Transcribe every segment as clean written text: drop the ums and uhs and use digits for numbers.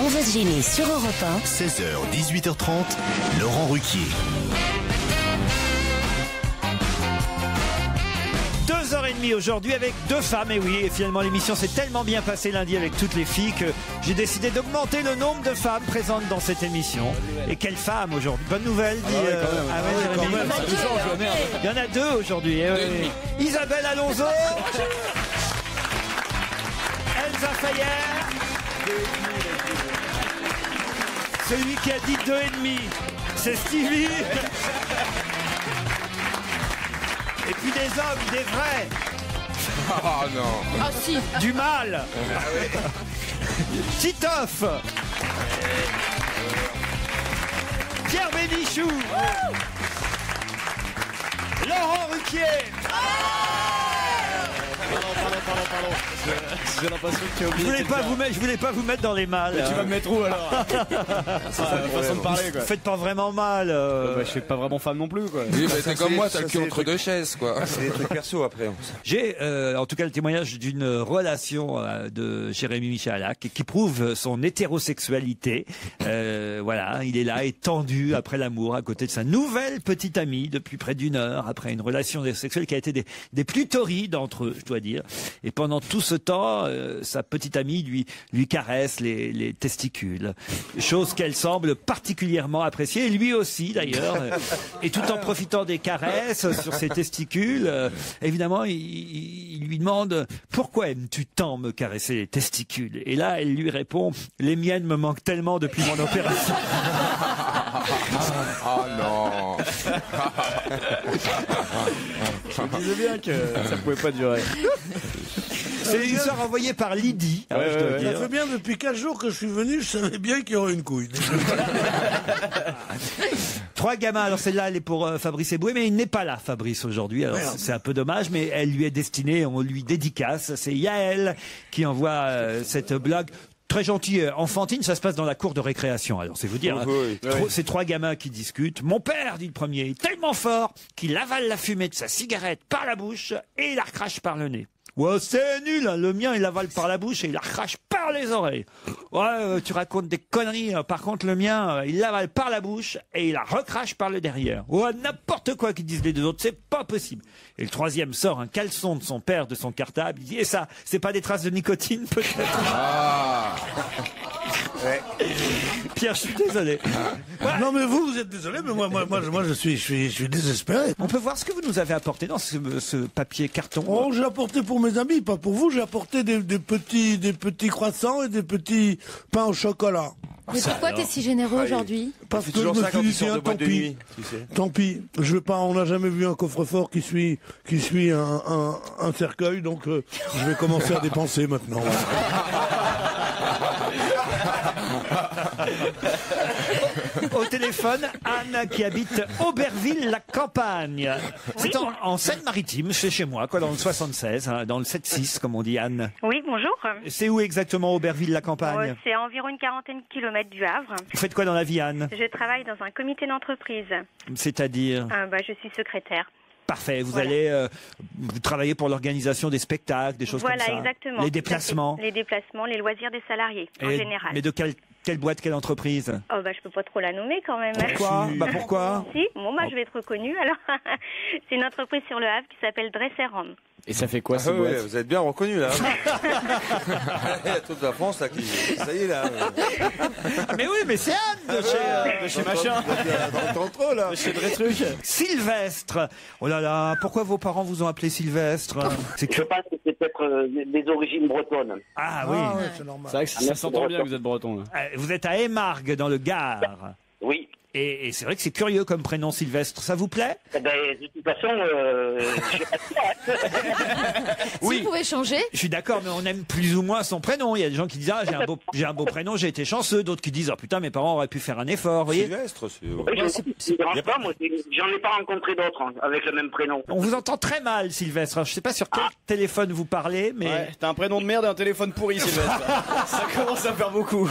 On va se gêner sur Europe 1. 16h, 18h30, Laurent Ruquier. 2h30 aujourd'hui avec deux femmes, et oui, et finalement l'émission s'est tellement bien passée lundi avec toutes les filles que j'ai décidé d'augmenter le nombre de femmes présentes dans cette émission. Et quelles femmes aujourd'hui? Bonne nouvelle, dit Jérémy. Il y en a deux aujourd'hui. Isabelle Alonso, Elsa Fayer. Celui qui a dit 2,5, c'est Stevie. Et puis des hommes, des vrais. Oh non. Ah si. Du mal. Titoff. Pierre Bénichou. Laurent Ruquier. Pardon. J'ai l'impression que tu as oublié. Je voulais pas vous mettre dans les mâles. Tu vas me mettre où alors? C'est la façon de parler quoi. Faites pas vraiment mal. Je suis pas vraiment fan non plus quoi. Oui, bah, t'es comme moi, t'as le cul entre deux chaises quoi. C'est des trucs perso après. J'ai en tout cas le témoignage d'une relation de Jérémy Michalak qui prouve son hétérosexualité. Voilà, il est là étendu après l'amour à côté de sa nouvelle petite amie depuis près d'une heure après une relation sexuelle qui a été des plus torrides entre eux, je dois dire. Et pendant tout ce temps, sa petite amie lui caresse les testicules, chose qu'elle semble particulièrement apprécier, et lui aussi d'ailleurs. Et tout en profitant des caresses sur ses testicules, évidemment, il lui demande « Pourquoi aimes-tu tant me caresser les testicules ?» Et là, elle lui répond « Les miennes me manquent tellement depuis mon opération. » Oh non. Je me disais bien que ça pouvait pas durer. C'est une histoire envoyée par Lydie. Ouais, je dois dire. Ça fait bien depuis 4 jours que je suis venu, je savais bien qu'il y aurait une couille. 3 gamins, alors celle-là elle est pour Fabrice Eboué, mais il n'est pas là Fabrice aujourd'hui, alors c'est un peu dommage, mais elle lui est destinée, on lui dédicace, c'est Yael qui envoie cette blague. Très gentil, enfantine, ça se passe dans la cour de récréation. Alors, c'est vous dire, c'est 3 gamins qui discutent. Mon père, dit le premier, est tellement fort qu'il avale la fumée de sa cigarette par la bouche et il la recrache par le nez. Ouais, c'est nul, hein. Le mien, il l'avale par la bouche et il la recrache par les oreilles. Ouais, tu racontes des conneries. Par contre, le mien, il l'avale par la bouche et il la recrache par le derrière. Ouais, n'importe quoi qu'ils disent les deux autres, c'est pas possible. Et le troisième sort un caleçon de son père de son cartable. Il dit, et ça, c'est pas des traces de nicotine, peut-être? Ah. Ouais. Pierre, je suis désolé. Non mais vous êtes désolé, mais moi je suis désespéré. On peut voir ce que vous nous avez apporté dans ce papier carton. Oh, j'ai apporté pour mes amis, pas pour vous. J'ai apporté des petits croissants et des petits pains au chocolat. Mais pourquoi t'es si généreux aujourd'hui? Parce que je toujours me ça quand suis tu dit, sors tiens, de boîte de nuit, tu sais. tant pis. Je vais pas. On n'a jamais vu un coffre-fort qui suit un cercueil, donc je vais commencer à dépenser maintenant. Au téléphone, Anne qui habite Auberville-la-Campagne. C'est en Seine-Maritime, c'est chez moi, quoi, dans le 76, hein, dans le 7-6, comme on dit, Anne. Oui, bonjour. C'est où exactement Auberville-la-Campagne? C'est à environ une quarantaine de kilomètres du Havre. Vous faites quoi dans la vie, Anne? Je travaille dans un comité d'entreprise. C'est-à-dire? Je suis secrétaire. Parfait, vous allez vous travailler pour l'organisation des spectacles, des choses comme ça. Voilà, exactement. Les déplacements. Les déplacements, les loisirs des salariés, en général. Mais de quelle boîte, quelle entreprise? Je peux pas trop la nommer quand même. Pourquoi? Pourquoi? Si, je vais être reconnue alors. C'est une entreprise sur le Havre qui s'appelle Dresser-Homme. Et ça fait quoi cette boîte? Vous êtes bien reconnu là. Il y a toute la France là qui. Ça y est là. Mais oui, mais c'est Anne de chez machin. Entre eux là. De chez Dretruc. Sylvestre. Oh là là, pourquoi vos parents vous ont appelé Sylvestre? Je pense que c'est peut-être des origines bretonnes. Ah oui. Ah ouais, c'est normal. C'est vrai que ça s'entend bien que vous êtes breton là. Vous êtes à Émargues dans le Gard. Oui. Et c'est vrai que c'est curieux comme prénom Sylvestre. Ça vous plaît? De toute façon, je sais pas ça. Si vous pouvez changer. Je suis d'accord, mais on aime plus ou moins son prénom. Il y a des gens qui disent j'ai un beau prénom, j'ai été chanceux. D'autres qui disent putain, mes parents auraient pu faire un effort. Vous voyez? Sylvestre, c'est. Je ne dérange pas, moi. J'en ai pas rencontré d'autres avec le même prénom. On vous entend très mal, Sylvestre. Alors, je sais pas sur quel téléphone vous parlez, mais Ouais, t'as un prénom de merde et un téléphone pourri, Sylvestre. Ça commence à faire beaucoup.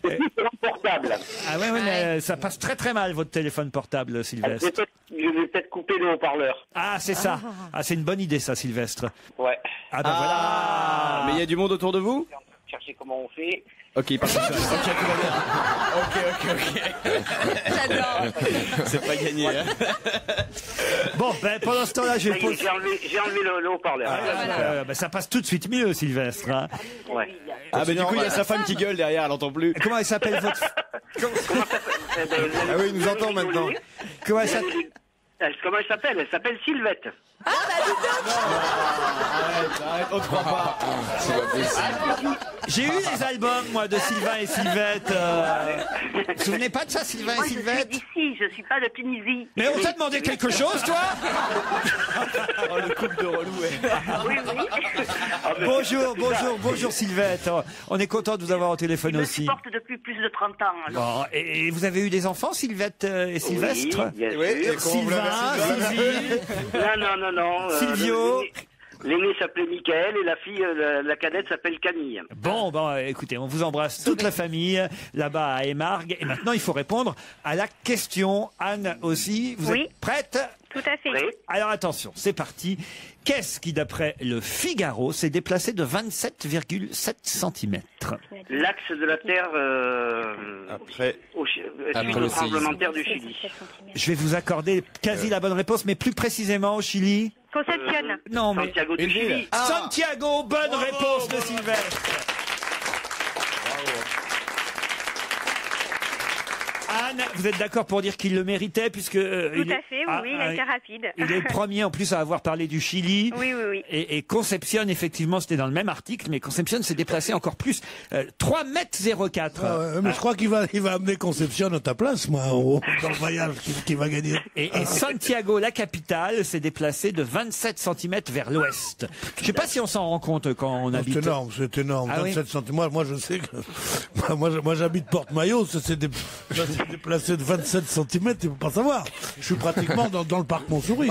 C'est portable. ah ouais, mais ça passe très très mal votre téléphone portable, Sylvestre. Je vais peut-être couper le haut-parleur. Ah, c'est ça. Ah, c'est une bonne idée, ça, Sylvestre. Ouais. Ah bah voilà. Mais il y a du monde autour de vous? comment on fait. Ok, parce que ok. J'adore. C'est pas gagné. Hein. Bon, ben, pendant ce temps-là, je vais poser... J'ai enlevé le haut-parleur. Ça passe tout de suite mieux, Sylvestre. Hein. Ouais. Ah, bah du coup, il y a sa femme qui gueule derrière, elle entend plus. Comment elle s'appelle votre... Ah oui, il nous entend maintenant. Comment elle s'appelle? Comment elle s'appelle? Elle s'appelle Sylvette. Arrête, on te croit pas. C'est pas possible. J'ai eu les albums, moi, de Sylvain et Sylvette. Vous vous souvenez pas de ça, Sylvain et Sylvette? Je suis d'ici, je suis pas de Tunisie. Mais on t'a demandé quelque chose, toi? Oh, le couple de relou, ouais. Oui. Bonjour Sylvette. On est content de vous avoir au téléphone Je me aussi. supporte depuis plus de 30 ans. Alors. Bon, et vous avez eu des enfants, Sylvette et Sylvestre? Oui, bien sûr. Oui, et comment vous l'avez Sylvain, Sylvie, Non. Silvio. L'aîné s'appelait Michael et la fille, la cadette s'appelle Camille. Bon, écoutez, on vous embrasse toute la famille là-bas à Émargues. Et maintenant, il faut répondre à la question. Anne aussi, vous êtes prête? Tout à fait. Oui. Alors attention, c'est parti. Qu'est-ce qui, d'après le Figaro, s'est déplacé de 27,7 cm? L'axe de la Terre Après suite le au tremblement de terre du séisme. Chili. Je vais vous accorder quasi la bonne réponse, mais plus précisément au Chili. Conception. Non, mais... Santiago du Chili. Santiago, bonne réponse de Sylvestre. Anne, vous êtes d'accord pour dire qu'il le méritait puisque... Tout à fait, oui, il a été rapide. Il est le premier en plus à avoir parlé du Chili. Oui. Et Concepción, effectivement, c'était dans le même article, mais Concepción s'est déplacé encore plus. 3,04 m. Mais je crois qu'il va amener Concepción à ta place, moi, dans le voyage qui va gagner. Et Santiago, la capitale, s'est déplacée de 27 cm vers l'ouest. Je sais pas si on s'en rend compte quand on habite... C'est énorme. Ah 27 cm. Moi, je sais que... Moi, j'habite Porte-Maillot, ça s'est déplacé de 27 cm, tu peux pas savoir. Je suis pratiquement dans le parc Montsouris.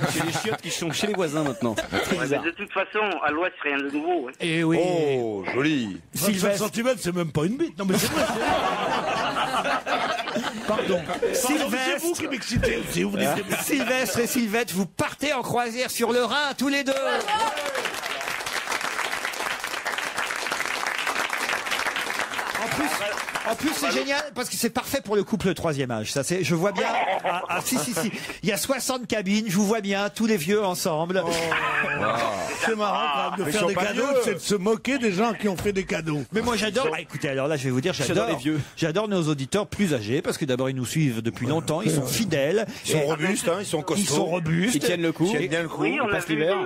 C'est les chiottes qui sont chez les voisins maintenant. Mais de toute façon, à l'ouest, rien de nouveau. Hein. Et oui. Oh, joli. 27 cm, c'est même pas une bite. Non, mais c'est vrai. Pardon. C'est vous qui m'excitez aussi. Sylvestre et Sylvette, vous partez en croisière sur le Rhin, tous les deux. En plus, c'est génial parce que c'est parfait pour le couple troisième âge. Ça, je vois bien. Si. Il y a 60 cabines. Je vous vois bien, tous les vieux ensemble. C'est marrant quand même de faire des cadeaux, c'est de se moquer des gens qui ont fait des cadeaux. Mais moi, j'adore. Écoutez, alors là, je vais vous dire, j'adore les vieux. J'adore nos auditeurs plus âgés parce que d'abord, ils nous suivent depuis longtemps. Ils sont fidèles. Ils sont robustes, ils sont costauds. Ils sont robustes. Ils tiennent le coup. Ils tiennent bien le coup. Oui, on a passe l'hiver.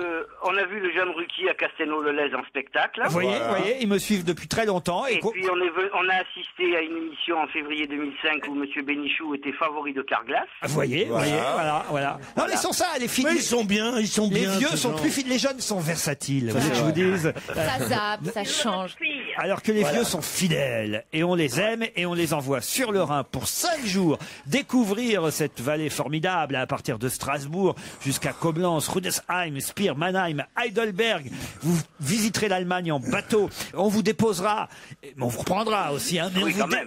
vu le jeune Ruquier à Castelnau-le-Lez en spectacle. Vous voyez, ils me suivent depuis très longtemps. Et puis on a assisté à une émission en février 2005 où Monsieur Bénichou était favori de Carglass. Vous voyez, voilà. Non, mais ils sont ça, les filles. Mais ils sont bien. Les vieux sont plus fidèles, les jeunes sont versatiles. Vous voulez que je vous dise. Ça zappe, ça change. Alors que les vieux sont fidèles et on les aime et on les envoie sur le Rhin pour 5 jours découvrir cette vallée formidable à partir de Strasbourg jusqu'à Koblenz, Rudesheim, Speer, Mannheim, Heidelberg. Vous visiterez l'Allemagne en bateau. On vous déposera, on vous reprendra aussi, hein, mais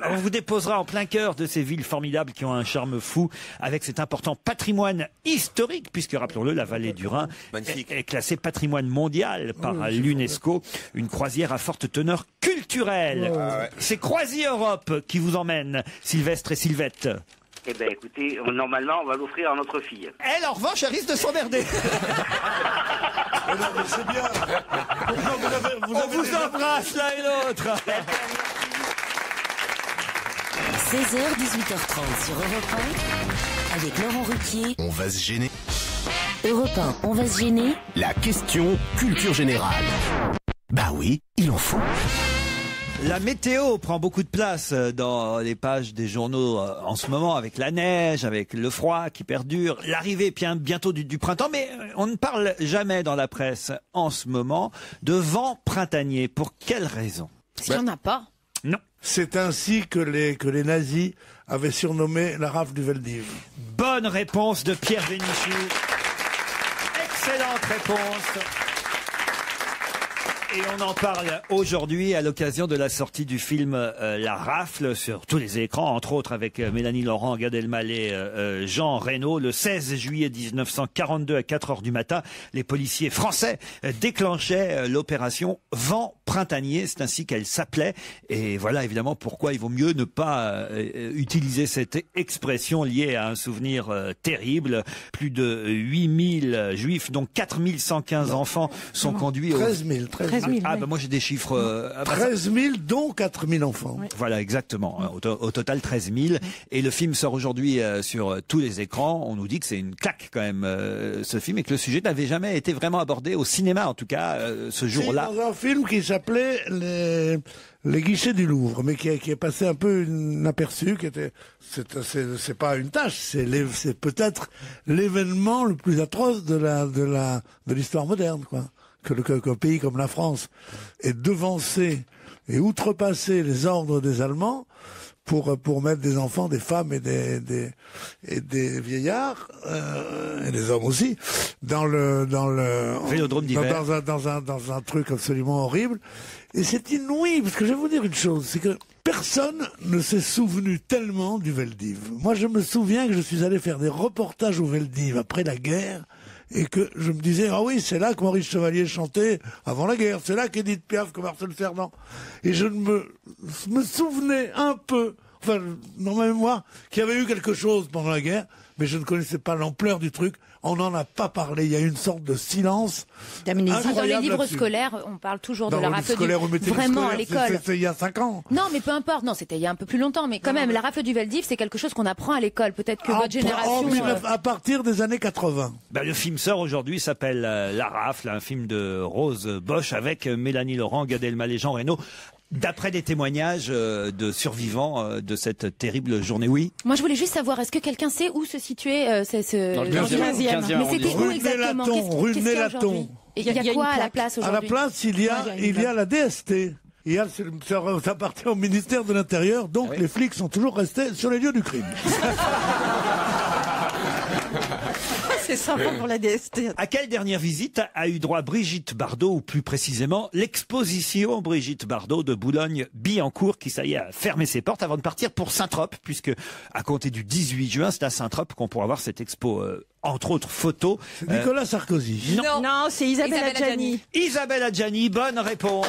on vous déposera en plein cœur de ces villes formidables qui ont un charme fou avec cet important patrimoine historique puisque rappelons-le, la vallée du Rhin est classée patrimoine mondial par l'UNESCO. Une croisière à forte teneur culturelle. C'est Croisière Europe qui vous emmène, Sylvestre et Sylvette. Eh bien, écoutez, normalement, on va l'offrir à notre fille. Elle, en revanche, elle risque de s'emmerder. Non, mais c'est bien. On vous embrasse l'un et l'autre. 16h, 18h30 sur Europe 1, avec Laurent Ruquier. On va se gêner. Europe 1, on va se gêner. La question culture générale. Bah oui, il en faut. La météo prend beaucoup de place dans les pages des journaux en ce moment, avec la neige, avec le froid qui perdure, l'arrivée bientôt du printemps. Mais on ne parle jamais dans la presse en ce moment de vent printanier. Pour quelle raison? Parce qu'il n'y en a pas. Non. C'est ainsi que les nazis avaient surnommé la rafle du Veldiv. Bonne réponse de Pierre Bénichou. Excellente réponse. Et on en parle aujourd'hui à l'occasion de la sortie du film La Rafle sur tous les écrans, entre autres avec Mélanie Laurent, Gad Elmaleh, Jean Reno. Le 16 juillet 1942 à 4 heures du matin, les policiers français déclenchaient l'opération Vent printanier, c'est ainsi qu'elle s'appelait. Et voilà évidemment pourquoi il vaut mieux ne pas utiliser cette expression liée à un souvenir terrible. Plus de 8000 juifs, dont 4115 enfants sont conduits 13 000. Ah bah moi j'ai des chiffres... 13 000 dont 4 000 enfants. Voilà, exactement. Au total 13 000. Et le film sort aujourd'hui sur tous les écrans. On nous dit que c'est une claque quand même ce film et que le sujet n'avait jamais été vraiment abordé au cinéma en tout cas ce jour-là. C'est dans un film qui s'appelait les guichets du Louvre, mais qui est passé un peu inaperçu, c'est pas une tâche, c'est peut-être l'événement le plus atroce de l'histoire moderne, quoi. Qu'un pays comme la France ait devancé et outrepassé les ordres des Allemands pour mettre des enfants, des femmes et des vieillards et des hommes aussi dans le Vélodrome d'hiver, dans un truc absolument horrible. Et c'est inouï, parce que je vais vous dire une chose, c'est que personne ne s'est souvenu tellement du Veldiv. Moi, je me souviens que je suis allé faire des reportages au Veldiv après la guerre, et que je me disais, ah oui, c'est là que Maurice Chevalier chantait avant la guerre, c'est là qu'Édith Piaf, que Marcel Cerdan. Et je me souvenais un peu, enfin, dans ma mémoire, qu'il y avait eu quelque chose pendant la guerre, mais je ne connaissais pas l'ampleur du truc. On n'en a pas parlé. Il y a une sorte de silence. Dans les livres scolaires, on parle toujours de la rafle du... Vraiment à l'école. C'était il y a 5 ans. Non, mais peu importe. Non, c'était il y a un peu plus longtemps. Mais quand même, la rafle du Veldiv, c'est quelque chose qu'on apprend à l'école. Peut-être que votre génération... À partir des années 80. Le film sort aujourd'hui, s'appelle La Rafle, un film de Rose Bosch avec Mélanie Laurent, Gad Elmaleh et Jean Reno. D'après des témoignages de survivants de cette terrible journée, oui. Moi, je voulais juste savoir, est-ce que quelqu'un sait où se situait dans le 15e. Mais c'était où exactement? Rue de Nélaton. Et il y a quoi à la place aujourd'hui? À la place, il y a la DST. Ça appartient au ministère de l'Intérieur, donc les flics sont toujours restés sur les lieux du crime. C'est sympa pour la DST. À quelle dernière visite a eu droit Brigitte Bardot, ou plus précisément l'exposition Brigitte Bardot de Boulogne-Billancourt, qui, ça y est, a fermé ses portes avant de partir pour Saint-Trope, puisque à compter du 18 juin, c'est à Saint-Trope qu'on pourra voir cette expo, entre autres photos. Nicolas Sarkozy. Non, c'est Isabelle Adjani. Isabelle Adjani, bonne réponse.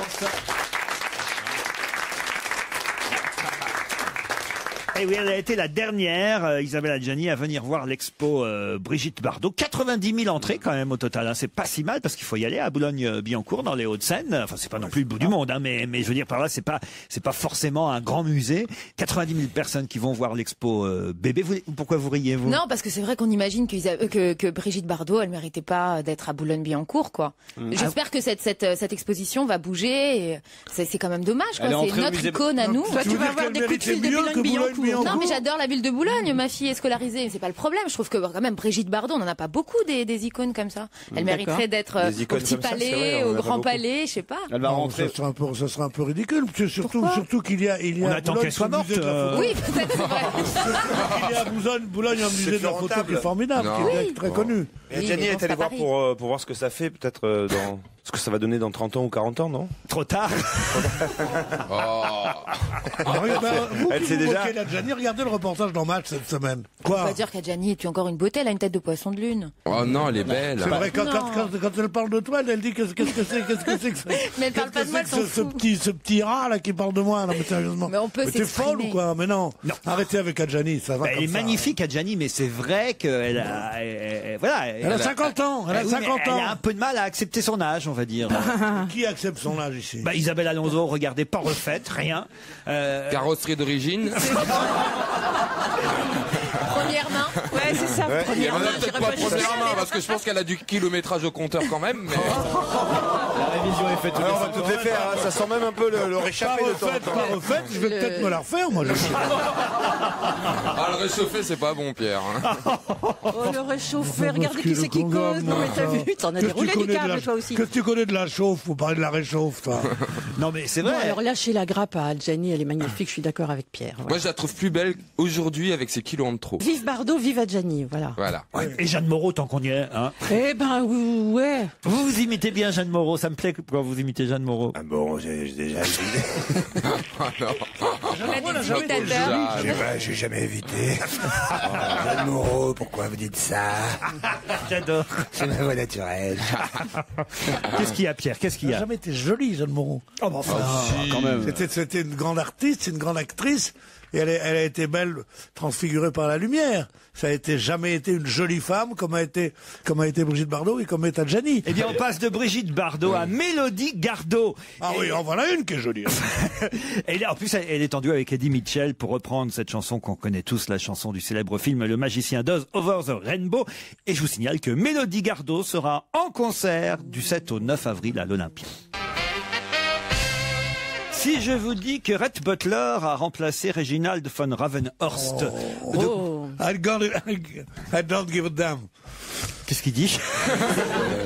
Et oui, elle a été la dernière, Isabelle Adjani, à venir voir l'expo Brigitte Bardot. 90 000 entrées quand même au total. Hein. C'est pas si mal parce qu'il faut y aller à Boulogne-Billancourt dans les Hauts-de-Seine. Enfin, c'est pas non plus le bout du monde, hein, mais je veux dire par là, c'est pas forcément un grand musée. 90 000 personnes qui vont voir l'expo bébé. Pourquoi vous riez, vous? Non, parce que c'est vrai qu'on imagine que Brigitte Bardot, elle méritait pas d'être à Boulogne-Billancourt, quoi. J'espère que cette exposition va bouger. Et c'est quand même dommage, quoi. C'est notre icône à nous. Toi, tu vas avoir des coups de fil de Boulogne-Billancourt. Non, mais j'adore la ville de Boulogne. Ma fille est scolarisée. C'est pas le problème. Je trouve que quand même Brigitte Bardot, on en a pas beaucoup des icônes comme ça. Elle mériterait d'être au Petit Palais, au Grand Palais, je sais pas. Elle va rentrer. Ça sera un peu ridicule. Surtout qu'il y a. On attend qu'elle soit morte. Oui, peut-être, c'est vrai. Il y a à Boulogne un musée de la photo qui est formidable, qui est très connu. Gianni est allé voir pour voir ce que ça fait, peut-être ce que ça va donner dans 30 ans ou 40 ans, non? Trop tard. Elle sait déjà. Gianni, regardez le reportage dans Match cette semaine. Quoi? On va dire qu'Adjani est encore une beauté, elle a une tête de poisson de lune. Oh non, elle est belle. C'est vrai, quand elle parle de toi, elle dit qu'est-ce que c'est que ça? Mais elle parle pas de moi, elle s'en fout. Ce petit rat là qui parle de moi, non mais sérieusement. Mais on peut t'es folle ou quoi? Mais non. Arrêtez avec Adjani, ça va. Elle est magnifique, Adjani, mais c'est vrai qu'elle a, voilà. Elle a 50 ans. Elle a 50 ans. Elle a un peu de mal à accepter son âge, on va dire. Qui accepte son âge ici? Isabelle Alonso, regardez, pas refaite, rien. Carrosserie d'origine. Première main. Ouais, c'est ça. Ouais, Première main. peut-être pas première main, parce que je pense qu'elle a du kilométrage au compteur quand même. Mais... La révision est faite. Alors, on va toutes les faire. Hein. Ça sent même un peu le réchappé de temps en temps. Pas refaite, je vais peut-être me la refaire, moi. Le réchauffer, c'est pas bon, Pierre. Oh, le réchauffer, regardez qui c'est qui cause. Non, mais t'as vu, t'en as déroulé du câble, toi aussi. Qu'est-ce que tu connais de la chauffe? Faut parler de la réchauffe, toi. Non, mais c'est vrai. Bon, alors lâchez la grappe à Adjani, elle est magnifique, je suis d'accord avec Pierre. Moi, je la trouve plus belle aujourd'hui avec ses kilos en trop. trop. Vive Bardot, vive Adjani, voilà. Voilà. Ouais. Et Jeanne Moreau, tant qu'on y est. Hein. Eh ben, ouais. Vous imitez bien Jeanne Moreau, ça me plaît quand vous imitez Jeanne Moreau. Ah bon, j'ai déjà évité. J'ai jamais évité. Jeanne Moreau, pourquoi vous dites ça? J'adore. C'est ma voix naturelle. Qu'est-ce qu'il y a, Pierre? Qu'est-ce qu'il y Elle a? n'a jamais été jolie, Jeanne Moreau. Oh, bah, enfin, quand même. C'était une grande artiste, une grande actrice. Et elle a été belle, transfigurée par la lumière. Ça a jamais été une jolie femme comme a été Brigitte Bardot et comme est Adjani. Eh bien, on passe de Brigitte Bardot à Mélodie Gardot. Ah oui, en voilà une qui est jolie. Et là, en plus, elle est tendue avec Eddie Mitchell pour reprendre cette chanson qu'on connaît tous, la chanson du célèbre film Le Magicien d'Oz, Over the Rainbow. Et je vous signale que Mélodie Gardot sera en concert du 7 au 9 avril à l'Olympia. Si je vous dis que Rhett Butler a remplacé Reginald von Ravenhorst. I don't give a damn. Qu'est-ce qu'il dit?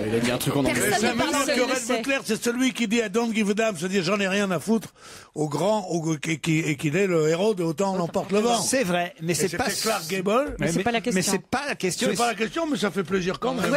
Il a dit un truc en anglais. C'est maintenant que Rhett Butler, c'est celui qui dit I don't give a damn, c'est-à-dire j'en ai rien à foutre au grand, et qu'il est le héros de Autant l'emporte le vent. C'est vrai, mais c'est pas Clark Gable. Mais c'est pas la question. Mais c'est pas la question. C'est pas la question, mais ça fait plaisir quand même.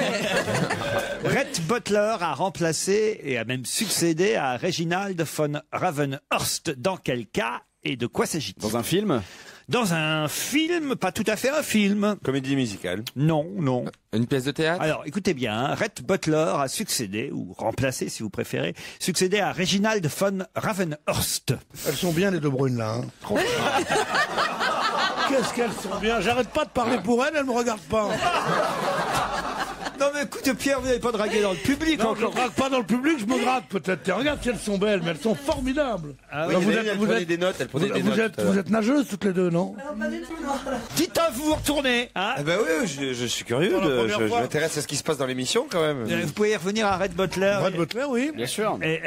Rhett Butler a remplacé et a même succédé à Reginald von Ravenhorst. Dans quel cas et de quoi s'agit-il? Dans un film? Dans un film, pas tout à fait un film. Comédie musicale. Non, non. Une pièce de théâtre? Alors, écoutez bien, hein, Rhett Butler a succédé, ou remplacé si vous préférez, succédé à Reginald von Ravenhorst. Elles sont bien les deux brunes là. Hein. Qu'est-ce qu'elles sont bien. J'arrête pas de parler pour elles, elles me regardent pas. Non mais écoute Pierre, vous n'avez pas dragué dans le public. Non, je ne drague pas dans le public, je me gratte peut-être. Tiens, regarde si elles sont belles, mais elles sont formidables. Ah oui, vous êtes nageuses toutes les deux, non? Pas du tout, non. Dites à vous retourner. Hein Ah bah oui, je suis curieux. Je m'intéresse à ce qui se passe dans l'émission quand même. Vous pouvez y revenir à Rhett Butler. Rhett Butler, oui. Bien sûr. Et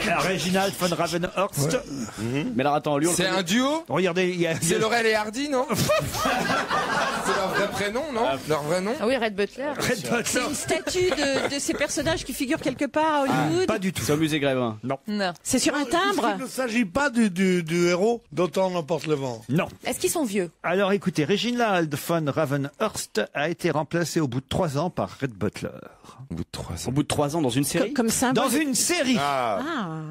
à Reginald von Ravenhorst. Ouais. Mais alors attends, lui, c'est un duo? Regardez, il y a... C'est Laurel et Hardy, non? C'est leur vrai prénom, non? Leur vrai nom? Ah oui, Rhett Butler. C'est une statue de ces personnages qui figurent quelque part à Hollywood. Pas du tout. C'est au musée Grévin. Non. Non. C'est sur un timbre. Il ne s'agit pas du héros d'Autant l'emporte le vent. Non. Est-ce qu'ils sont vieux? Alors écoutez, Reginald von Ravenhorst a été remplacé au bout de 3 ans par Rhett Butler. Au bout de 3 ans. Au bout de 3 ans dans une série? Comme symbole. Dans une série. Ah.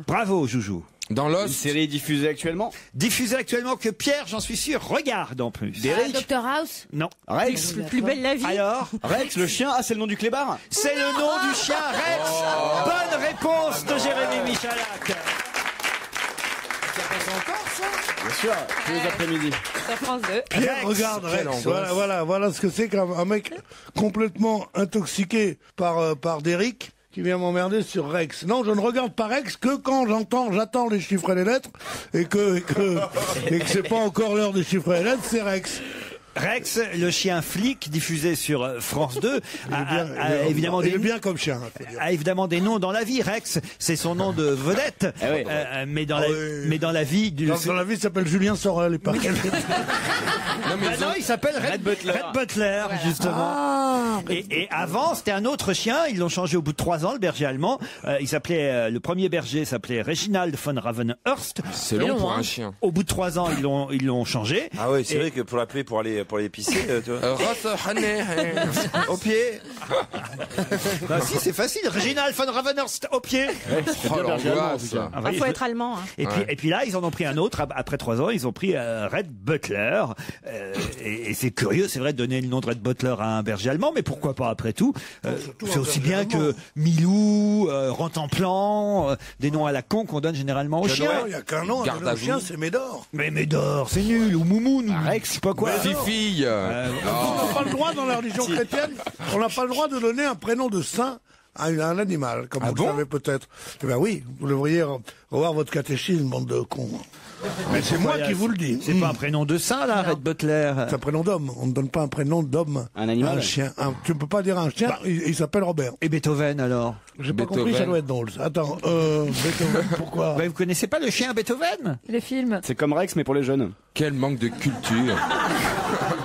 Bravo, Joujou. Dans Une Lost? série diffusée actuellement? Diffusé actuellement que Pierre, j'en suis sûr, regarde en plus. Dr House? Non. Rex? Plus belle la vie. Alors Rex, le chien? Ah, c'est le nom du clébard? c'est le nom du chien Rex. Bonne réponse de Jérémy Michalak. Ça passe encore, ça? Bien sûr, tous les après-midi. Sur France 2. Pierre, regarde Rex. Voilà ce que c'est qu'un mec complètement intoxiqué par Derrick qui vient m'emmerder sur Rex. Non, je ne regarde pas Rex que quand j'attends les chiffres et les lettres et que c'est pas encore l'heure des chiffres et les lettres, c'est Rex. Rex, le chien flic, diffusé sur France 2, il est bien comme chien. A évidemment des noms dans la vie. Rex, c'est son nom de vedette, mais dans la vie, dans la vie, il s'appelle Julien Sorel. Non, il s'appelle Rhett Butler, justement. Et avant, c'était un autre chien. Ils l'ont changé au bout de 3 ans, le berger allemand. Il s'appelait le premier berger s'appelait Reginald von Ravenhorst. C'est long pour un chien. Au bout de 3 ans, ils l'ont changé. Ah oui, c'est vrai que pour l'appeler pour aller pisser, tu vois. Au pied. Bah si, c'est facile. Reginald von Ravenhorst au pied. Oh l'angoisse. Il faut être allemand. Hein. Et puis là, ils en ont pris un autre. Après 3 ans, ils ont pris Rhett Butler. Et c'est curieux, c'est vrai, de donner le nom de Rhett Butler à un berger allemand, mais pourquoi pas après tout? C'est aussi bien que Milou, Rantanplan, des noms à la con qu'on donne généralement aux chiens. Il n'y a qu'un nom, un chien, c'est Médor. Mais Médor, c'est nul. Ou Moumoun, ou Rex, je sais pas quoi. Fifi. On n'a pas le droit dans la religion chrétienne, on n'a pas le droit de donner un prénom de saint à un animal, comme vous le savez peut-être. Eh bien oui, vous devriez revoir votre catéchisme, bande de cons. Mais c'est moi qui vous le dis. C'est pas un prénom de saint, là, Rhett Butler. C'est un prénom d'homme. On ne donne pas un prénom d'homme à un chien. Tu ne peux pas dire un chien, il s'appelle Robert. Et Beethoven, alors? J'ai pas compris, ça doit être drôle. Attends, Beethoven, pourquoi? Vous connaissez pas le chien Beethoven? Les films. C'est comme Rex, mais pour les jeunes. Quel manque de culture.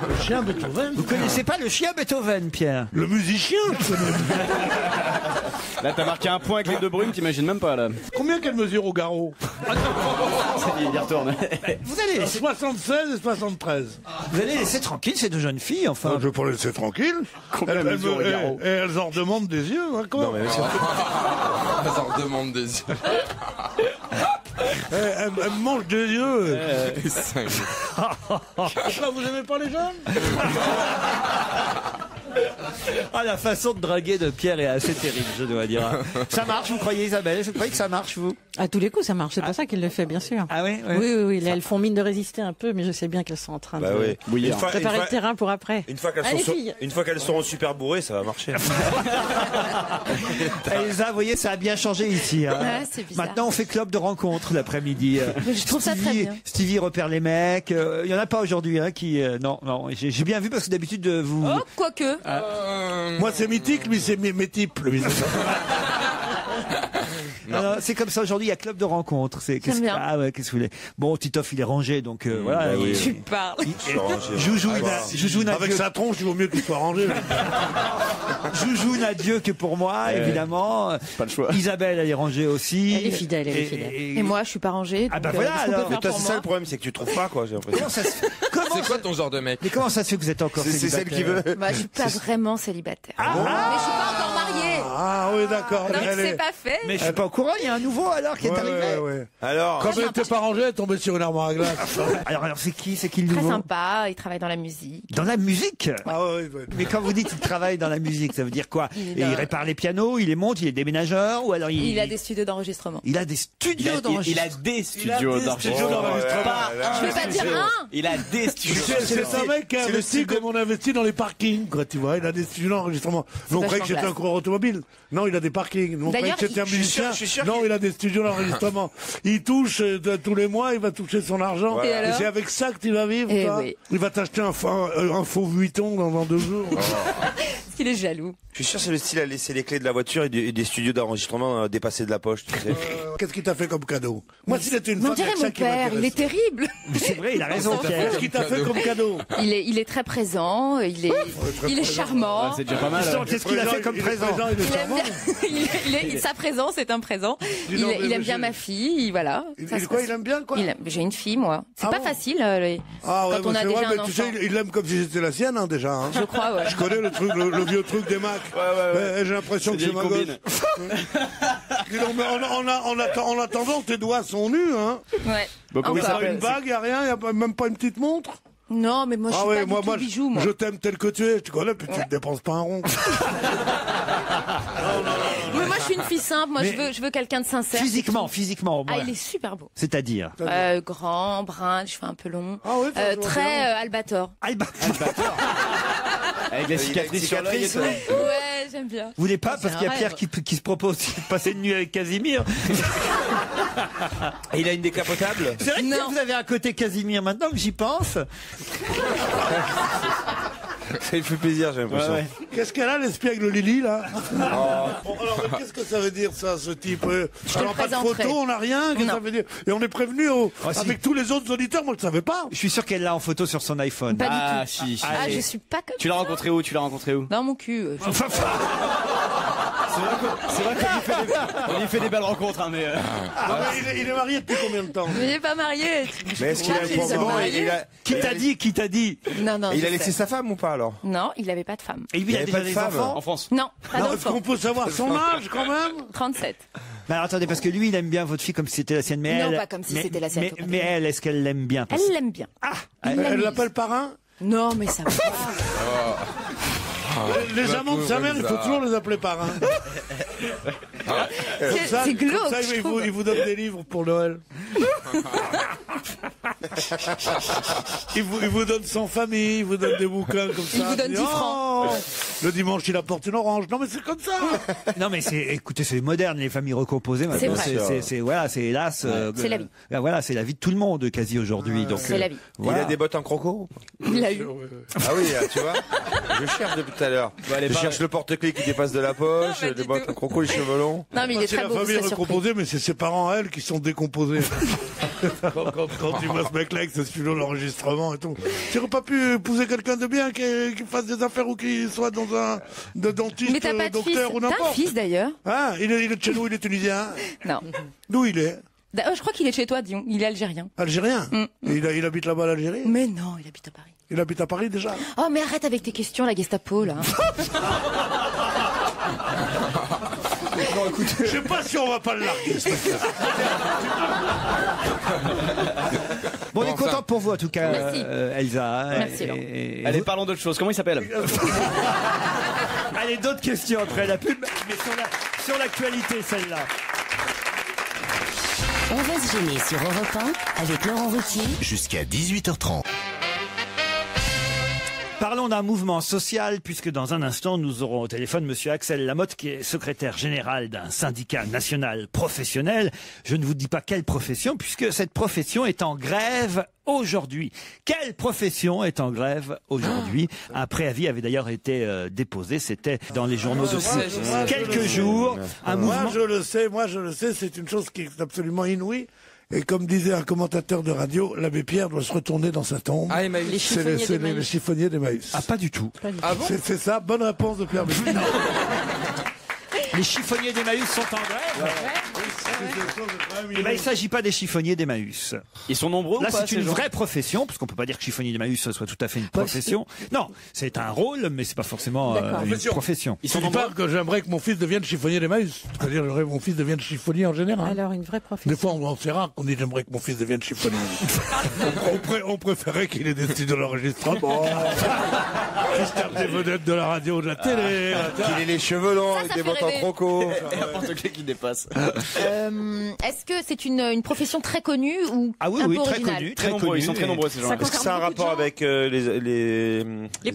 Le chien Beethoven? Vous connaissez pas le chien Beethoven, Pierre? Le musicien, je connais. Là, t'as marqué un point avec les deux brumes, t'imagines même pas, là. Combien qu'elle mesure au garrot? Il y retourne. Vous allez laisser... 76 et 73. Vous allez laisser tranquille ces deux jeunes filles, enfin. Je vais pas les laisser tranquilles. Elles en redemandent des yeux, hein, quoi. Non, mais elles en redemandent des yeux. Elle me mange des yeux. Pourquoi vous aimez pas les jeunes? Ah, la façon de draguer de Pierre est assez terrible, je dois dire. Ça marche, vous croyez, Isabelle? Vous croyez que ça marche, vous? À tous les coups, ça marche. C'est pas ça qu'il le fait, bien sûr. Ah oui, Oui. Là, elles font mine de résister un peu, mais je sais bien qu'elles sont en train de préparer le terrain pour après. Une fois qu'elles seront super bourrées, ça va marcher. Elsa, vous voyez, ça a bien changé ici. Hein. Ouais, c'est bizarre. Maintenant, on fait club de rencontres l'après-midi. Je trouve ça très bien. Stevie repère les mecs. Il y en a pas aujourd'hui, hein, qui. Non. J'ai bien vu parce que d'habitude vous. Oh, quoique. Moi, c'est mythique, lui, c'est mes types. C'est comme ça aujourd'hui, il y a club de rencontres. J'aime bien. Ah ouais, qu'est-ce que vous voulez? Bon, Titoff, il est rangé, donc voilà. Tu parles. Joujou n'a avec sa tronche, il vaut mieux qu'il soit rangé. Joujou n'a Dieu que pour moi, évidemment. Pas le choix. Isabelle, elle est rangée aussi. Elle est fidèle, Et moi, je suis pas rangée. Ah bah voilà, alors. Mais toi, c'est ça le problème, c'est que tu trouves pas, quoi, j'ai l'impression. C'est quoi ton genre de mec? Mais comment ça se fait que vous êtes encore C'est celle qui veut. Bah, je suis pas vraiment célibataire. Mais je suis pas encore mariée. Ah oui, d'accord. Donc c'est pas fait. Mais je suis pas au courant, il y a un nouveau alors qui est arrivé. Ouais. Alors. Comme elle n'était pas rangée, elle est tombée sur une armoire à glace. Alors c'est qui le Très nouveau? sympa, il travaille dans la musique. Dans la musique? Ah ouais, Mais quand vous dites qu'il travaille dans la musique, ça veut dire quoi? Il répare les pianos, il les monte, il est déménageur ou alors Il a des studios d'enregistrement. Il a des studios d'enregistrement. Il a des studios d'enregistrement. Je veux pas dire un. Il a des studios. C'est un mec qui a investi comme on investit dans les parkings, quoi, tu vois. Il a des studios d'enregistrement. Nous, on croyait que c'était un coureur automobile. Non, il a des parkings. Nous, on croyait que c'était un musicien. Non, il a des studios d'enregistrement. Il touche tous les mois, il va toucher son argent. Et c'est avec ça que tu vas vivre, toi. Oui. Il va t'acheter un faux Vuitton dans 2 jours. Parce qu'il est jaloux. Je suis sûr que c'est le style à laisser les clés de la voiture et des studios d'enregistrement dépasser de la poche, tu sais. Qu'est-ce qu'il t'a fait comme cadeau? Moi, s'il était une On femme, dirait c'est ça mon qui père, il m'intéresse. est terrible. C'est vrai, il a raison, Pierre. Qu'est-ce qu'il t'a fait comme cadeau? Il est très présent, il est charmant. C'est déjà pas mal. Qu'est-ce qu'il a fait comme présent? Il est charmant. Sa présence est un présent. Il aime bien ma fille, voilà. Il aime bien, quoi? J'ai une fille, moi. C'est pas facile Ah ouais, quand on a déjà un tu sais, enfant. il l'aime comme si c'était la sienne, hein, déjà. Hein. Je crois, ouais. Je connais le vieux truc des Macs. J'ai l'impression que c'est ma gosse. Dis donc, mais en attendant, tes doigts sont nus, hein. Ouais. Bon, comment Il il n'y a pas s'appelle? une bague, il n'y a rien, il n'y a même pas une petite montre. Non, mais moi, je suis pas du tout bijou, moi. Je t'aime tel que tu es, tu connais, puis tu ne dépenses pas un rond. Mais moi, je suis une fille simple. Moi, je veux quelqu'un de sincère. Physiquement. Ah, il est super beau. C'est-à-dire? Grand, brun, les cheveux un peu longs. Ah ouais, ça, je vois très bien. Albator. Avec la cicatrice sur l'œil et tout. Ouais, j'aime bien. Vous voulez pas, C'est parce qu'il y a un Pierre rêve. qui se propose de passer une nuit avec Casimir. Et il a une décapotable? C'est vrai que Non. vous avez un côté Casimir maintenant que j'y pense. Ça lui fait plaisir, j'ai l'impression. Ouais. Qu'est-ce qu'elle a, l'espiègle Lily, là? Bon, alors, mais qu'est-ce que ça veut dire, ça, ce type? te Alors, le pas de présenterai. photo, on n'a rien? Qu'est-ce que ça veut dire? Et on est prévenu si. avec tous les autres auditeurs, moi, je ne savais pas. Je suis sûr qu'elle l'a en photo sur son iPhone. Pas Ah, du tout. si. Ah, Allez. je suis pas comme Tu l'as rencontré où? dans mon cul. C'est vrai qu'on lui fait des belles rencontres, hein, mais. Ah, mais il est marié depuis combien de temps? Mais il est pas marié. Mais est-ce qu'il a un point Ils ont commun? marié. Qui t'a dit? Non, Il je a laissé sais. sa femme ou pas alors? Non, il avait pas de femme. Et lui, il a avait déjà pas de des femme. enfants? En France. Non, pas Est-ce d'enfant. qu'on peut savoir son âge, quand même? 37. Mais alors, attendez, parce que lui, il aime bien votre fille comme si c'était la sienne. Mais Non, elle, pas comme si c'était la sienne, Mais elle, est-ce qu'elle l'aime bien? Elle l'aime bien. Elle l'appelle parrain? Non, mais ça va. Les amants de sa mère, il faut toujours les appeler parrain. C'est glauque. Comme ça, je il trouve. vous donne des livres pour Noël. Il vous donne sans famille, il vous donne des bouquins comme ça. Il vous donne 10 francs. Le dimanche, il apporte une orange. Non, mais c'est comme ça. Non, mais écoutez, c'est moderne, les familles recomposées. Maintenant, C'est vrai. c'est hélas. C'est la vie. Voilà, c'est la vie de tout le monde, quasi aujourd'hui. Donc, C'est la vie. voilà. Il a des bottes en croco? Il l'a eu. Ah oui, tu vois. Je cherche depuis tout à l'heure. Je cherche le porte-clés qui dépasse de la poche, pas les du bottes tout. en croco, les cheveux longs. Non, mais il est C'est très la beau. Vous famille serez surpris. recomposée, mais c'est ses parents, elle, qui sont décomposés. quand tu vois ce mec-là avec ce studio d'enregistrement et tout. Tu n'aurais pas pu épouser quelqu'un de bien qui fasse des affaires ou qui qu'il soit dans un dentiste, Mais t'as pas de fils. docteur ou T'as un n'importe. fils d'ailleurs. Ah, il est de chez nous, il est tunisien. Non. D'où il est? Je crois qu'il est chez toi, Dion. Il est algérien. Algérien. Et il habite là-bas à l'Algérie. Mais non, il habite à Paris. Il habite à Paris déjà. Oh, mais arrête avec tes questions, la Gestapo, là. Non, écoute, je sais pas si on va pas le larguer. Bon, on est content pour vous en tout cas, Merci. Elsa. Merci, Laurent. Allez, parlons d'autre chose. Comment il s'appelle? Allez, d'autres questions après la pub, mais sur l'actualité, celle-là. On va se gêner sur Europe 1 avec Laurent Ruquier. Jusqu'à 18h30. Parlons d'un mouvement social, puisque dans un instant, nous aurons au téléphone Monsieur Axel Lamotte, qui est secrétaire général d'un syndicat national professionnel. Je ne vous dis pas quelle profession, puisque cette profession est en grève aujourd'hui. Quelle profession est en grève aujourd'hui? Un préavis avait d'ailleurs été déposé, c'était dans les journaux depuis quelques jours. Moi, je le sais, c'est une chose qui est absolument inouïe. Et comme disait un commentateur de radio, l'abbé Pierre doit se retourner dans sa tombe. Ah, Emmaüs. C'est les chiffonniers d'Emmaüs. Ah, pas du tout. Ah bon? C'est ça, bonne réponse de Pierre Bénichou. Les chiffonniers d'Emmaüs sont en grève? Eh ben, il ne s'agit pas des chiffonniers d'Emmaüs. Ils sont nombreux Là, ou pas? c'est une vraie profession, parce qu'on peut pas dire que chiffonnier d'Emmaüs soit tout à fait une profession. Non, c'est un rôle, mais c'est pas forcément une profession. Ils sont pas que j'aimerais que mon fils devienne chiffonnier d'Emmaüs. C'est-à-dire, j'aimerais que mon fils devienne chiffonnier en général. Alors, une vraie profession. Des fois, c'est rare qu'on dise j'aimerais que mon fils devienne chiffonnier. on préférait qu'il ait des styles de l'enregistrement. Qu'il se tape des vedettes de la radio ou de la télé. Qu'il ait les cheveux longs avec des bottes en croco. Et un porte-clés qui dépasse. Est-ce que c'est une profession très connue ou Ah oui, un oui, peu très originale? connu. Très nombreux, ils sont très nombreux ces gens-là. Est-ce que ça a un rapport avec les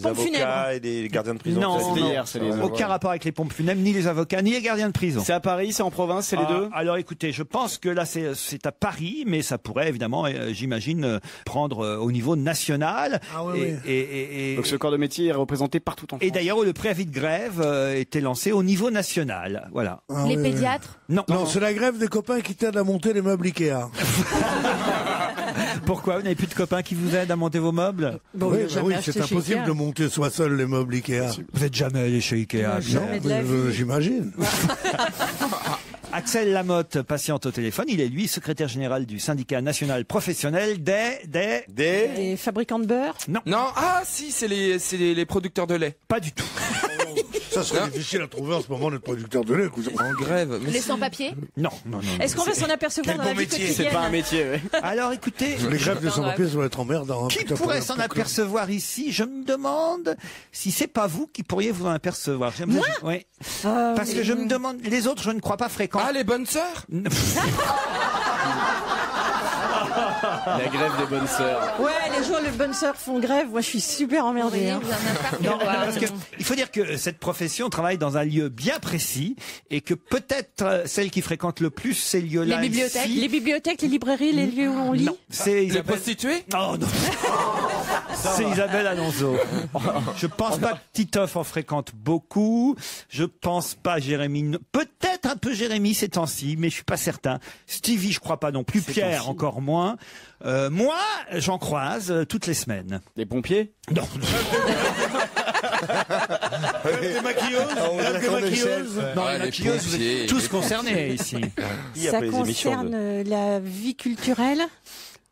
pompes avocats funèbres. et les gardiens de prison? Non, C'était non. hier, c'est les Aucun rapport avec les pompes funèbres, ni les avocats, ni les gardiens de prison. C'est à Paris, c'est en province, c'est les deux? Alors écoutez, je pense que là c'est à Paris, mais ça pourrait évidemment, j'imagine, prendre au niveau national. Ah oui, et Donc ce corps de métier est représenté partout en France. et d'ailleurs, le préavis de grève était lancé au niveau national. Voilà. Ah Les oui, pédiatres? Non. Non, c'est la grève des copains qui t'aident à monter les meubles Ikea. Pourquoi? Vous n'avez plus de copains qui vous aident à monter vos meubles? Bon, oui, il a jamais acheté c'est chez impossible Ikea. de monter soi seul les meubles Ikea. Vous n'êtes jamais allé chez Ikea. Non, bien. jamais de la vie. J'imagine. Axel Lamotte, patiente au téléphone, il est lui secrétaire général du syndicat national professionnel des... Des fabricants de beurre? Non, Non, ah si, c'est les producteurs de lait. pas du tout. Ça serait difficile à trouver en ce moment, notre producteur de lait. En grève. Mais Les sans-papiers? Non, non, non. Est-ce qu'on va s'en apercevoir dans la vie quotidienne? C'est pas un métier, ouais. Alors écoutez, Les grèves des sans-papiers, ça va être emmerdant. hein, qui putain, pourrait pour- s'en pour- apercevoir ici? Je me demande si c'est pas vous qui pourriez vous en apercevoir. Moi? Oui. Parce que je me demande, les autres, je ne crois pas fréquents. Ah, les bonnes sœurs? La grève des bonnes sœurs. Ouais, les jours, les bonnes sœurs font grève. Moi, je suis super emmerdée. hein. Non, parce que il faut dire que cette profession travaille dans un lieu bien précis et que peut-être celle qui fréquente le plus ces lieux-là. Les bibliothèques? ici- Les bibliothèques, les librairies, les lieux où on lit. Non, c'est Les Isabelle. prostituées? Oh non. C'est Isabelle Alonso. Je pense pas que Titoff en fréquente beaucoup. Je pense pas Jérémy. Peut-être un peu Jérémy ces temps-ci, mais je suis pas certain. Stevie, je crois pas non plus. Pierre, encore moins. Moi, j'en croise toutes les semaines. Les pompiers? Non. Des maquilleuses des maquilleuses Non, Ouais, les les maquilleuses, vous pompiers, êtes tous les concernés ici. Qui a Ça fait les émissions concerne de... la vie culturelle.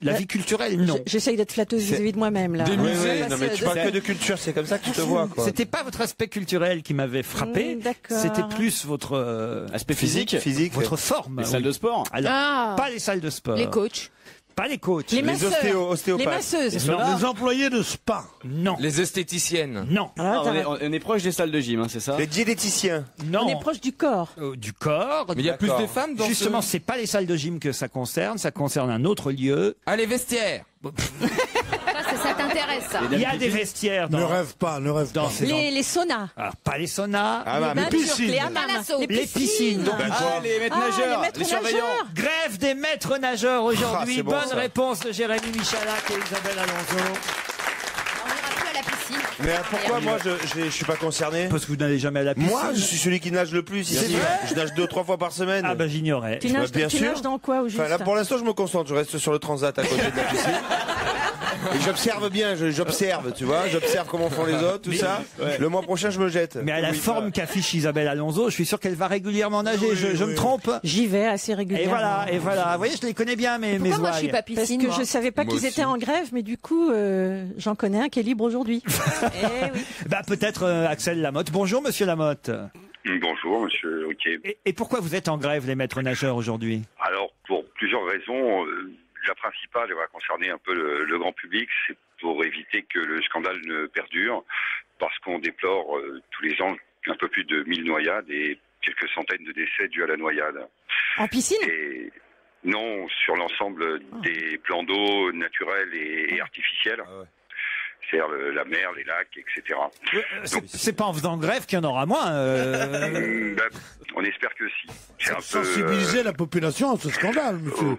La vie culturelle, non. J'essaye d'être flatteuse vis-à-vis de moi-même, là. Des Oui, musées? oui, non mais tu parles que de culture, c'est comme ça que tu te vois, quoi. C'était pas votre aspect culturel qui m'avait frappé. D'accord. C'était plus votre Aspect physique? votre forme. Les salles oui. de sport? Alors, Ah. pas les salles de sport. Les coachs? Pas les coachs. Les masseurs. ostéopathes. Les masseuses. Non. Les employés de spa. Non. Les esthéticiennes? Non. Alors, Ah, on est proche des salles de gym, hein, c'est ça? Les diététiciens. Non. on est proche du corps. Du corps. Mais il y a plus D'accord. de femmes dans Justement, ce... c'est pas les salles de gym que ça concerne un autre lieu. Ah, les vestiaires? Ça t'intéresse, ça? Il y a des vestiaires Ne dans, rêve pas, ne rêve dans pas. ces Les saunas. Alors, pas les saunas. Ah bah, les les bains turcs, piscines. les hammams, Thalasso. Les piscines. Donc, Ah, les maîtres Ah, nageurs, les maîtres les surveillants. nageurs. grève des maîtres nageurs aujourd'hui. Ah, c'est bon, Bonne ça. réponse de Jérémy Michalak et Isabelle Alonso. On n'ira plus à la piscine. Mais pourquoi moi je suis pas concerné? Parce que vous n'allez jamais à la piscine. Moi, je suis celui qui nage le plus ici. Je nage 2 ou 3 fois par semaine. Ah bah j'ignorais. Tu nages, bien tu sûr. nages dans quoi, au juste? Enfin, là, pour l'instant, je me concentre. Je reste sur le transat à côté de la piscine. Et j'observe bien, j'observe, tu vois, j'observe comment font les autres, tout ça. Ouais. Le mois prochain, je me jette. Mais à la forme qu'affiche Isabelle Alonso, je suis sûr qu'elle va régulièrement nager. Je me trompe? J'y vais assez régulièrement. Et voilà. Vous voyez, je les connais bien, mes Pourquoi moi je suis ouailles. pas piscine? Parce que je savais pas qu'ils étaient en grève, mais du coup, j'en connais un qui est libre aujourd'hui. Eh oui. Bah peut-être Axel Lamotte. Bonjour Monsieur Lamotte. Bonjour, monsieur Ruquier. Et pourquoi vous êtes en grève, les maîtres nageurs, aujourd'hui? Alors, pour plusieurs raisons. La principale, elle va concerner un peu le grand public, c'est pour éviter que le scandale ne perdure, parce qu'on déplore tous les ans un peu plus de 1000 noyades et quelques centaines de décès dus à la noyade. En piscine? Et non, sur l'ensemble des plans d'eau naturels et artificiels. C'est-à-dire la mer, les lacs, etc. C'est pas en faisant grève qu'il y en aura moins. On espère que si. C'est sensibiliser la population à ce scandale, monsieur.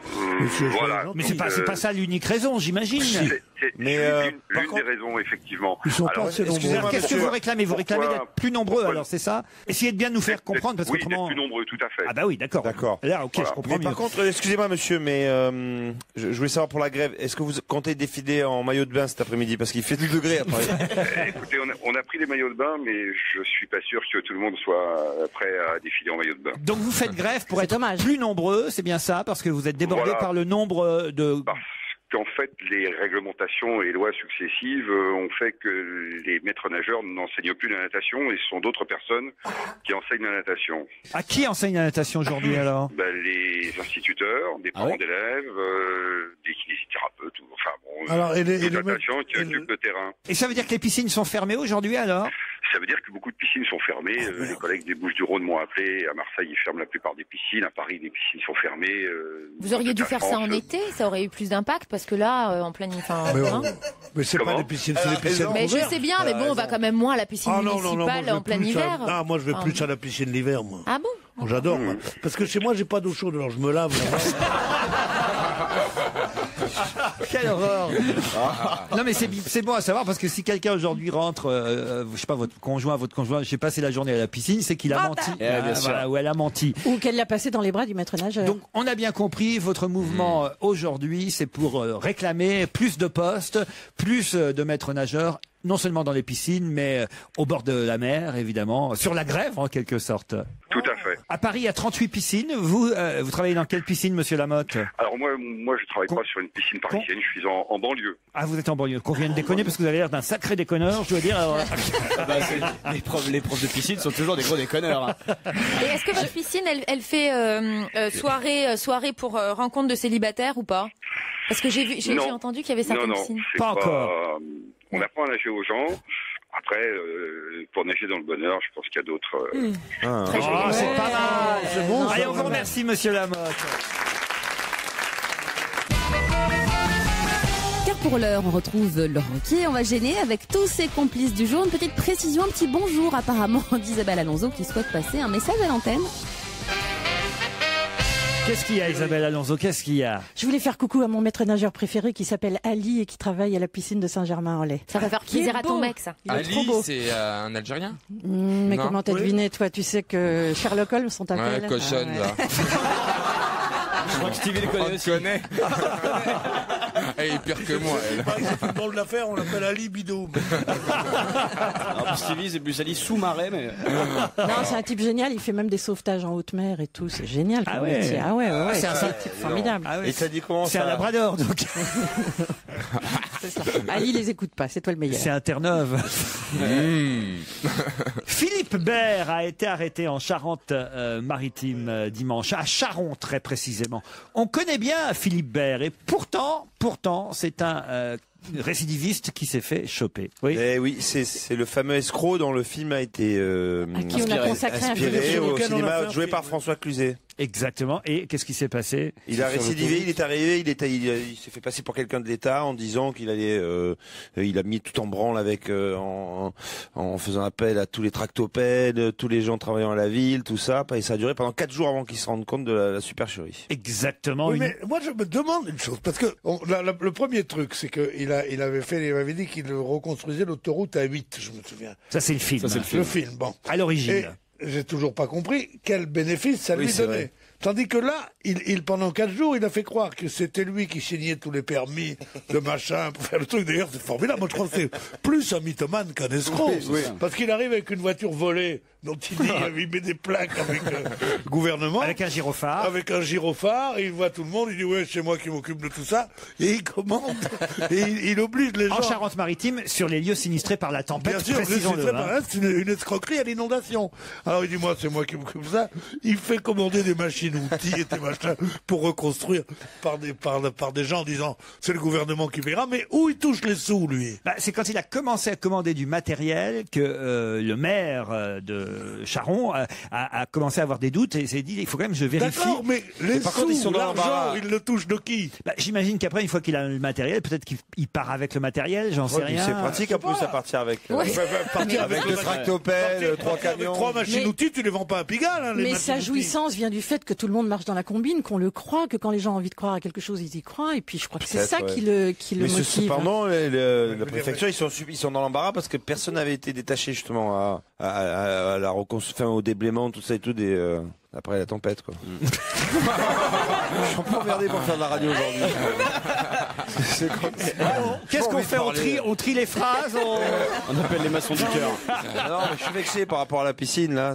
Voilà. Mais c'est pas ça l'unique raison, j'imagine. C'est l'une des raisons, effectivement. Ils sont pas assez nombreux. Qu'est-ce que vous réclamez? Vous réclamez d'être plus nombreux, alors c'est ça? Essayez de bien nous faire comprendre, parce qu'autrement... Oui, d'être plus nombreux, tout à fait. Ah bah oui, d'accord. Là, ok, je comprends mieux. Par contre, excusez-moi monsieur, mais je voulais savoir pour la grève, est-ce que vous comptez défiler en maillot de bain cet après-midi? Parce qu'il fait 10 degrés à Paris. Écoutez, on a pris des maillots de bain, mais je suis pas sûr que tout le monde soit prêt à défiler en maillot de bain. Donc vous faites grève pour être plus nombreux, c'est bien ça? Parce que vous êtes débordé par le nombre de... Qu'en fait, les réglementations et lois successives ont fait que les maîtres nageurs n'enseignent plus la natation et ce sont d'autres personnes qui enseignent la natation. À qui enseigne la natation aujourd'hui alors? Les instituteurs, des parents d'élèves, des kinésithérapeutes, enfin bon, alors, des patients qui occupent le terrain. Et ça veut dire que les piscines sont fermées aujourd'hui alors? Ça veut dire que beaucoup de piscines sont fermées. Les collègues des Bouches-du-Rhône m'ont appelé. À Marseille, ils ferment la plupart des piscines. À Paris, les piscines sont fermées. Vous auriez dû faire ça en été, ça aurait eu plus d'impact parce que là, en pleine... Mais c'est pas des piscines, c'est des piscines. Mais je sais bien, mais bon, on va quand même moins à la piscine municipale en plein hiver. Non, moi je vais plus à la piscine l'hiver, moi. Ah bon? J'adore, moi. Parce que chez moi, j'ai pas d'eau chaude, alors je me lave Quelle horreur! Non mais c'est bon à savoir parce que si quelqu'un aujourd'hui rentre, je sais pas, votre conjoint, je sais pas, c'est la journée à la piscine, c'est qu'il a menti. Voilà, ou elle a menti. Ou qu'elle l'a passé dans les bras du maître nageur. Donc on a bien compris, votre mouvement aujourd'hui, c'est pour réclamer plus de postes, plus de maîtres nageurs. Non seulement dans les piscines, mais au bord de la mer, évidemment, sur la grève en quelque sorte. Tout à fait. À Paris, il y a 38 piscines. Vous travaillez dans quelle piscine, monsieur Lamotte? Alors moi, je travaille pas sur une piscine parisienne. Je suis en banlieue. Ah, vous êtes en banlieue. Qu'on vienne déconner parce que vous avez l'air d'un sacré déconneur, je dois dire. Alors... les profs de piscine sont toujours des gros déconneurs. Hein. Et est-ce que votre piscine, elle fait soirée pour rencontre de célibataires ou pas? Parce que j'ai entendu qu'il y avait certaines piscines. Pas encore. On apprend à nager aux gens. Après, pour nager dans le bonheur, je pense qu'il y a d'autres... c'est pas mal. C'est bon. Allez, on vous remercie, monsieur Lamotte. Car pour l'heure, on retrouve Laurent Ruquier. On va gêner avec tous ses complices du jour. Une petite précision, un petit bonjour apparemment d'Isabelle Alonso qui souhaite passer un message à l'antenne. Qu'est-ce qu'il y a, Isabelle Alonso? Qu'est-ce qu'il y a? Je voulais faire coucou à mon maître nageur préféré qui s'appelle Ali et qui travaille à la piscine de Saint-Germain-en-Laye. Ça va faire plaisir à ton mec, ça. Ali, c'est un Algérien? Mais comment t'as deviné, toi? Tu sais que Sherlock Holmes, on t'appelle? Ouais, cochonne, là. Je crois que Stevie le connaît aussi. Elle est pire que moi, elle. Il s'est fait de l'affaire, on l'appelle Ali Bidou. Alors, Stevie, c'est plus Ali sous-marin, mais... Non, c'est un type génial, il fait même des sauvetages en haute mer et tout, c'est génial. Ah ouais. Métier. Ah ouais, c'est un type formidable. Ah ouais. Et ça dit comment C'est un labrador, donc. Ali les écoute pas, c'est toi le meilleur. C'est un Terre-Neuve. Philippe Bert a été arrêté en Charente-Maritime dimanche, à Charon très précisément. On connaît bien Philippe Bert et pourtant, c'est un récidiviste qui s'est fait choper. Oui, oui, c'est le fameux escroc dont le film a été à qui on a consacré inspiré un au cinéma, joué par François Cluzet. Exactement. Et qu'est-ce qui s'est passé? Il a récidivé, il est arrivé, il s'est fait passer pour quelqu'un de l'État en disant qu'il allait, il a mis tout en branle avec, en faisant appel à tous les tractopèdes, tous les gens travaillant à la ville, tout ça. Et ça a duré pendant 4 jours avant qu'il se rende compte de la supercherie. Exactement. Oui, mais moi je me demande une chose, parce que le premier truc, c'est qu'il avait dit qu'il reconstruisait l'autoroute A8, je me souviens. Ça c'est le film. Le film, bon. À l'origine. j'ai toujours pas compris quel bénéfice ça lui c'est donnait. vrai. Tandis que là, pendant 4 jours, il a fait croire que c'était lui qui signait tous les permis de machin pour faire le truc. D'ailleurs, c'est formidable. Moi, je trouve que c'est plus un mythomane qu'un escroc. Parce qu'il arrive avec une voiture volée dont il dit il met des plaques avec le gouvernement. Avec un gyrophare. Avec un gyrophare. Et il voit tout le monde. Il dit ouais, c'est moi qui m'occupe de tout ça. Et il commande. Et il oblige les gens. En Charente-Maritime, sur les lieux sinistrés par la tempête. Bien sûr, précisons-le, c'est une escroquerie à l'inondation. Alors il dit moi, c'est moi qui m'occupe de ça. Il fait commander des machines outils et des machins pour reconstruire par des gens en disant c'est le gouvernement qui verra. Mais où il touche les sous, lui? C'est quand il a commencé à commander du matériel que le maire de Charon a commencé à avoir des doutes et s'est dit il faut quand même que je vérifie. D'accord, mais les par sous, contre, ils sont dans l'argent, il le touche de qui? J'imagine qu'après, une fois qu'il a le matériel, peut-être qu'il part avec le matériel, j'en sais rien. C'est pratique en plus à partir avec avec le tractopelle, 3 camions. 3 machines-outils, tu les vends pas à Pigalle. Hein, mais sa jouissance vient du fait que tout le monde marche dans la combine, qu'on le croit, que quand les gens ont envie de croire à quelque chose, ils y croient. Et puis je crois que c'est ça qui le motive. Cependant, la préfecture, ils sont dans l'embarras parce que personne n'avait été détaché justement à la reconstruction, au déblaiement, tout ça et tout après la tempête, quoi. Je suis un peu emmerdé pour faire de la radio aujourd'hui. Qu'est-ce qu'on fait? On trie les phrases. On appelle les maçons du cœur. Non, mais je suis vexé par rapport à la piscine, là.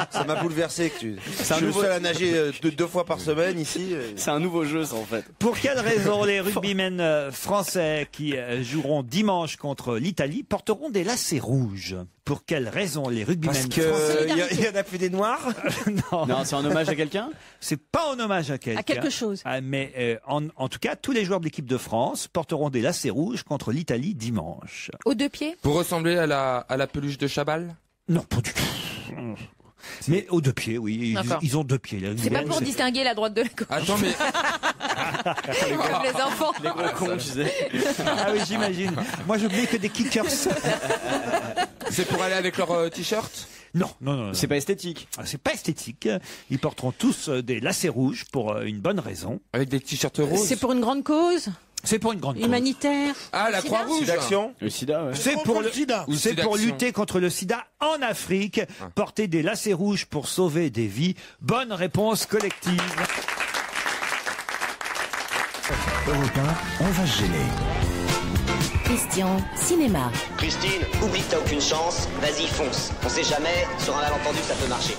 Ça m'a bouleversé. Je suis le seul à nager 2 fois par semaine ici. C'est un nouveau jeu, ça, en fait. Pour quelle raison les rugbymen français qui joueront dimanche contre l'Italie porteront des lacets rouges? Pour quelle raison les rugbymen français? Parce qu'il y en a plus des noirs? Non, c'est un hommage à quelqu'un? C'est pas un hommage à quelqu'un. À quelque chose. Mais en tout cas, tous les joueurs de l'équipe de France porteront des lacets rouges contre l'Italie dimanche. Aux 2 pieds? Pour ressembler à la peluche de Chabal? Non, pas du tout. Mais aux 2 pieds, oui. Ils ont 2 pieds. Les c'est pas pour distinguer la droite de la gauche. Attends, mais... Comme les enfants. Les gros cons, tu sais. Ah oui, j'imagine. Moi, je mets que des kickers. C'est pour aller avec leur t-shirt? Non. C'est pas esthétique. C'est pas esthétique. Ils porteront tous des lacets rouges pour une bonne raison. Avec des t-shirts roses? C'est pour une grande cause? C'est pour une grande cause. Humanitaire? Ah, la Croix-Rouge. D'action. Le sida, ouais. C'est pour le sida. C'est pour lutter contre le sida en Afrique. Porter des lacets rouges pour sauver des vies. Bonne réponse collective. Europe 1, on va se gêner. Question cinéma. Christine, oublie que t'as aucune chance, vas-y fonce. On sait jamais, sur un malentendu ça peut marcher.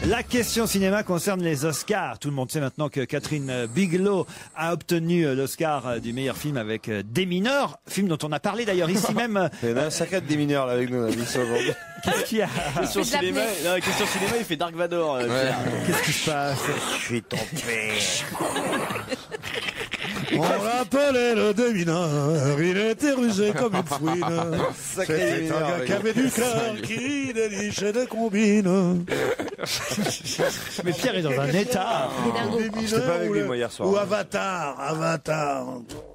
La question cinéma concerne les Oscars. Tout le monde sait maintenant que Catherine Bigelow a obtenu l'Oscar du meilleur film avec Des mineurs, film dont on a parlé d'ailleurs ici même. Il y en a un sacré des mineurs là avec nous, on a dit ça aujourd'hui. Qu'est-ce qu'il y a? Question cinéma, il fait Dark Vador. Qu'est-ce qui se passe? Je suis ton père. On l'appelait le démineur, il était rusé comme une fouine. C'était un gars qui avait du cœur, qui dénichait des combines. Mais Pierre est dans un état. J'étais pas avec lui moi hier soir. Ou Avatar.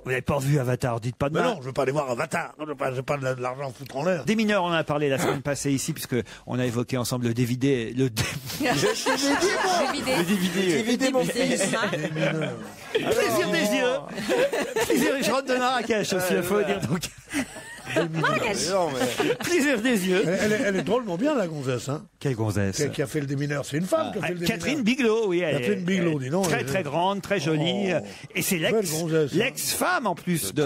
Vous n'avez pas vu Avatar, dites pas de mal. Non, je veux pas aller voir Avatar. Je veux pas de l'argent foutre en l'air. Des mineurs, on en a parlé la semaine passée ici, puisque on a évoqué ensemble le DVD. Le DVD, mon fils. Plaisir des yeux. Plaisir, je rentre de Marrakech aussi, il faut dire donc. Plaisir des yeux. Elle est drôlement bien, la gonzesse. Hein. Quelle gonzesse? Qui a fait le démineur? C'est une femme qui a fait le démineur. Catherine Bigelow, oui. Catherine Bigelow, dis donc. Très, très grande, très jolie. Et c'est l'ex-femme, en plus, de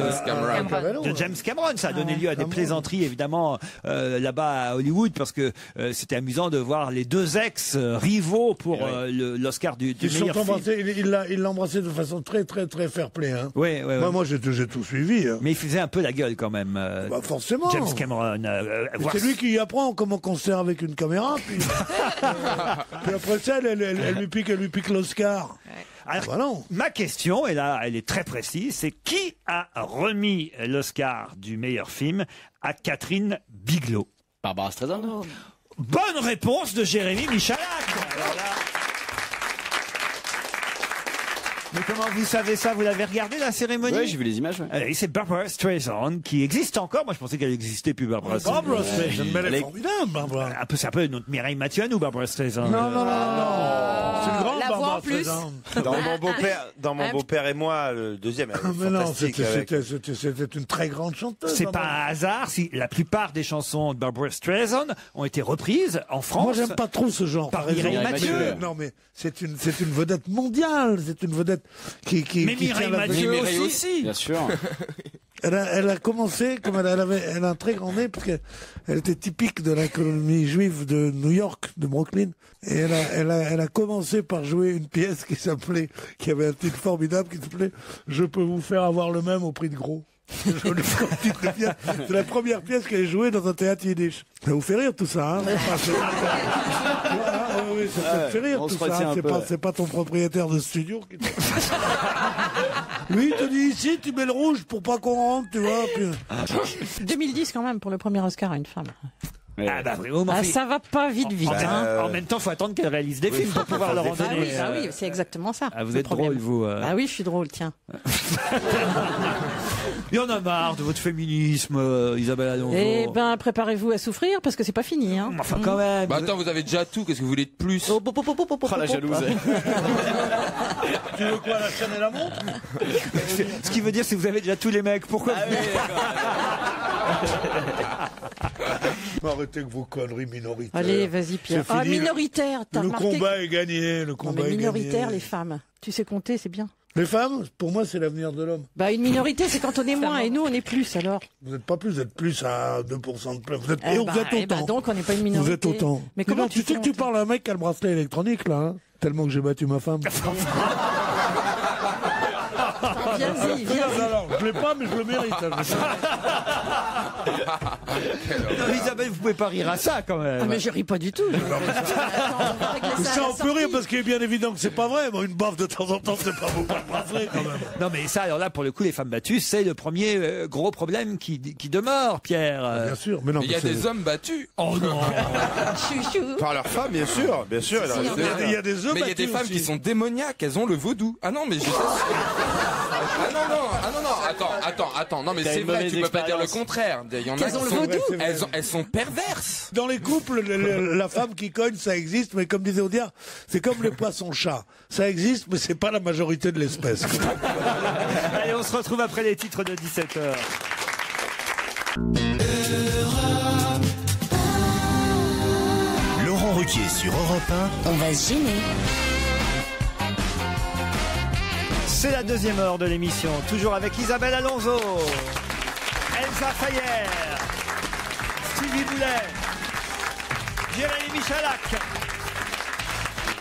James Cameron. Ça a donné lieu à des plaisanteries, évidemment, là-bas à Hollywood, parce que c'était amusant de voir les 2 ex-rivaux pour l'Oscar du meilleur film. Il l'a embrassé de façon très, très, très fair-play. Hein. Oui. Moi, j'ai tout suivi. Hein. Mais il faisait un peu la gueule, quand même. Forcément. James Cameron. C'est lui qui apprend comment on sert avec une caméra. Puis après ça, elle lui pique l'Oscar. Alors, voilà. Ma question, et là, elle est très précise, c'est qui a remis l'Oscar du meilleur film à Catherine Bigelow? Barbara Streisand. Bonne réponse de Jérémy Michalak. Mais comment vous savez ça? Vous l'avez regardé, la cérémonie? Oui, j'ai vu les images. Ouais. Et c'est Barbra Streisand qui existe encore. Moi, je pensais qu'elle existait plus, Barbra Streisand. Barbra Streisand, elle est formidable, Barbra. C'est un peu notre Mireille Mathieu à nous, Barbra Streisand. Non. C'est une grande La voix en Barbra plus. Streisand. Dans mon beau-père et moi, le deuxième. Mais non, fantastique avec- c'était une très grande chanteuse. C'est pas un hasard si la plupart des chansons de Barbra Streisand ont été reprises en France. Moi, j'aime pas trop ce genre. Par Par exemple. Mireille Mathieu. Non, mais c'est une vedette mondiale. C'est une vedette qui Mais Mireille Mathieu aussi. Bien sûr. Elle a commencé, comme elle a un très grand nez, parce qu'elle était typique de la colonie juive de New York, de Brooklyn. Et elle a commencé par jouer une pièce qui avait un titre formidable, qui s'appelait « Je peux vous faire avoir le même au prix de gros ». C'est la première pièce qu'elle a jouée dans un théâtre yiddish. Ça vous fait rire tout ça, hein? Oui, ça te fait rire tout ça. C'est pas ton propriétaire de studio qui lui, il te dit ici, tu mets le rouge pour pas qu'on rentre, tu vois. Puis... 2010 quand même pour le premier Oscar à une femme. Ah bah oui, ça va pas vite. En même temps, faut attendre qu'elle réalise des films pour pouvoir leur en donner. Oui, c'est exactement ça. Ah, vous êtes drôle, vous. Ah oui, je suis drôle, tiens. Il y en a marre de votre féminisme, Isabelle Alonso. Eh ben, préparez-vous à souffrir parce que c'est pas fini. Hein. Enfin, quand même. Bah attends, vous avez déjà tout, qu'est-ce que vous voulez de plus? La jalouse. Tu veux quoi, la chaîne et la montre? Ce qui veut dire, c'est que vous avez déjà tous les mecs. Pourquoi Arrêtez que vos conneries minoritaires. Allez, vas-y, Pierre. C'est fini, minoritaire, t'as le remarqué. combat est gagné, le combat mais est minoritaire, gagné. les femmes. Tu sais compter, c'est bien. Les femmes, pour moi, c'est l'avenir de l'homme. Bah, une minorité, c'est quand on est moins, et nous, on est plus, alors. Vous n'êtes pas plus, vous êtes plus à 2% de plus. Vous êtes autant. Donc, on n'est pas une minorité. Vous êtes autant. Mais comment tu sais que tu parles à un mec qui a le bracelet électronique, là, hein, tellement que j'ai battu ma femme. Viens-y, viens-y. Alors, je l'ai pas, mais je le mérite. Non, Isabelle, vous pouvez pas rire à ça, quand même. Ah, mais je ris pas du tout. Ça, on peut rire parce qu'il est bien évident que c'est pas vrai. Bon, une baffe de temps en temps, c'est pas beaucoup de bracelet, quand même. Non, mais ça, alors là, pour le coup, les femmes battues, c'est le premier gros problème qui demeure, Pierre. Bien sûr, mais non. Il y a des hommes battus. Oh non. Chouchou. Par leurs femmes, bien sûr. Bien sûr. Il y a des hommes Mais il y a des femmes qui sont démoniaques, elles ont le vaudou. Ah non, mais je Ah non, attends, non mais c'est vrai, tu peux pas dire le contraire. Il y en a qui sont, elles sont perverses. Dans les couples, la femme qui cogne, ça existe, mais comme disait Audiard, c'est comme les poissons-chats. Ça existe, mais c'est pas la majorité de l'espèce. Allez, on se retrouve après les titres de 17h. Laurent Ruquier sur Europe 1. On va se gêner. C'est la deuxième heure de l'émission, toujours avec Isabelle Alonso, Elsa Fayer, Stevie Boulet, Jérémy Michalak,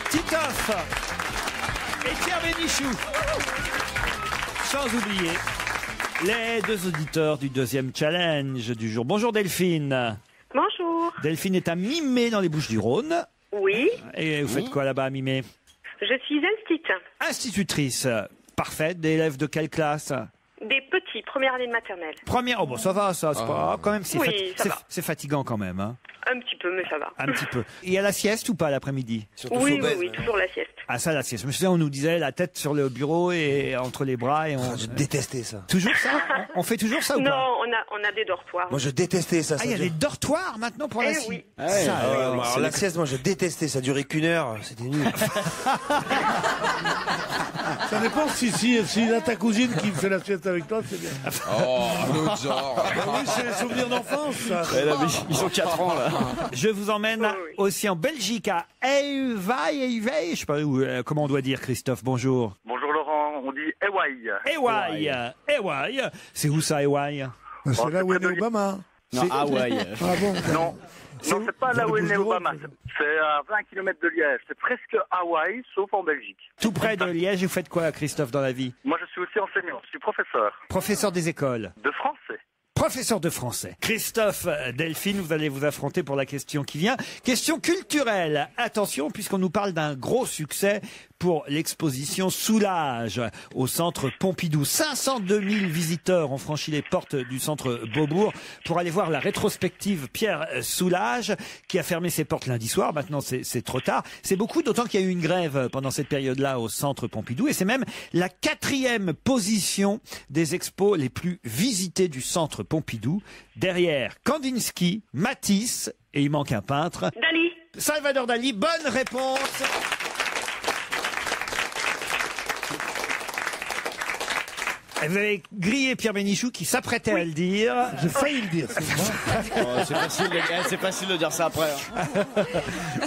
Titoff et Pierre Bénichou. Sans oublier les deux auditeurs du deuxième challenge du jour. Bonjour Delphine. Bonjour. Delphine est à Mimé dans les Bouches-du-Rhône. Oui. Et vous faites quoi là-bas à Mimé? Je suis Institutrice. Parfait. Des élèves de quelle classe? Des petits, première année de maternelle. Première. Oh bon, ça va, ça. C'est pas grave. Quand même, Oui, ça va. c'est fatigant quand même. Hein. Un petit peu, mais ça va. Un petit peu. Il y a la sieste ou pas l'après-midi? Oui, toujours la sieste. Ah ça, la sieste. Je me souviens, on nous disait la tête sur le bureau et entre les bras et on. Je détestais ça. Toujours ça? On fait toujours ça ou Non, pas? on a des dortoirs. Moi, je détestais ça. Ah, il y a des dortoirs maintenant pour la sieste. Oui. Alors, la sieste, moi, je détestais. Ça durait qu'1 heure. C'était nul. Ça dépend si là, ta cousine qui fait la sieste avec toi, c'est bien. Oh, l'autre genre. Oui, c'est les souvenirs d'enfance, ça. Ils ont 4 ans, là. Je vous emmène aussi en Belgique à Ewai, je sais pas comment on doit dire, Christophe. Bonjour. Bonjour Laurent, on dit Ewai. Ewai. C'est où ça, Ewai? C'est là où est né Obama. Non, Hawaï. Ah bon? Non, c'est pas là où est né Obama. C'est à 20 km de Liège. C'est presque Hawaï, sauf en Belgique. Tout près de Liège. Vous faites quoi, Christophe, dans la vie? Moi, je suis aussi enseignant. Je suis professeur. Professeur des écoles. De français. Professeur de français. Christophe, Delphine, vous allez vous affronter pour la question qui vient. Question culturelle. Attention, puisqu'on nous parle d'un gros succès pour l'exposition Soulage au centre Pompidou. 502 000 visiteurs ont franchi les portes du centre Beaubourg pour aller voir la rétrospective Pierre Soulage qui a fermé ses portes lundi soir. Maintenant, c'est trop tard. C'est beaucoup, d'autant qu'il y a eu une grève pendant cette période-là au centre Pompidou et c'est même la 4e position des expos les plus visitées du centre Pompidou. Derrière Kandinsky, Matisse et il manque un peintre. Dali. Salvador Dali, bonne réponse. Vous avez grillé Pierre Bénichou qui s'apprêtait à le dire. J'ai failli le dire. C'est facile de dire ça après.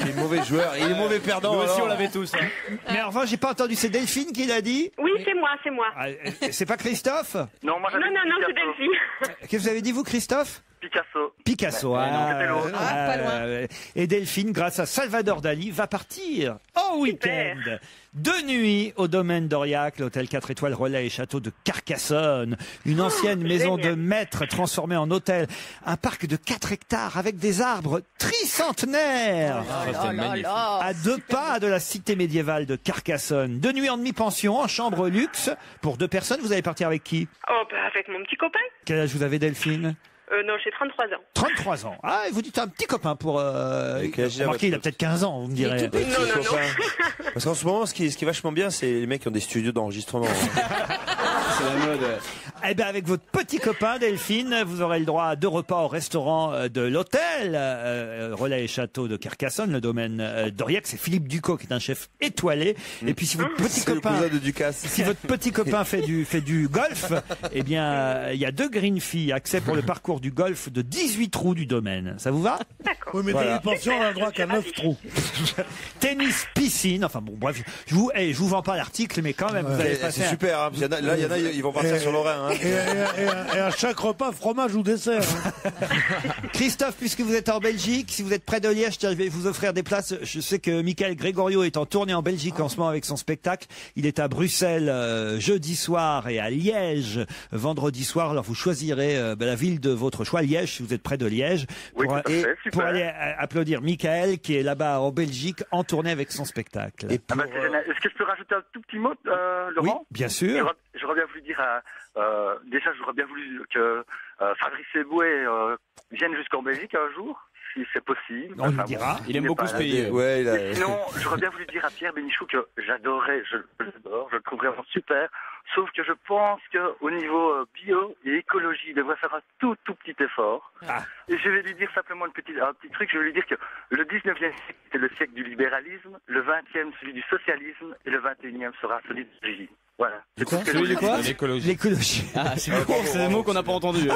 Il est mauvais joueur, il est mauvais perdant. Nous aussi on l'avait tous. Mais enfin, j'ai pas entendu, c'est Delphine qui l'a dit. Oui, c'est moi. Ah, c'est pas Christophe? Non, moi j'avais dit Non, c'est Picasso. Delphine. Qu'est-ce que vous avez dit vous, Christophe? Picasso. C'était l'autre. Pas loin. Et Delphine, grâce à Salvador Dali, va partir en week-end de nuit au domaine d'Aurillac, l'hôtel 4 étoiles Relais et Château de Carcassonne. Une ancienne maison de maître transformée en hôtel. Un parc de 4 hectares avec des arbres tricentenaires. À 2 pas de la cité médiévale de Carcassonne. De nuit en demi-pension, en chambre luxe. Pour 2 personnes, vous allez partir avec qui? Oh, bah, avec mon petit copain. Quel âge vous avez, Delphine? Non, j'ai 33 ans. 33 ans. Ah, et vous dites un petit copain pour... remarquez, il a peut-être 15 ans, vous me direz. Non. Parce qu'en ce moment, ce qui est vachement bien, c'est les mecs qui ont des studios d'enregistrement. C'est la mode. Eh bien, avec votre petit copain, Delphine, vous aurez le droit à 2 repas au restaurant de l'hôtel Relais et Château de Carcassonne, le domaine d'Aurillac. C'est Philippe Ducot qui est un chef étoilé. Et puis, si votre petit copain... Si votre petit copain fait du golf, eh bien, il y a 2 green fees, accès pour le parcours du golf de 18 trous du domaine. Ça vous va? D'accord. Oui, mais dans les pensions, on a le droit qu'à 9 trous. Tennis, piscine, enfin bon, bref, je vous vends pas l'article, mais quand même, vous allez passer... C'est super, hein, il y en a, ils vont partir sur l'oreille. Hein. Et à chaque repas, fromage ou dessert. Hein. Christophe, puisque vous êtes en Belgique, si vous êtes près de Liège, je vais vous offrir des places. Je sais que Michael Gregorio est en tournée en Belgique en ce moment avec son spectacle. Il est à Bruxelles jeudi soir et à Liège vendredi soir. Alors vous choisirez la ville de votre choix, Liège, si vous êtes près de Liège, pour aller applaudir Michael qui est là-bas en Belgique en tournée avec son spectacle. C'est génial. Est-ce que je peux rajouter un tout petit mot, Laurent? Oui, bien sûr. J'aurais bien voulu dire, déjà j'aurais bien voulu que Fabrice Eboué vienne jusqu'en Belgique un jour, si c'est possible. On lui dira. Il aime beaucoup ce pays. Sinon, j'aurais bien voulu dire à Pierre Bénichou que j'adorais, je l'adore, je le trouve vraiment super. Sauf que je pense qu'au niveau bio et écologie, il devrait faire un tout petit effort. Et je vais lui dire simplement un petit truc. Je vais lui dire que le 19e siècle était le siècle du libéralisme, le 20e celui du socialisme et le 21e sera celui de l'écologie. Voilà. Celui de quoi? L'écologie. Ah, c'est des mots qu'on n'a pas entendus.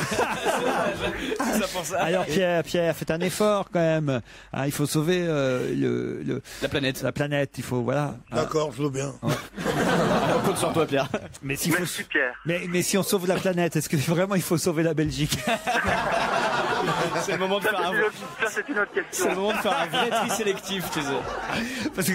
Alors Pierre, faites un effort quand même. Il faut sauver la planète. La planète, il faut, voilà. D'accord, je veux bien. On compte sur toi, Pierre. Mais si on sauve la planète, est-ce que vraiment il faut sauver la Belgique? C'est le moment de faire c'est une autre question. C'est le moment de faire un vrai tri sélectif, tu sais. Parce que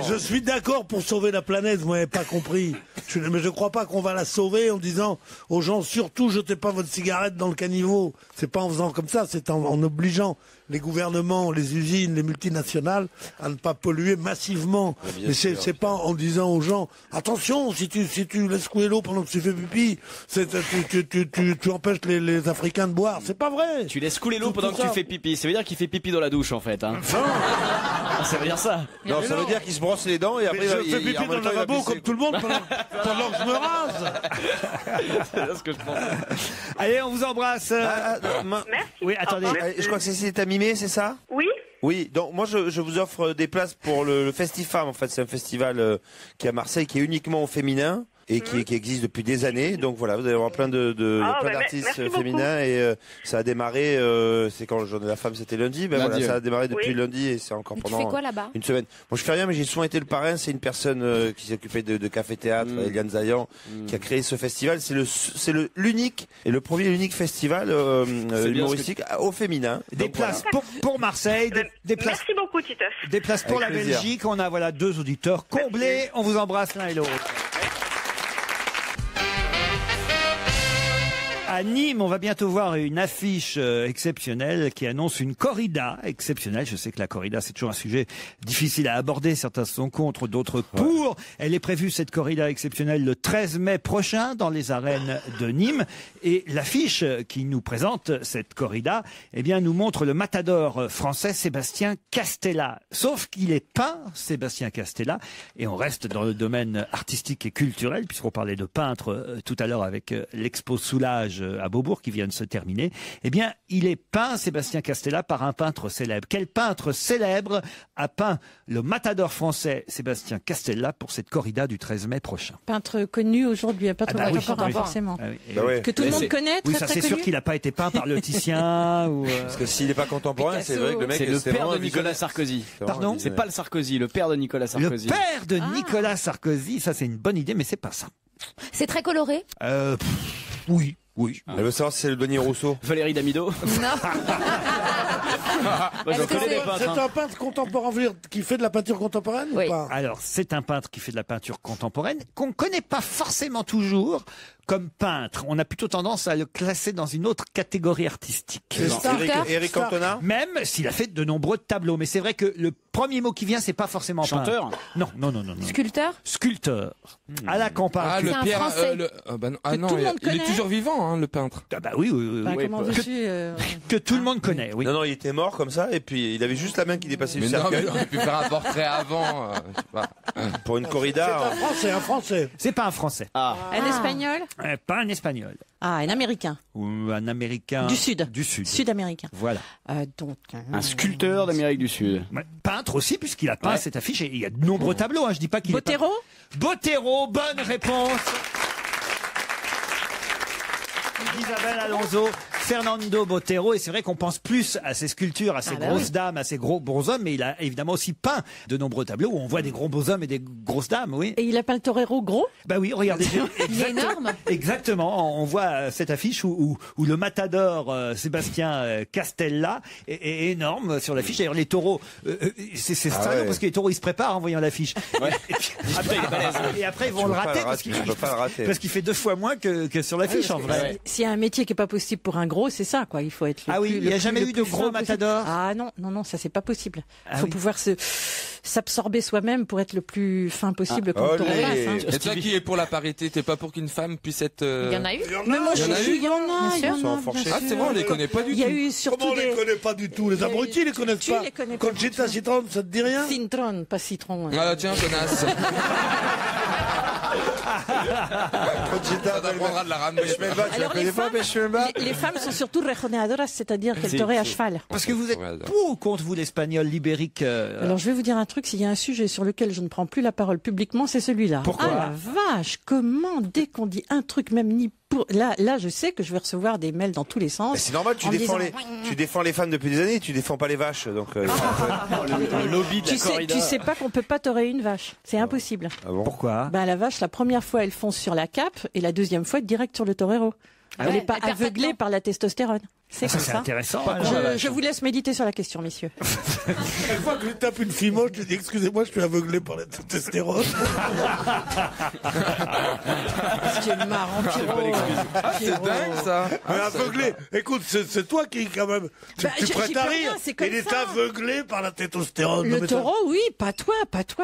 je suis d'accord pour sauver la planète, vous m'avez pas compris. Mais je crois pas qu'on va la sauver en disant aux gens, surtout, jetez pas votre cigarette dans le caniveau. C'est pas en faisant comme ça, c'est en obligeant les gouvernements, les usines, les multinationales à ne pas polluer massivement. Mais c'est pas en disant aux gens, attention, si tu laisses couler l'eau pendant que tu fais pipi, tu empêches les Africains de boire. C'est pas vrai. Tu laisses couler l'eau pendant que tu fais pipi. Ça veut dire qu'il fait pipi dans la douche, en fait. Hein. Ça veut dire ça. Non, ça veut dire qu'il se brosse les dents et après je fais pipi dans le lavabo comme tout le monde pendant que je me rase. C'est ce que je pense. Allez, on vous embrasse. Merci. Oui, attendez. Je crois que c'est à Mimé, c'est ça? Oui. Oui, donc moi je vous offre des places pour le Festifam. En fait, c'est un festival qui est à Marseille, qui est uniquement au féminin et qui existe depuis des années. Donc voilà, vous allez avoir plein d'artistes féminins et ça a démarré. C'est quand le jour de la femme, c'était lundi. Ben voilà, ça a démarré depuis lundi et c'est encore pendant une semaine. Moi, je fais rien, mais j'ai souvent été le parrain. C'est une personne qui s'occupait de café-théâtre, Eliane Zayan, qui a créé ce festival. C'est l'unique et le premier unique festival humoristique au féminin. Des places pour Marseille, des places. Merci beaucoup, Titeuf. Des places pour la Belgique. On a 2 auditeurs comblés. On vous embrasse l'un et l'autre. À Nîmes, on va bientôt voir une affiche exceptionnelle qui annonce une corrida exceptionnelle. Je sais que la corrida, c'est toujours un sujet difficile à aborder. Certains sont contre, d'autres pour. Elle est prévue, cette corrida exceptionnelle, le 13 mai prochain dans les arènes de Nîmes. Et l'affiche qui nous présente cette corrida, eh bien, nous montre le matador français Sébastien Castella. Sauf qu'il est peint, Sébastien Castella, et on reste dans le domaine artistique et culturel, puisqu'on parlait de peintre tout à l'heure avec l'expo Soulage à Beaubourg qui vient de se terminer. Eh bien, il est peint, Sébastien Castella, par un peintre célèbre. Quel peintre célèbre a peint le matador français Sébastien Castella pour cette corrida du 13 mai prochain? Peintre connu aujourd'hui, un peintre contemporain, forcément. Que tout le monde connaît, très, oui, ça très c'est connu. sûr qu'il n'a pas été peint par le Titien. Ou Parce que s'il n'est pas contemporain, c'est vrai que le mec... C'est le père de Nicolas Sarkozy. Pardon? C'est pas le Sarkozy, le père de Nicolas Sarkozy. Le père de Nicolas Sarkozy, ça c'est une bonne idée, mais c'est pas ça. C'est très coloré? Oui. Oui. Elle veut savoir si c'est le douanier Rousseau. Valérie Damido. Non. C'est un peintre contemporain qui fait de la peinture contemporaine ou pas? Alors, c'est un peintre qui fait de la peinture contemporaine qu'on ne connaît pas forcément toujours comme peintre. On a plutôt tendance à le classer dans une autre catégorie artistique. Éric Cantona? Même s'il a fait de nombreux tableaux. Mais c'est vrai que le premier mot qui vient, c'est pas forcément chanteur. Peintre. Non. Sculpteur? Sculpteur. À la campagne. Ah, le Pierre. Non, il est toujours vivant, le peintre. Ah bah oui. Que tout le monde connaît, oui. Non, il était mort comme ça, et puis il avait juste la main qui dépassait du cercueil. Mais on aurait pu faire un portrait avant. Pour une corrida. C'est un Français. C'est pas un Français. Un Espagnol? Pas un Espagnol. Ah, un Américain. Ou un Américain. Du Sud. Sud-américain. Voilà. Donc, un sculpteur d'Amérique du Sud. Peintre aussi, puisqu'il a peint cette affiche. Et il y a de nombreux tableaux. Je dis pas qu'il Botero? Botero, bonne réponse. Isabelle Alonso, Fernando Botero, et c'est vrai qu'on pense plus à ces sculptures, à ces grosses dames, à ces gros hommes, mais il a évidemment aussi peint de nombreux tableaux où on voit des gros beaux hommes et des grosses dames, oui. Et il a peint le torero gros? Bah oui, regardez bien. Il est énorme. Exactement, on voit cette affiche où le matador Sébastien Castella est énorme sur l'affiche. D'ailleurs, les taureaux, c'est stressant parce que les taureaux ils se préparent en voyant l'affiche. Ouais. Et après ils vont le rater parce qu'il fait 2 fois moins que sur l'affiche en vrai. S'il y a un métier qui est pas possible pour un gros, c'est ça, quoi. Il faut être le il n'y a jamais eu de gros matador. Ah non, ça c'est pas possible. Il faut pouvoir s'absorber soi-même pour être le plus fin possible quand on passe. Et toi qui es pour la parité, t'es pas pour qu'une femme puisse être... Il y en a eu. Mais moi, il y en a. Ah, c'est vrai, on les connaît pas du tout. Il y a eu surtout Comment on les connaît pas du tout? Les abrutis, les connaissent pas. Conchita Citron, ça te dit rien? Citron, pas citron. Ah tiens, connasse. Conchita, t'apprendras de la ramener. Alors les femmes sont surtout rejoneadoras, c'est-à-dire qu'elles toréent à cheval. Parce que vous êtes pour ou contre vous l'espagnol libérique Alors je vais vous dire un truc, s'il y a un sujet sur lequel je ne prends plus la parole publiquement, c'est celui-là. Pourquoi? Ah la vache, comment dès qu'on dit un truc, même ni pour... Là, je sais que je vais recevoir des mails dans tous les sens. C'est normal, tu défends les femmes depuis des années, tu défends pas les vaches. Donc, le lobby de la corrida. Tu sais pas qu'on peut pas toréer une vache. C'est impossible. Ah bon? Pourquoi? La vache, la première fois, elle fonce sur la cape et la deuxième fois, direct sur le torero. Elle n'est pas aveuglée par la testostérone. C'est comme c'est ça. Intéressant. Je vous laisse méditer sur la question, messieurs. Chaque fois que je tape une fille moche, je dis excusez-moi, je suis aveuglé par la testostérone. C'est marrant, Pierrot. C'est dingue ça. Mais aveuglé. Écoute, c'est toi qui quand même. Tu prêtes à rire. Il est aveuglé par la testostérone. Le taureau, oui, pas toi,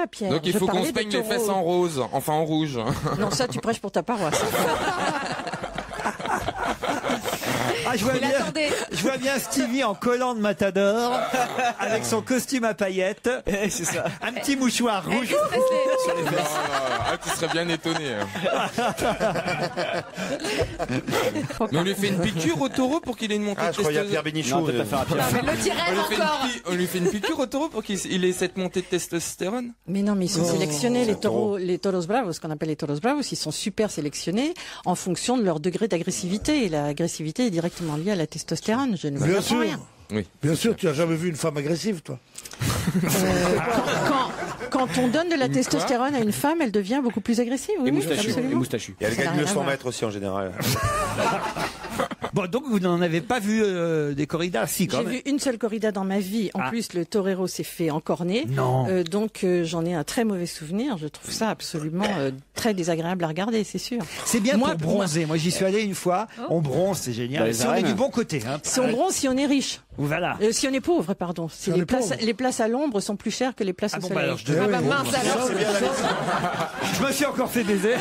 Pierre. Donc il faut qu'on se peigne les fesses en rose, enfin en rouge. Non, ça tu prêches pour ta paroisse. Je vois bien Stevie en collant de matador avec son costume à paillettes. C'est ça. Un petit mouchoir rouge sur les fesses. Ah, tu serais bien étonné. Mais on lui fait une piqûre au taureau pour qu'il ait une montée de testostérone. Je crois qu'il y a Pierre Bénichou. On lui fait une piqûre au taureau pour qu'il ait cette montée de testostérone. Mais non, mais ils sont sélectionnés, les toros bravos, ce qu'on appelle les toros bravos, ils sont super sélectionnés en fonction de leur degré d'agressivité. Et l'agressivité est directement liée à la testostérone. Je ne vois pas rien. Oui. Bien sûr, tu n'as jamais vu une femme agressive, toi. Quand on donne de la testostérone à une femme, elle devient beaucoup plus agressive. Oui, et moustachue. Et elle gagne mieux 100 mètres aussi en général. Bon, donc vous n'en avez pas vu des corridas, si quand J'ai même. vu une seule corrida dans ma vie. En plus, le torero s'est fait encorner. Non. Donc j'en ai un très mauvais souvenir. Je trouve ça absolument très désagréable à regarder, c'est sûr. C'est bien pour bronzer. Moi, j'y suis allé une fois. On bronze, c'est génial. Si on est du bon côté. Hein. Si on bronze, si on est riche. Voilà. Si on est pauvre, pardon. Si les places à l'ombre sont plus chères que les places au soleil. Alors, je me suis encore fait baiser.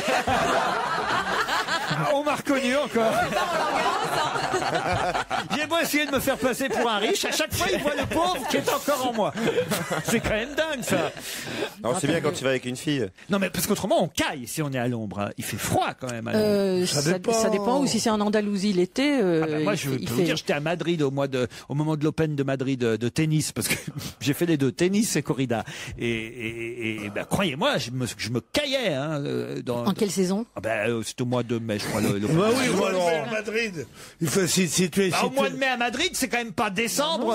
On m'a reconnu encore. J'ai beau essayer de me faire passer pour un riche, à chaque fois il voit le pauvre qui est encore en moi. C'est quand même dingue ça. Non, c'est bien quand tu vas avec une fille. Non mais parce qu'autrement on caille si on est à l'ombre. Il fait froid quand même à l'ombre. Ça dépend. Ou si c'est en Andalousie l'été. Moi je peux vous dire, j'étais à Madrid au moment de l'Open de Madrid de tennis, parce que j'ai fait les deux, tennis et corrida. Et croyez-moi, je me caillais. En quelle saison? C'est au mois de mai, je crois. Oui, au mois de mai à Madrid. Il faut, au mois de mai à Madrid, c'est quand même pas décembre.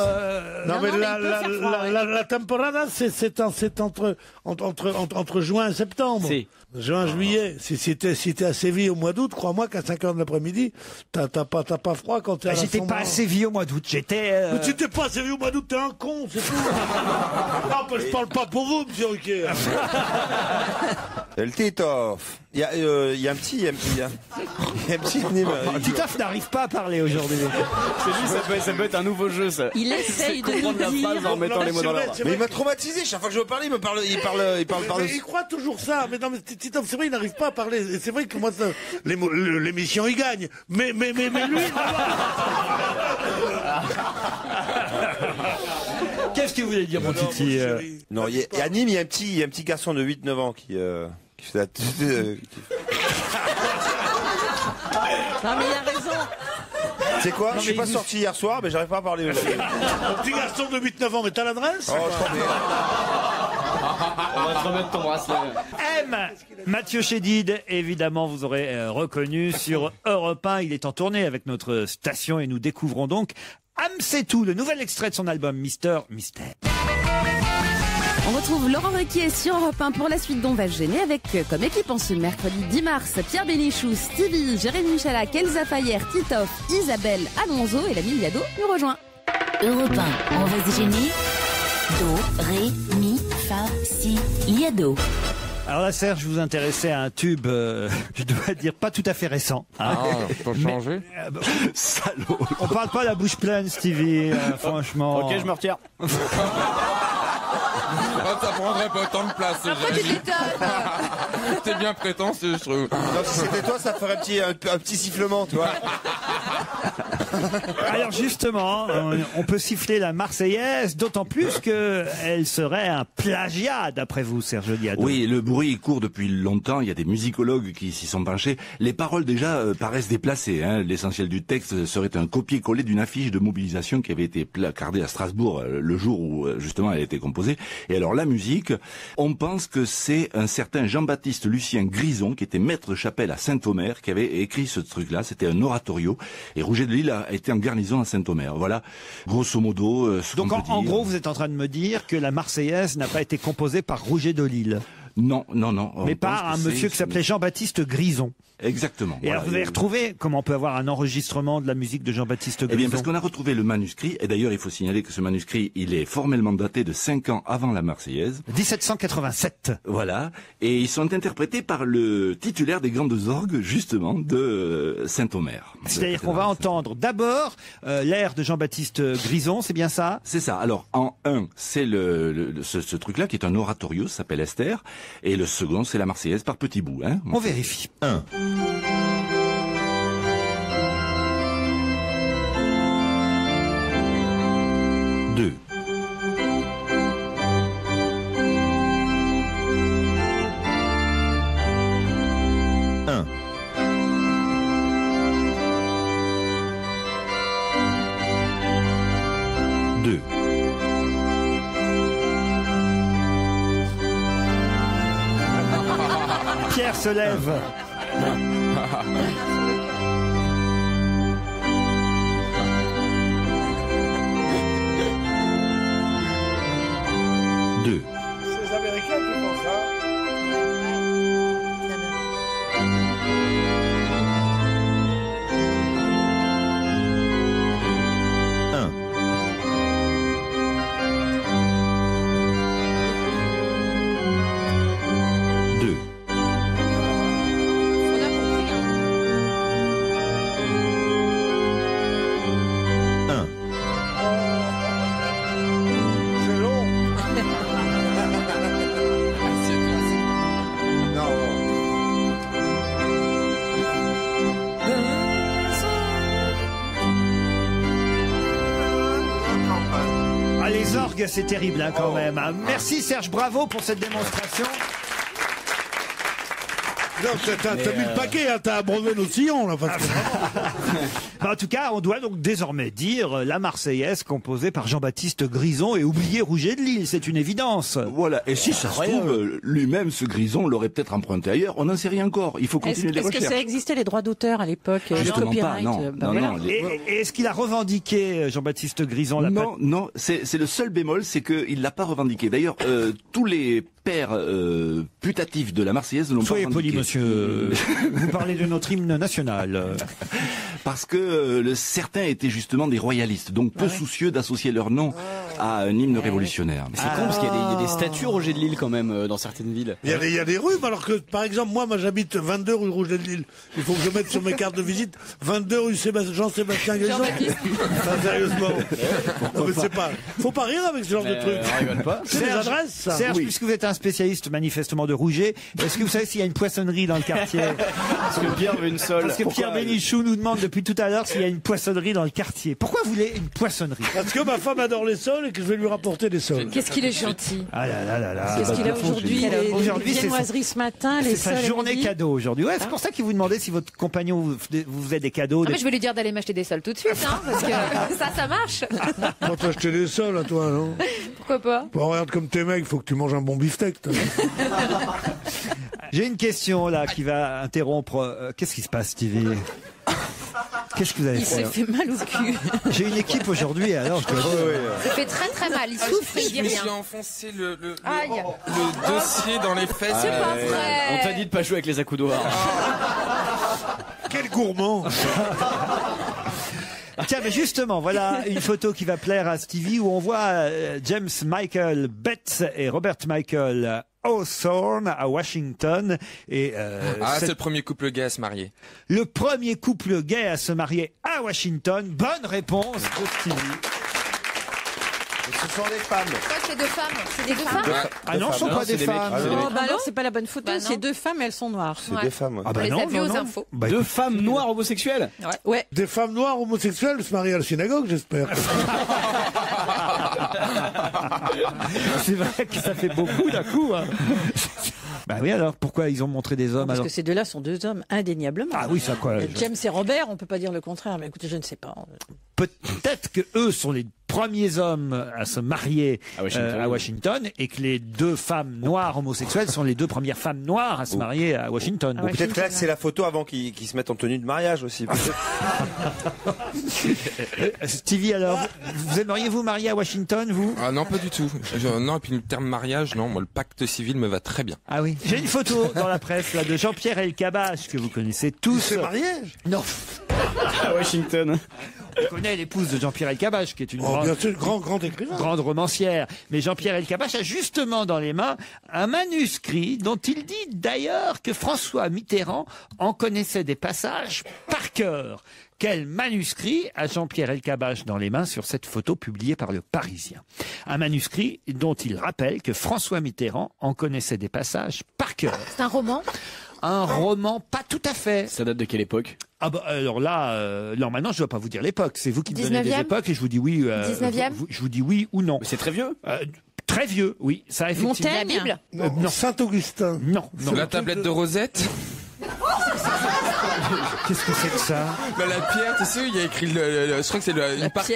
Non, mais la temporada, c'est entre juin et septembre. Si. Juin, juillet. Si t'es à Séville au mois d'août, crois-moi qu'à 5h de l'après-midi, t'as pas froid quand t'es à la J'étais pas à Séville au mois d'août, j'étais... Mais tu t'es pas à Séville au mois d'août, t'es un con, c'est tout. Non, je parle pas pour vous, monsieur Ruquier. Le Titoff. Il y a un petit Titoff n'arrive pas à parler aujourd'hui. C'est lui, ça peut être un nouveau jeu, ça. Il essaye de comprendre la phrase en mettant les mots dans l'ordre. Mais il m'a traumatisé. Chaque fois que je veux parler, il parle par il croit toujours ça. Mais non, mais Titoff, c'est vrai, il n'arrive pas à parler. Et c'est vrai que moi, l'émission, il gagne. Mais lui, qu'est-ce que vous voulez dire, mon Titi? Non, à Nîmes, il y a un petit garçon de 8-9 ans qui fait la... Non, mais il a raison. C'est quoi? Je suis pas sorti hier soir, mais j'arrive pas à parler. Un petit garçon de 8-9 ans, mais t'as l'adresse? On va te remettre ton bracelet. Mathieu Chédid, évidemment, vous aurez reconnu sur Europe 1. Il est en tournée avec notre station et nous découvrons donc C'est tout, le nouvel extrait de son album Mister Mystère. On retrouve Laurent Ruquier sur Europe 1 pour la suite d'On va se gêner avec comme équipe en ce mercredi 10 mars Pierre Bénichou, Stevie, Jérémy Michalak, Elsa Fayer, Titoff, Isabelle Alonso et l'ami Liado nous rejoint. Europe 1, on va se gêner. Do, ré, mi, fa, si, liado. Alors là, Serge, vous intéressez à un tube, je dois dire, pas tout à fait récent. Faut changer. Salaud. On parle pas la bouche pleine, Stevie, franchement. Ok, je me retire. Ça prendrait pas autant de place. T'es bien prétentieux, je trouve. Non, si c'était toi, ça ferait un petit sifflement, tu vois. Alors justement, on peut siffler la Marseillaise, d'autant plus qu'elle serait un plagiat, d'après vous, Serge Liado. Oui, le bruit court depuis longtemps, il y a des musicologues qui s'y sont penchés. Les paroles déjà paraissent déplacées. L'essentiel du texte serait un copier-coller d'une affiche de mobilisation qui avait été placardée à Strasbourg le jour où justement elle a été composée. Et alors la musique, on pense que c'est un certain Jean-Baptiste Lucien Grison, qui était maître de chapelle à Saint-Omer, qui avait écrit ce truc-là. C'était un oratorio. Et Rouget de Lille a été en garnison à Saint-Omer. Voilà, grosso modo, ce qu'on peut dire. Donc en gros, vous êtes en train de me dire que la Marseillaise n'a pas été composée par Rouget de Lille. Non. Mais par un monsieur qui s'appelait Jean-Baptiste Grison. Exactement. Et alors vous avez retrouvé comment on peut avoir un enregistrement de la musique de Jean-Baptiste Grison? Eh bien, parce qu'on a retrouvé le manuscrit, et d'ailleurs il faut signaler que ce manuscrit, il est formellement daté de 5 ans avant la Marseillaise. 1787. Voilà. Et ils sont interprétés par le titulaire des grandes orgues, justement, de Saint-Omer. C'est-à-dire qu'on va entendre d'abord l'air de Jean-Baptiste Grison, c'est bien ça? C'est ça. Alors, en 1, c'est ce truc-là qui est un oratorio, ça s'appelle Esther, et le second, c'est la Marseillaise par petits bouts. On vérifie. 1. Deux. Un. Deux. Pierre se lève. Deux. C'est les Américains qui font ça. Burg, c'est terrible hein, quand même. Hein. Merci Serge, bravo pour cette démonstration. Non, t'as mis le paquet, hein, t'as abreuvé nos sillons, là. En tout cas, on doit donc désormais dire la Marseillaise composée par Jean-Baptiste Grison et oublier Rouget de Lille, c'est une évidence. Voilà, et si ça se trouve, lui-même, ce Grison, l'aurait peut-être emprunté ailleurs, on n'en sait rien encore, il faut continuer les recherches. Est-ce que ça existait les droits d'auteur à l'époque, le copyright? Et est-ce qu'il a revendiqué, Jean-Baptiste Grison, la Non, c'est le seul bémol, c'est qu'il l'a pas revendiqué. D'ailleurs, tous les pères putatifs de la Marseillaise ne l'ont pas revendiqué. Soyez poli, monsieur. Vous parlez de notre hymne national. Parce que certains étaient justement des royalistes, donc peu soucieux d'associer leur nom à un hymne révolutionnaire. C'est con parce qu'il y a des statues Roger de Lille quand même dans certaines villes. Il y a des rues, alors que par exemple moi j'habite 22 rue Roger de Lille. Il faut que je mette sur mes cartes de visite 22 rue Jean-Sébastien Grison. Sérieusement. Non, mais c'est pas. Faut pas rire avec ce genre de truc. C'est des adresses. Ça. Serge, puisque vous êtes un spécialiste manifestement de Rouget, est-ce que vous savez s'il y a une poissonnerie dans le quartier? Parce que Pierre veut une sole. Parce que Pierre Bénichou nous demande depuis tout à l'heure s'il y a une poissonnerie dans le quartier. Pourquoi vous voulez une poissonnerie? Parce que ma femme adore les sols et que je vais lui rapporter des sols. Qu'est-ce qu'il est gentil. Ah là là là là. Qu'est-ce qu'il a aujourd'hui? Les viennoiseries ce matin, les sols. C'est sa journée cadeau aujourd'hui. Ouais, c'est pour ça qu'il vous demandait si votre compagnon vous faisait des cadeaux. Mais je vais lui dire d'aller m'acheter des sols tout de suite, hein, parce que ça marche. On va t'acheter des sols à toi, non? Pourquoi pas? Bon, regarde comme t'es mec, faut que tu manges un bon beefsteak. J'ai une question là qui va interrompre. Qu'est-ce qui se passe, Stevie? Qu'est-ce que vous avez fait? Il s'est fait mal au cul. J'ai une équipe aujourd'hui, alors je dois dire. Ça fait très très mal. Il souffre, il dit rien. Je me suis enfoncé le dossier dans les fesses. C'est pas vrai. On t'a dit de pas jouer avec les accoudoirs. Quel gourmand. Tiens, mais justement, voilà une photo qui va plaire à Stevie où on voit James Michael Betts et Robert Michael Hawthorne à Washington. Et c'est le premier couple gay à se marier. Le premier couple gay à se marier à Washington. Bonne réponse de Stevie. Ce sont des femmes. Pourquoi c'est deux femmes? C'est des deux femmes? Ah non, ce ne sont pas des femmes. Alors c'est pas la bonne photo, c'est deux femmes et elles sont noires. C'est des femmes. Ah bah On les non, a vues non, aux non. infos. Bah, Deux femmes noires homosexuelles? Ouais. Des femmes noires homosexuelles se marient à la synagogue, j'espère. c'est vrai que ça fait beaucoup d'un coup. Hein. Bah oui, alors pourquoi ils ont montré des hommes? Parce alors que ces deux-là sont deux hommes indéniablement. Ah oui, ça quoi. James et Robert, on peut pas dire le contraire, mais écoutez, je ne sais pas. Peut-être que eux sont les premiers hommes à se marier à Washington et que les deux femmes noires homosexuelles sont les deux premières femmes noires à se marier à Washington. Ou peut-être que là c'est la photo avant qu'ils se mettent en tenue de mariage aussi. Stevie, alors, vous aimeriez vous marier à Washington, vous? Ah non, pas du tout. Non, et puis le terme mariage, non, moi le pacte civil me va très bien. Ah oui. J'ai une photo dans la presse là, de Jean-Pierre Elkabbach que vous connaissez tous. C'est marié? Non. À Washington. On connaît l'épouse de Jean-Pierre Elkabbach, qui est une grand écrivain, grande romancière. Mais Jean-Pierre Elkabbach a justement dans les mains un manuscrit dont il dit d'ailleurs que François Mitterrand en connaissait des passages par cœur. Quel manuscrit a Jean-Pierre Elkabbach dans les mains sur cette photo publiée par Le Parisien? Un manuscrit dont il rappelle que François Mitterrand en connaissait des passages par cœur. C'est un roman? Un roman, pas tout à fait. Ça date de quelle époque? Ah bah alors là, normalement je ne dois pas vous dire l'époque. C'est vous qui me donnez des 19e? époques et je vous dis oui. 19e? Je vous dis oui ou non. Mais c'est très vieux. Très vieux, oui. Ça effectivement. Montaigne? La Bible? Non. Saint-Augustin. Non. La tablette de Rosette. Qu'est-ce que c'est que ça? Bah, la pierre, tu sais, il y a écrit je crois que c'est une partie.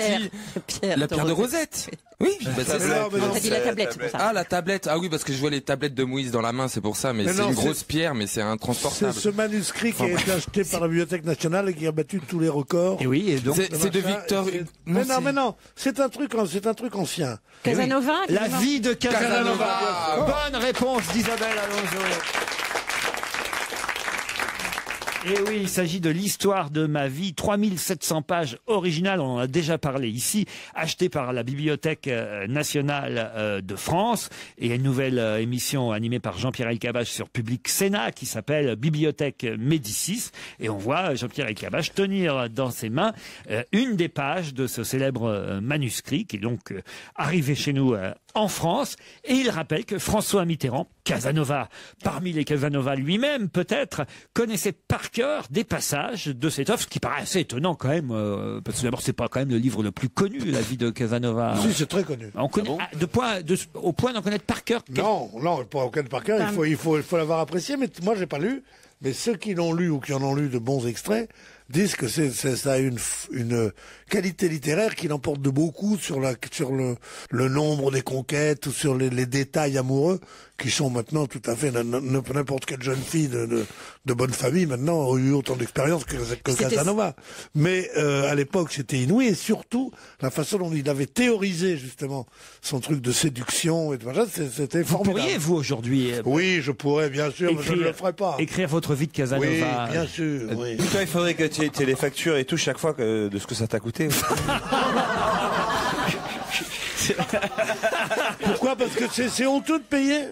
La pierre de Rosette. Oui, bah, c'est ça. On a dit la tablette, c'est pour ça. Ah, la tablette. Ah oui, parce que je vois les tablettes de Moïse dans la main, c'est pour ça, mais c'est une grosse pierre, mais c'est intransportable. C'est ce manuscrit qui a été acheté par la Bibliothèque nationale et qui a battu tous les records. Et oui, et donc. C'est de Victor. Mais non, c'est un truc ancien. Casanova? La vie de Casanova. Casanova. Bonne réponse d'Isabelle Alonso. Et oui, il s'agit de l'histoire de ma vie, 3700 pages originales, on en a déjà parlé ici, achetées par la Bibliothèque nationale de France, et une nouvelle émission animée par Jean-Pierre Elkabbach sur Public Sénat qui s'appelle Bibliothèque Médicis, et on voit Jean-Pierre Elkabbach tenir dans ses mains une des pages de ce célèbre manuscrit qui est donc arrivé chez nous en France. Et il rappelle que François Mitterrand, Casanova, parmi les Casanova lui-même peut-être, connaissait par cœur des passages de cette œuvre, ce qui paraît assez étonnant quand même, parce que d'abord c'est pas quand même le livre le plus connu, la vie de Casanova. Si, c'est très connu. On connaît, au point d'en connaître par cœur. Non, pas en connaître par cœur, il faut l'avoir apprécié, mais moi j'ai pas lu. Mais ceux qui l'ont lu ou qui en ont lu de bons extraits disent que ça a une qualité littéraire qui l'emporte de beaucoup sur le nombre des conquêtes ou sur les détails amoureux qui sont maintenant tout à fait n'importe quelle jeune fille de bonne famille maintenant a eu autant d'expérience que Casanova. Mais à l'époque c'était inouï, et surtout la façon dont il avait théorisé justement son truc de séduction et tout ça, c'était formidable. Pourriez vous aujourd'hui Oui, je pourrais bien sûr, mais je ne le ferai pas. Écrire votre vie de Casanova. Oui, bien sûr. Oui. Toi, il faudrait que tu aies les factures et tout chaque fois de ce que ça t'a coûté. Pourquoi? Parce que c'est honteux de payer.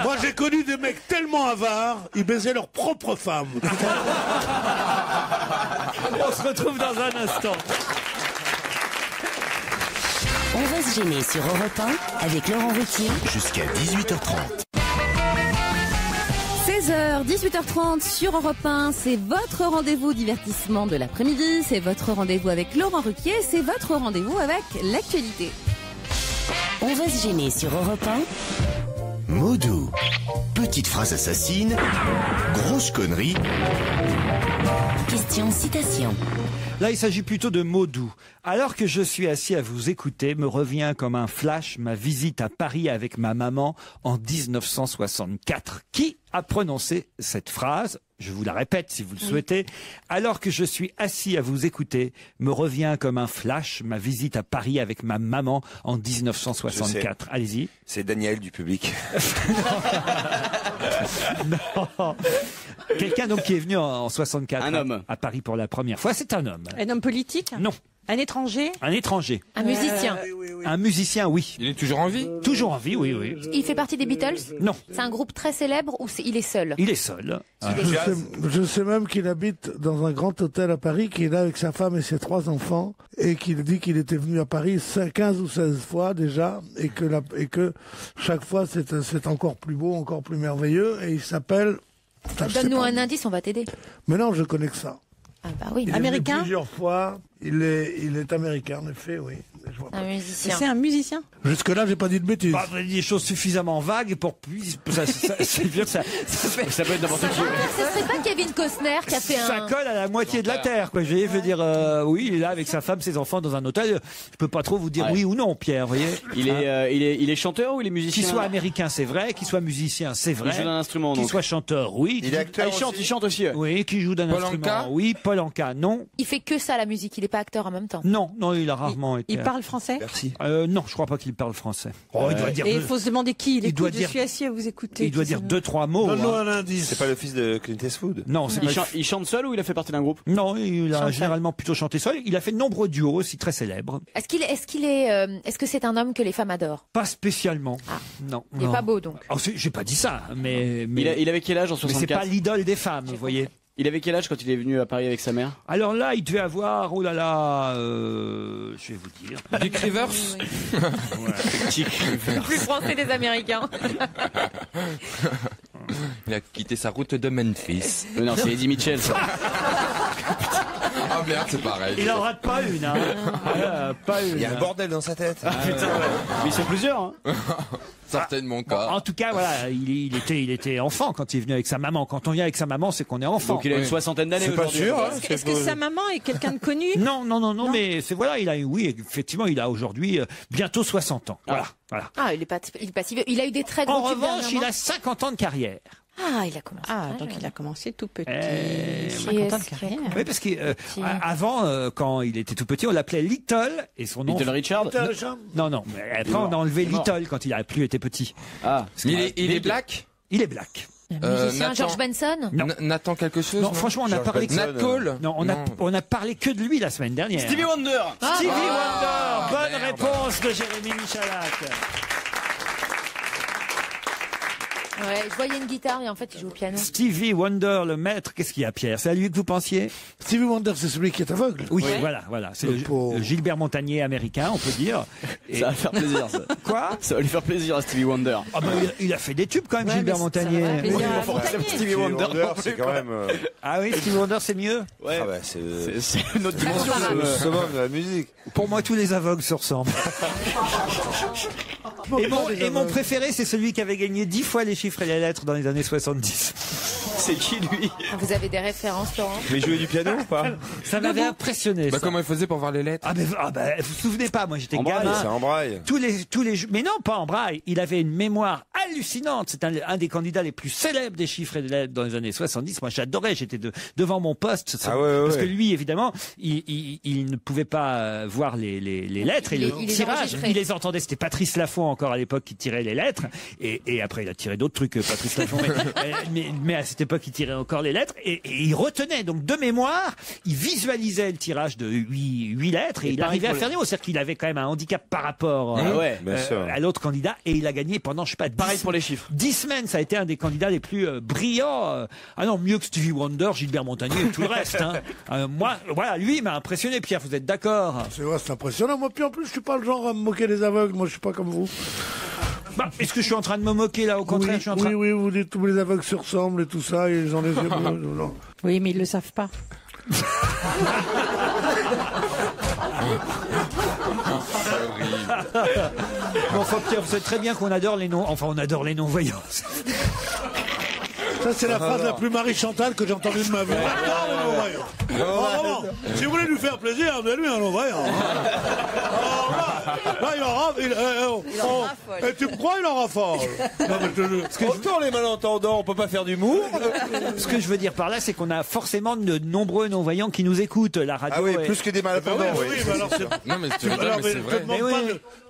Moi, j'ai connu des mecs tellement avares, ils baisaient leur propre femme. On se retrouve dans un instant. On va se gêner sur Europe 1 avec Laurent Ruquier. Jusqu'à 18h30. 16h, 18h30 sur Europe 1, c'est votre rendez-vous divertissement de l'après-midi, c'est votre rendez-vous avec Laurent Ruquier, c'est votre rendez-vous avec l'actualité. On va se gêner sur Europe 1. Mots doux. Petite phrase assassine. Grosse connerie. Question citation. Là, il s'agit plutôt de mots doux. Alors que je suis assis à vous écouter, me revient comme un flash ma visite à Paris avec ma maman en 1964. Qui a prononcé cette phrase? Je vous la répète si vous le souhaitez. Alors que je suis assis à vous écouter, me revient comme un flash ma visite à Paris avec ma maman en 1964. Allez-y. C'est Daniel du public. Non. Quelqu'un donc qui est venu en 64 un homme. À Paris pour la première fois. C'est un homme. Un homme politique? Non. Un étranger? Un étranger. Un musicien. Un musicien, oui. Il est toujours en vie? Toujours en vie, oui, oui. Il fait partie des Beatles? Non. C'est un groupe très célèbre ou il est seul? Il est seul. Je sais même qu'il habite dans un grand hôtel à Paris, qu'il est là avec sa femme et ses 3 enfants, et qu'il dit qu'il était venu à Paris 15 ou 16 fois déjà, et que chaque fois c'est encore plus beau, encore plus merveilleux, et il s'appelle... Donne-nous un indice, on va t'aider. Mais non, je connais que ça. Ah bah oui. Il est Américain? venu plusieurs fois. Il est américain, en effet, oui. Un musicien. C'est un musicien? Jusque-là, j'ai pas dit de bêtises. Bah, vous avez dit des choses suffisamment vagues pour c'est bien que ça peut être n'importe qui. Ce serait pas Kevin Costner qui a fait Ça un... colle à la moitié de la terre, quoi. Je veux dire, oui, il est là avec sa femme, ses enfants dans un hôtel. Je peux pas trop vous dire oui ou non, Pierre. Vous voyez. Il est chanteur ou il est musicien? Qu'il soit américain, c'est vrai. Qu'il soit musicien, c'est vrai. Il joue d'un instrument. Qu'il soit chanteur, oui. Il est acteur. Il chante aussi. Oui, qu'il joue d'un instrument. Oui, Paul Anka, non. Il fait que ça, la musique. Il est pas acteur en même temps. Non, il a rarement été. Il parle français? Merci. Non, je crois pas qu'il parle français. Oh, il doit dire. Et il faut se demander qui il écoute. doit dire. Je suis assis à vous écouter. Il doit dire 2-3 mots. Donne-nous un indice. C'est pas le fils de Clint Eastwood? Non, c'est pas. Il chante seul ou il a fait partie d'un groupe? Non, il a Chante généralement plutôt chanté seul. Il a fait de nombreux duos aussi très célèbres. Est-ce que c'est un homme que les femmes adorent? Pas spécialement. Ah. Non. Il est pas beau donc. Oh, j'ai pas dit ça, mais Il avait quel âge en mais 64? c'est pas l'idole des femmes, vous voyez. Il avait quel âge quand il est venu à Paris avec sa mère? Alors là, il devait avoir, oh là là, je vais vous dire. Dick Rivers? Dick Rivers. Plus français des Américains. Il a quitté sa route de Memphis. Non, c'est Eddie Mitchell. Ah merde, c'est pareil. Il en rate pas une, hein. Pas une. Il y a un bordel dans sa tête. Ah, putain, mais ils sont plusieurs, hein. Certainement cas. En tout cas, voilà, il était enfant quand il est venu avec sa maman. Quand on vient avec sa maman, c'est qu'on est enfant. Donc il a une soixantaine d'années. C'est pas sûr. Hein, Est-ce que sa maman est quelqu'un de connu? Non, mais c'est voilà, effectivement, il a aujourd'hui bientôt 60 ans. Voilà. Ah, il est pas si vieux. Il a eu des très gros En tubes revanche, il dernièrement. a 50 ans de carrière. Ah, il a commencé. Ah, donc il a commencé tout petit. Qui 50 ans de est-ce carrière. Oui, parce qu'avant, quand il était tout petit, on l'appelait Little, et son nom... Little Richard? Non, mais après on a enlevé Little quand il a plus été petit. Ah. Il est black? Il est black. Musicien Nathan. George Benson? Non. Nathan quelque chose? Non, franchement, on a parlé... Nat Cole? Non, on a parlé que de lui la semaine dernière. Stevie Wonder. Stevie Wonder. Bonne merde. réponse de Jérémy Michalak. Ouais, je voyais une guitare et en fait il joue au piano. Stevie Wonder, le maître. Qu'est-ce qu'il y a, Pierre? C'est à lui que vous pensiez? Stevie Wonder, c'est celui qui est aveugle. Oui, voilà. C'est le Gilbert Montagnier américain, on peut dire. Et... Ça va faire plaisir, ça. Quoi? Ça va lui faire plaisir à Stevie Wonder. Ah bah, il a fait des tubes quand même, Gilbert Montagnier. Stevie Wonder, c'est quand même... Ah oui, Stevie Wonder, c'est mieux? Ouais. Ah bah, c'est une autre dimension. C'est le summum de la musique. Pour moi, tous les aveugles se ressemblent. Et mon préféré, c'est celui qui avait gagné 10 fois les chiffres et les lettres dans les années 70. C'est qui, lui? Vous avez des références, Laurent? Mais jouer du piano ou pas? Ça m'avait impressionné. Bah, comment il faisait pour voir les lettres? Vous vous souvenez pas, moi j'étais gamin. C'est en braille. Tous les mais non, pas en braille. Il avait une mémoire hallucinante. C'est un des candidats les plus célèbres des chiffres et des lettres dans les années 70. Moi j'adorais, j'étais devant mon poste. Parce que lui, évidemment, il ne pouvait pas voir les lettres et le tirage. Il les entendait. C'était Patrice Laffont encore à l'époque qui tirait les lettres. Et après il a tiré d'autres trucs, Patrice Laffont. mais à cette époque, il tirait encore les lettres et il retenait. Donc de mémoire, il visualisait le tirage de 8 lettres et il arrivait à faire des mots. C'est-à-dire qu'il avait quand même un handicap par rapport à l'autre candidat et il a gagné pendant, je sais pas, pareil pour les chiffres. 10 semaines, ça a été un des candidats les plus brillants. Ah non, mieux que Stevie Wonder, Gilbert Montagnier et tout le reste. Moi, voilà, lui, il m'a impressionné, Pierre, vous êtes d'accord? C'est vrai, c'est impressionnant. Moi, puis en plus, je suis pas le genre à me moquer des aveugles. Moi, je suis pas comme vous. Est-ce que je suis en train de me moquer là? Au contraire, je suis en train... Oui, vous dites tous les aveugles se ressemblent et tout ça, et ils ont les yeux bleus. Oui, mais ils le savent pas. Bon, enfin, Pierre, vous savez très bien qu'on adore les noms. Enfin, on adore les non-voyants. Ça, c'est la phrase la plus Marie Chantal que j'ai entendue de ma vie. Si vous voulez lui faire plaisir, donnez-lui un non-voyant. Là, il en raffole. Et tu me crois, il en raffole. Autant les malentendants, on peut pas faire d'humour. Ce que je veux dire par là, c'est qu'on a forcément de nombreux non-voyants qui nous écoutent. La radio. Ah oui, plus que des malentendants. Oui, mais alors c'est... Non, mais c'est vrai.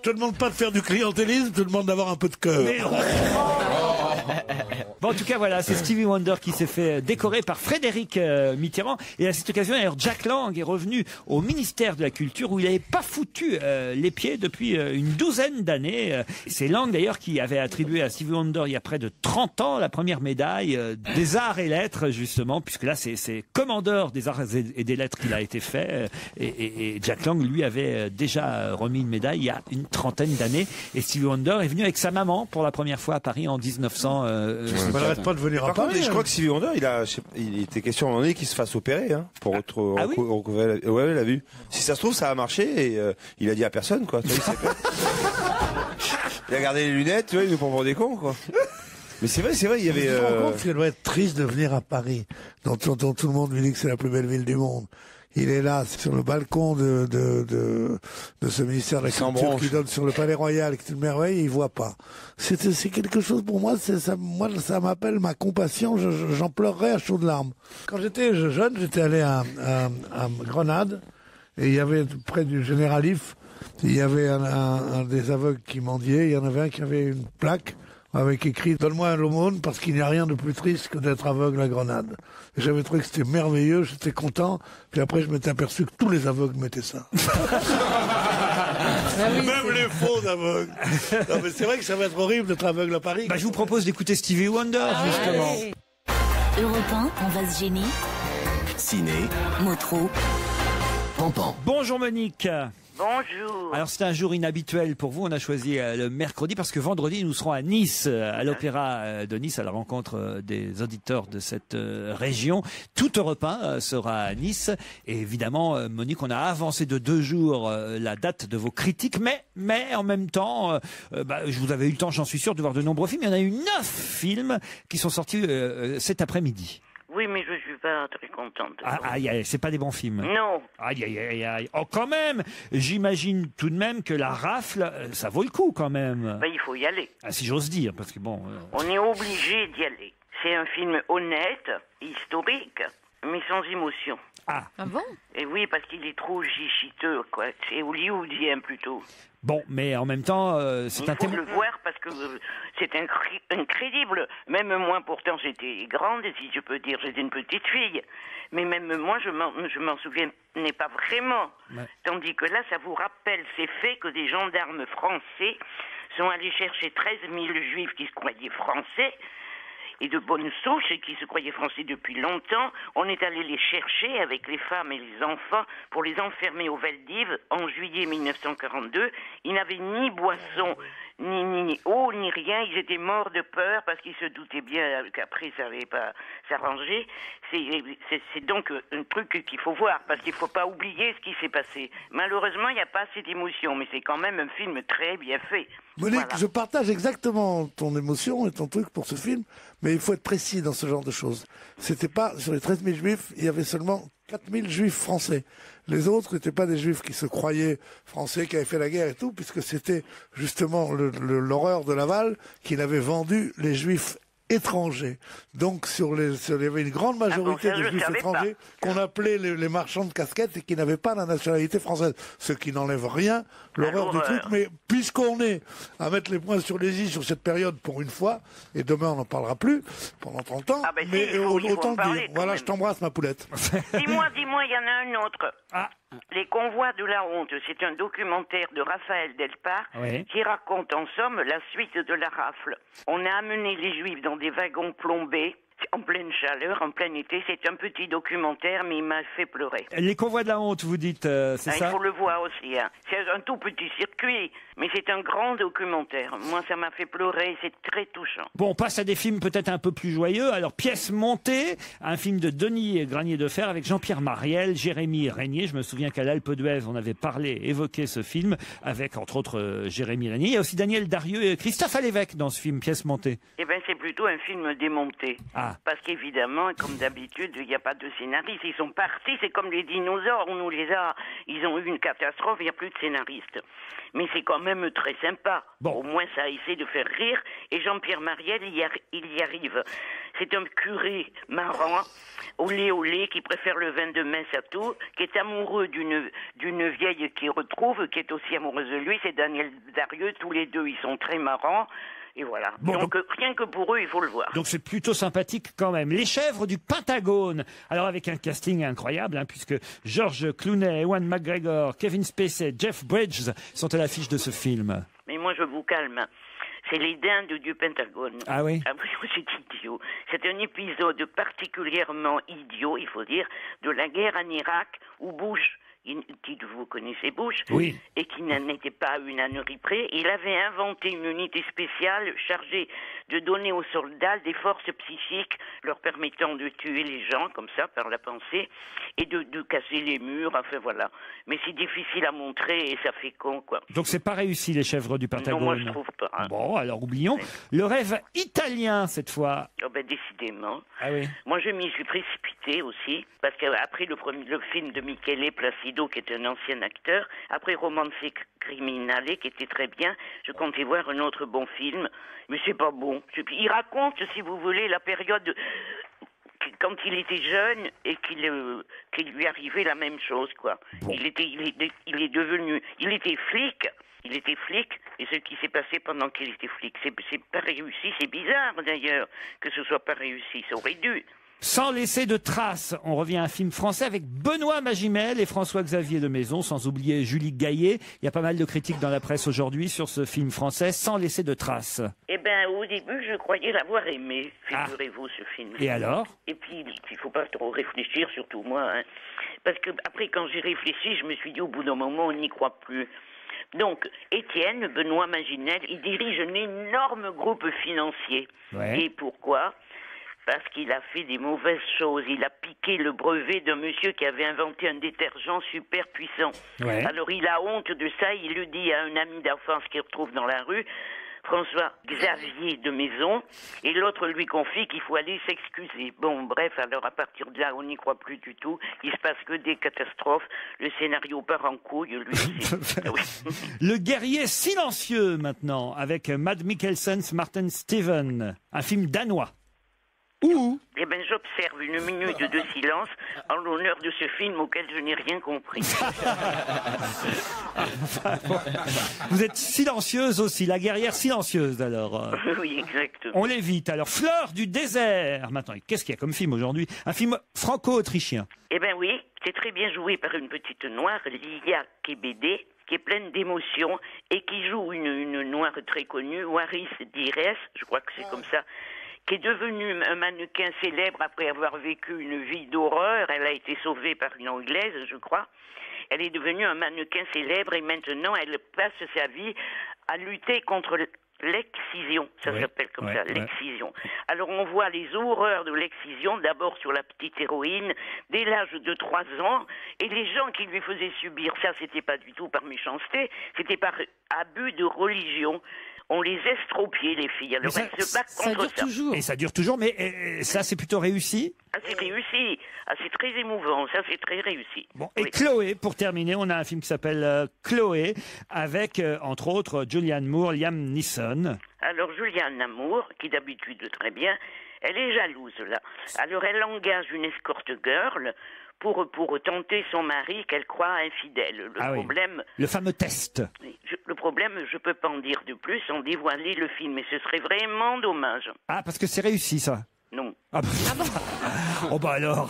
Je te demande pas de faire du clientélisme, je te demande d'avoir un peu de cœur. Bon, en tout cas, voilà, c'est Stevie Wonder qui s'est fait décorer par Frédéric Mitterrand. Et à cette occasion, d'ailleurs, Jack Lang est revenu au ministère de la Culture où il n'avait pas foutu les pieds depuis une douzaine d'années. C'est Lang, d'ailleurs, qui avait attribué à Stevie Wonder il y a près de 30 ans la première médaille des arts et lettres, justement, puisque là, c'est commandeur des arts et des lettres qu'il a été fait. Et Jack Lang, lui, avait déjà remis une médaille il y a une trentaine d'années. Et Stevie Wonder est venu avec sa maman pour la première fois à Paris en 1900. On n'arrête pas de venir à Paris. Je crois que Stevie Wonder, il était question à un moment donné qu'il se fasse opérer, pour recouvrer. Ouais, il a vu. Si ça se trouve, ça a marché et il a dit à personne, quoi. Il a gardé les lunettes, tu vois, il nous prend pour des cons, quoi. Mais c'est vrai, il y avait. Je me rends compte qu'elle doit être triste de venir à Paris, dont tout le monde lui dit que c'est la plus belle ville du monde. Il est là, sur le balcon de ce ministère de la Culture qui donne sur le Palais Royal, qui est une merveille, et il voit pas. C'est quelque chose pour moi, ça m'appelle ma compassion, j'en pleurerais à chaudes larmes. Quand j'étais jeune, j'étais allé à Grenade, et il y avait, près du Généralif, il y avait un des aveugles qui mendiait, il y en avait un qui avait une plaque, avec écrit « Donne-moi un l'aumône parce qu'il n'y a rien de plus triste que d'être aveugle à Grenade ». J'avais trouvé que c'était merveilleux, j'étais content, puis après je m'étais aperçu que tous les aveugles mettaient ça. Même les faux aveugles. Non, mais c'est vrai que ça va être horrible d'être aveugle à Paris. Je vous propose d'écouter Stevie Wonder, justement. Europe 1, on va se gêner. Ciné. Motro. Pampan. Bonjour Monique. Bonjour. Alors c'est un jour inhabituel pour vous, on a choisi le mercredi parce que vendredi nous serons à Nice, à l'Opéra de Nice, à la rencontre des auditeurs de cette région. Tout Europe 1 sera à Nice et évidemment Monique, on a avancé de 2 jours la date de vos critiques, mais en même temps, je vous avais eu le temps, j'en suis sûr, de voir de nombreux films. Il y en a eu 9 films qui sont sortis cet après-midi. Oui, mais je suis pas très contente. C'est pas des bons films. Non. Aïe. Oh, quand même. J'imagine tout de même que la rafle, ça vaut le coup quand même. Il faut y aller. Si j'ose dire, parce que bon. On est obligé d'y aller. C'est un film honnête, historique, mais sans émotion. Ah bon? Et oui, parce qu'il est trop gichiteux, quoi. C'est hollywoodien plutôt. Bon, mais en même temps, c'est un thème. Il faut le voir parce que c'est incrédible. Même moi, pourtant, j'étais grande, si je peux dire, j'étais une petite fille. Mais même moi, je m'en souvenais pas vraiment. Ouais. Tandis que là, ça vous rappelle ces faits que des gendarmes français sont allés chercher 13 000 juifs qui se croyaient français. et de bonne souche et qui se croyaient français depuis longtemps. On est allé les chercher avec les femmes et les enfants pour les enfermer au Veldiv en juillet 1942. Ils n'avaient ni boisson, ni eau, ni rien. Ils étaient morts de peur parce qu'ils se doutaient bien qu'après ça n'allait pas s'arranger. C'est donc un truc qu'il faut voir parce qu'il ne faut pas oublier ce qui s'est passé. Malheureusement, il n'y a pas assez d'émotion, mais c'est quand même un film très bien fait. Monique, Voilà. je partage exactement ton émotion et ton truc pour ce film, mais il faut être précis dans ce genre de choses. C'était pas, sur les 13 000 juifs, il y avait seulement 4 000 juifs français. Les autres n'étaient pas des juifs qui se croyaient français, qui avaient fait la guerre et tout, puisque c'était justement l'horreur de Laval qui avait vendu les juifs étrangers. Donc il y avait une grande majorité de juifs étrangers qu'on appelait les marchands de casquettes et qui n'avaient pas la nationalité française. Ce qui n'enlève rien l'horreur du truc, mais puisqu'on est à mettre les points sur les i sur cette période pour une fois, et demain on n'en parlera plus pendant 30 ans, mais autant le dire. Voilà, je t'embrasse ma poulette. Dis-moi, il y en a un autre. Les convois de la honte, c'est un documentaire de Raphaël Delpar qui raconte en somme la suite de la rafle. On a amené les Juifs dans des wagons plombés, en pleine chaleur, en plein été. C'est un petit documentaire, mais il m'a fait pleurer. Les convois de la honte, vous dites, c'est ça? Il faut le voir aussi. Hein. C'est un tout petit circuit, mais c'est un grand documentaire. Moi, ça m'a fait pleurer, c'est très touchant. Bon, on passe à des films peut-être un peu plus joyeux. Alors, Pièce montée, un film de Denis Granier de Fer avec Jean-Pierre Mariel, Jérémy Régnier. Je me souviens qu'à l'Alpe d'Huez, on avait évoqué ce film avec, entre autres, Jérémy Régnier. Il y a aussi Daniel Darieux et Christophe Alévèque dans ce film, Pièce montée. Eh bien, c'est plutôt un film démonté. Parce qu'évidemment, comme d'habitude, il n'y a pas de scénariste. Ils sont partis, c'est comme les dinosaures. On nous les a. Ils ont eu une catastrophe, il n'y a plus de scénariste. Mais c'est quand même très sympa. Au moins, ça essaie de faire rire. Et Jean-Pierre Mariel, il y arrive. C'est un curé marrant, olé, qui préfère le vin de messe à tout, qui est amoureux d'une vieille qu'il retrouve, qui est aussi amoureuse de lui. C'est Daniel Darieux. Tous les deux, ils sont très marrants. Et voilà. Bon, donc rien que pour eux, il faut le voir. Donc c'est plutôt sympathique quand même. Les chèvres du Pentagone. Alors avec un casting incroyable, hein, puisque George Clooney, Ewan McGregor, Kevin Spacey, Jeff Bridges sont à l'affiche de ce film. Mais moi, je vous calme. C'est les dindes du Pentagone. Ah oui? C'est idiot. C'est un épisode particulièrement idiot, il faut dire, de la guerre en Irak où Bush, qui vous connaissez Bush, et qui n'était pas une ânerie près, il avait inventé une unité spéciale chargée de donner aux soldats des forces psychiques leur permettant de tuer les gens comme ça par la pensée et de casser les murs, enfin voilà. Mais c'est difficile à montrer et ça fait con, quoi. Donc c'est pas réussi, les chèvres du Pentagone. Non, moi je trouve pas. Hein. Bon, alors oublions. Le rêve italien cette fois. Oh ben décidément. Ah oui. Moi je m'y suis précipité aussi parce qu'après le film de Michele Placido qui est un ancien acteur, après Romance Criminale qui était très bien, je comptais voir un autre bon film, mais c'est pas bon. Il raconte, si vous voulez, la période quand il était jeune et qu'il lui arrivait la même chose, quoi. Bon. Il était flic. Et ce qui s'est passé pendant qu'il était flic, c'est pas réussi. C'est bizarre d'ailleurs que ce soit pas réussi. Ça aurait dû. Sans laisser de traces, on revient à un film français avec Benoît Magimel et François-Xavier de Maison, sans oublier Julie Gaillet. Il y a pas mal de critiques dans la presse aujourd'hui sur ce film français, Sans laisser de traces. Eh ben, au début, je croyais l'avoir aimé, figurez-vous, ce film. Et alors? Et puis, il faut pas trop réfléchir, surtout moi, hein. Parce que après, quand j'ai réfléchi, je me suis dit, au bout d'un moment, on n'y croit plus. Donc, Étienne, Benoît Magimel, il dirige un énorme groupe financier. Et pourquoi? Parce qu'il a fait des mauvaises choses. Il a piqué le brevet d'un monsieur qui avait inventé un détergent super puissant. Alors il a honte de ça, il le dit à un ami d'enfance qu'il retrouve dans la rue, François-Xavier de Maison, et l'autre lui confie qu'il faut aller s'excuser. Bon, bref, alors à partir de là, on n'y croit plus du tout. Il se passe que des catastrophes. Le scénario part en couille, lui aussi. Le guerrier silencieux, maintenant, avec Mads Mikkelsen, Martin Steven. Un film danois. Eh bien, j'observe une minute de silence en l'honneur de ce film auquel je n'ai rien compris. Vous êtes silencieuse aussi, la guerrière silencieuse alors. Oui, exactement. On l'évite. Alors, Fleur du désert. Maintenant, qu'est-ce qu'il y a comme film aujourd'hui? Un film franco-autrichien. Eh bien oui, c'est très bien joué par une petite noire, Lia Kebede, qui est pleine d'émotions et qui joue une noire très connue, Waris Dires, je crois que c'est comme ça, qui est devenue un mannequin célèbre après avoir vécu une vie d'horreur. Elle a été sauvée par une Anglaise, je crois. Elle est devenue un mannequin célèbre et maintenant elle passe sa vie à lutter contre l'excision. Ça s'appelle comme ça, l'excision. Alors on voit les horreurs de l'excision, d'abord sur la petite héroïne, dès l'âge de 3 ans, et les gens qui lui faisaient subir ça, c'était pas du tout par méchanceté, c'était par abus de religion. On les estropiait, les filles. Alors elles se battent contre ça. Et ça dure toujours, mais ça, c'est plutôt réussi. Ah, c'est réussi. Ah, c'est très émouvant. Ça, c'est très réussi. Bon, et Chloé, pour terminer, on a un film qui s'appelle Chloé, avec, entre autres, Julianne Moore, Liam Neeson. Alors, Julianne Moore, qui d'habitude très bien, elle est jalouse, là. Alors, elle engage une escort girl pour tenter son mari qu'elle croit infidèle. Le fameux test. Le problème, je peux pas en dire de plus sans dévoiler le film, et ce serait vraiment dommage. Ah, parce que c'est réussi, ça. Non. Ah, oh bah alors.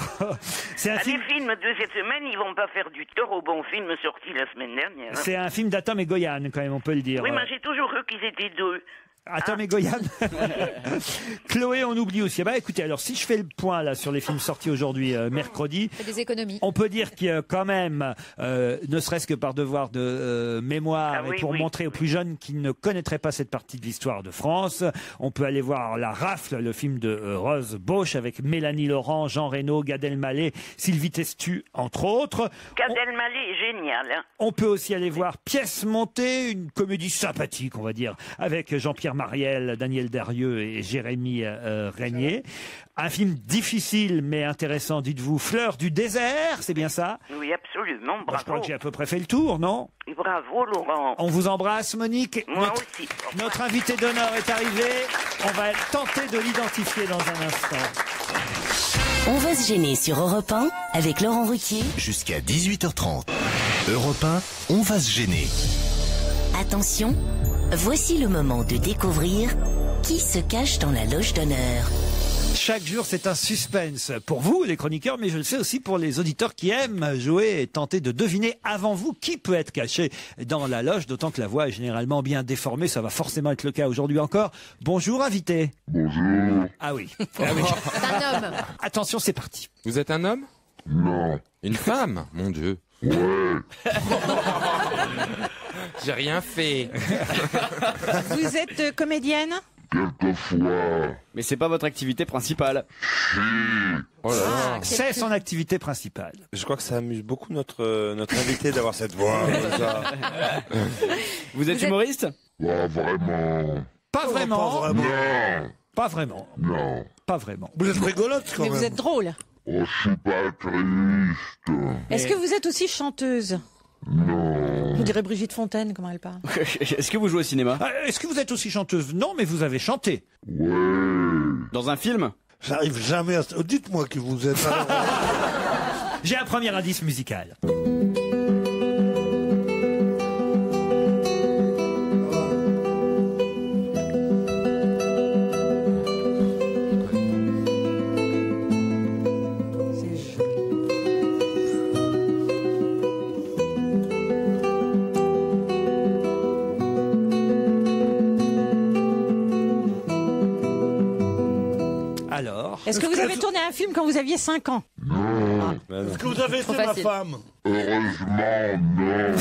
C'est un film... Les films de cette semaine, ils vont pas faire du tort aux bons films sortis la semaine dernière. C'est un film d'Atom et Goyan, quand même, on peut le dire. Oui, mais j'ai toujours cru qu'ils étaient deux. Atom et Goyan. Chloé, on oublie aussi. Bah écoutez, alors si je fais le point là sur les films sortis aujourd'hui mercredi, fait des économies. On peut dire qu'il y a quand même, ne serait-ce que par devoir de mémoire et pour montrer aux plus jeunes qui ne connaîtraient pas cette partie de l'histoire de France, on peut aller voir La Rafle, le film de Rose Bosch avec Mélanie Laurent, Jean Reno, Gad Elmaleh, Sylvie Testu entre autres. Gad Elmaleh est génial. Hein. On peut aussi aller voir Pièce montée, une comédie sympathique, on va dire, avec Jean-Pierre Mariel, Daniel Darieux et Jérémy Régnier. Un film difficile mais intéressant, dites-vous, Fleur du désert, c'est bien ça? Oui, absolument, bravo. Je crois que j'ai à peu près fait le tour, non? Et bravo, Laurent. On vous embrasse, Monique. Moi aussi. Notre invité d'honneur est arrivé. On va tenter de l'identifier dans un instant. On va se gêner sur Europe 1 avec Laurent Ruquier. Jusqu'à 18h30. Europe 1, on va se gêner. Attention, voici le moment de découvrir qui se cache dans la loge d'honneur. Chaque jour, c'est un suspense pour vous, les chroniqueurs, mais je le sais aussi pour les auditeurs qui aiment jouer et tenter de deviner avant vous qui peut être caché dans la loge, d'autant que la voix est généralement bien déformée. Ça va forcément être le cas aujourd'hui encore. Bonjour, invité. Bonjour. Ah oui. C'est un homme. Attention, c'est parti. Vous êtes un homme? Non. Une femme? Mon Dieu. Ouais. J'ai rien fait. Vous êtes comédienne? Quelquefois. Mais c'est pas votre activité principale. Oh là là. C'est son activité principale. Je crois que ça amuse beaucoup notre invité d'avoir cette voix. Vous êtes humoriste? Pas vraiment. Pas vraiment. Non. Pas vraiment. Non. Pas vraiment. Vous êtes rigolote quand Mais même. vous êtes drôle. Oh, je suis pas triste. Est-ce que vous êtes aussi chanteuse? Non. Vous direz Brigitte Fontaine, comment elle parle. Est-ce que vous jouez au cinéma? Est-ce que vous êtes aussi chanteuse? Non, mais vous avez chanté. Ouais. Dans un film? J'arrive jamais à... Dites-moi qui vous êtes. J'ai un premier indice musical. Alors, Est-ce que vous avez tourné un film quand vous aviez 5 ans? Non. Est-ce que vous avez été ma femme? Heureusement, non.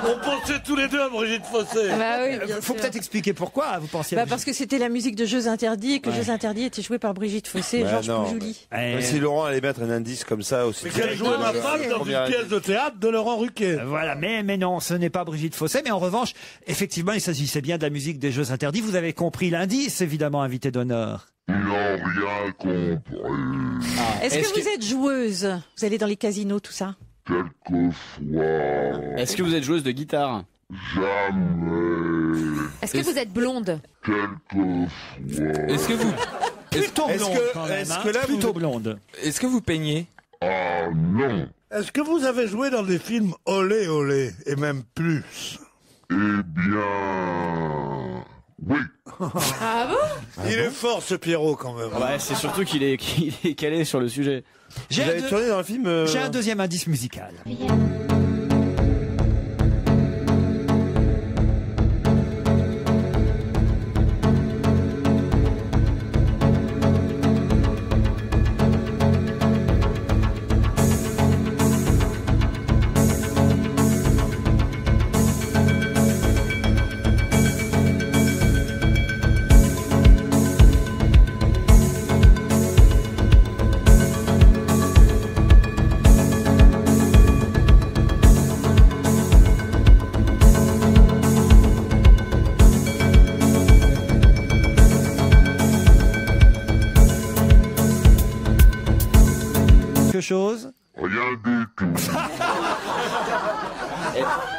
On pensait tous les deux à Brigitte Fossé. Bah oui, bien faut sûr. peut-être expliquer pourquoi vous pensiez à Parce que c'était la musique de Jeux Interdits et que Jeux Interdits était joué par Brigitte Fossé et Bah Georges non, Poujouli. mais si Laurent allait mettre un indice comme ça aussi. Mais qu'elle jouait ma femme dans une pièce de théâtre de Laurent Ruquier. Voilà, mais non, ce n'est pas Brigitte Fossé, mais en revanche, effectivement, il s'agissait bien de la musique des Jeux Interdits. Vous avez compris l'indice, évidemment, invité d'honneur. Ils n'ont rien compris. Est-ce que vous êtes joueuse? Vous allez dans les casinos, tout ça? Quelquefois. Est-ce que vous êtes joueuse de guitare? Jamais. Est-ce que vous êtes blonde? Quelquefois. Est-ce que vous... Plutôt Est-ce blonde, que- quand même, est-ce hein. que là, Plutôt vous- blonde. Est-ce que vous peignez? Ah non. Est-ce que vous avez joué dans des films olé olé et même plus? Eh bien... Oui. Ah bon? Il est fort ce Pierrot quand même. Ouais, c'est surtout qu'il est calé sur le sujet. J'ai Vous avez tourné dans un film J'ai un deuxième indice musical. chose? Rien du tout.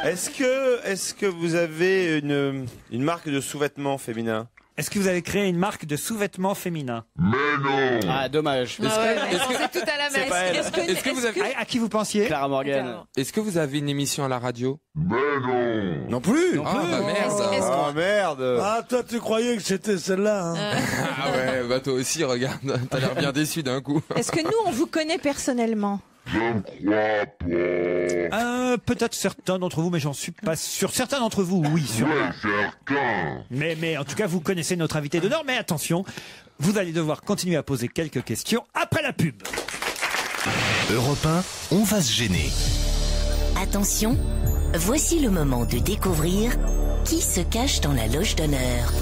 Est-ce que vous avez une marque de sous-vêtements féminins? Est-ce que vous avez créé une marque de sous-vêtements féminins? Mais non. Ah, dommage. C'est tout à la messe. Est-ce que vous avez... À qui vous pensiez? Clara Morgan. Est-ce que vous avez une émission à la radio? Mais non. Non plus. Ah bah merde. Ah merde. Ah, toi, tu croyais que c'était celle-là, hein. Ah ouais, bah toi aussi, regarde, t'as l'air bien déçu d'un coup. Est-ce que nous, on vous connaît personnellement? Je ne crois pas. Peut-être certains d'entre vous, mais j'en suis pas sûr. Certains d'entre vous, oui, sûrement. Ouais, certain. Mais en tout cas, vous connaissez notre invité d'honneur. Mais attention, vous allez devoir continuer à poser quelques questions après la pub. Europe 1, on va se gêner. Attention, voici le moment de découvrir qui se cache dans la loge d'honneur.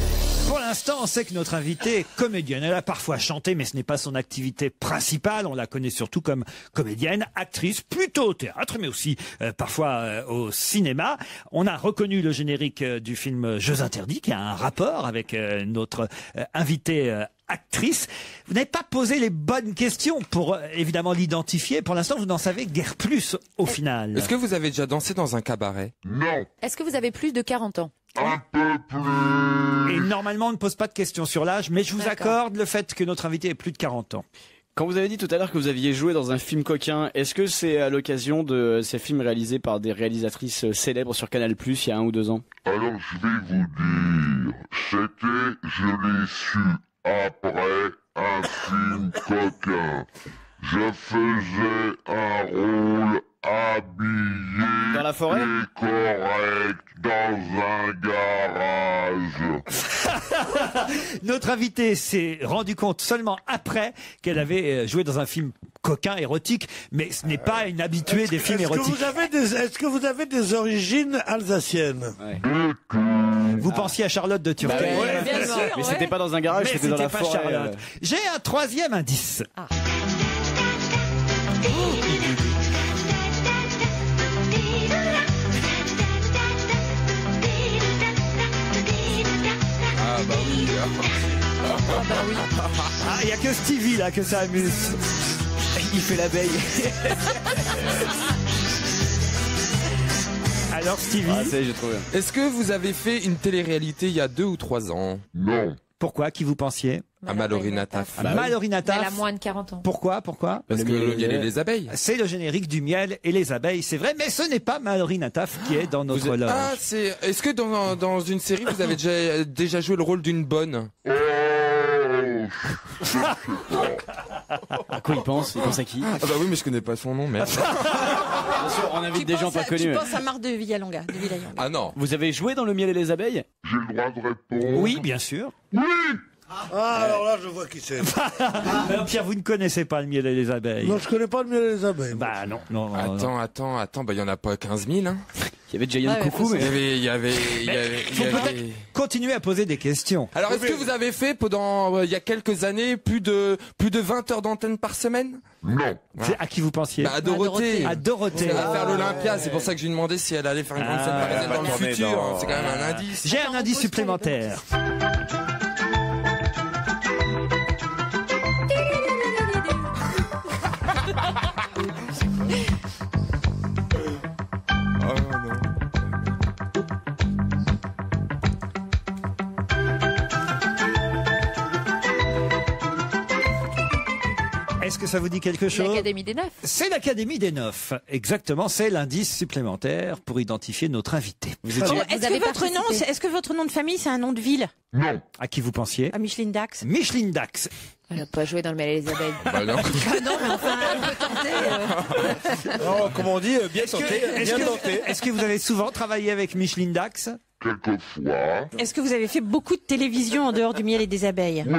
Pour l'instant, on sait que notre invitée est comédienne. Elle a parfois chanté, mais ce n'est pas son activité principale. On la connaît surtout comme comédienne, actrice, plutôt au théâtre, mais aussi parfois au cinéma. On a reconnu le générique du film Jeux interdits, qui a un rapport avec notre invitée actrice. Vous n'avez pas posé les bonnes questions pour évidemment l'identifier. Pour l'instant, vous n'en savez guère plus au final. Est-ce que vous avez déjà dansé dans un cabaret? Non. Est-ce que vous avez plus de 40 ans? Un peu plus. Et normalement, on ne pose pas de questions sur l'âge, mais je vous accorde le fait que notre invité ait plus de 40 ans. Quand vous avez dit tout à l'heure que vous aviez joué dans un film coquin, est-ce que c'est à l'occasion de ces films réalisés par des réalisatrices célèbres sur Canal+, il y a 1 ou 2 ans? Alors, je vais vous dire, je l'ai su après un film coquin. Je faisais un rôle habillé dans la forêt et correct dans un garage. Notre invitée s'est rendu compte seulement après qu'elle avait joué dans un film coquin, érotique, mais ce n'est pas une habituée des films érotiques. Est-ce que vous avez des origines alsaciennes? Vous pensiez à Charlotte de Turquie. Ouais, bien sûr, mais c'était pas dans un garage, c'était dans la pas forêt. Charlotte. J'ai un troisième indice. Ah. Ah bah oui. Ah, il n'y a que Stevie là que ça amuse. Il fait l'abeille. Alors Stevie, j'ai trouvé. Est-ce que vous avez fait une télé-réalité il y a 2 ou 3 ans? Non. pourquoi? Qui vous pensiez? À Mallory Nataf. Mallory Nataf. Elle a moins de 40 ans. Pourquoi? Parce que le miel et les abeilles. C'est le générique du miel et les abeilles, c'est vrai, mais ce n'est pas Mallory Nataf qui est dans notre loge. Ah, est-ce que dans une série, vous avez déjà joué le rôle d'une bonne? À quoi il pense? Il pense à qui? Ah bah oui, mais je connais pas son nom, merde. Bien sûr, on invite des gens pas connus. Tu penses à Marc de Villalonga. Ah non. Vous avez joué dans le miel et les abeilles? J'ai le droit de répondre. Oui, bien sûr. Oui. Ah, alors là, je vois qui c'est. Alors, Pierre, vous ne connaissez pas le miel et les abeilles? Non, je connais pas le miel et les abeilles. Bah non, non. Attends, bah il y en a pas 15 000, hein. Il y avait déjà Yann Coucou, mais... Il y avait... Faut peut-être continuer à poser des questions. Alors, est-ce que vous avez fait, pendant, il y a quelques années, plus de 20 heures d'antenne par semaine? Non. C'est à qui vous pensiez? Bah, à Dorothée. À Dorothée. Elle va faire l'Olympia, c'est pour ça que je lui demandais si elle allait faire une grande scène parisienne dans le futur. C'est quand même un indice. J'ai un indice supplémentaire. Est-ce que ça vous dit quelque chose? L'Académie des Neufs. C'est l'Académie des Neufs. Exactement, c'est l'indice supplémentaire pour identifier notre invité. Est-ce que votre nom de famille, c'est un nom de ville? Non. À qui vous pensiez? À Micheline Dax. Micheline Dax. Elle n'a pas joué dans le miel et les abeilles. Bah non. Non, mais enfin, elle peut tenter. Oh, comme on dit, bien tenté. Est-ce que vous avez souvent travaillé avec Micheline Dax? Quelquefois. Est-ce que vous avez fait beaucoup de télévision en dehors du miel et des abeilles? Oui.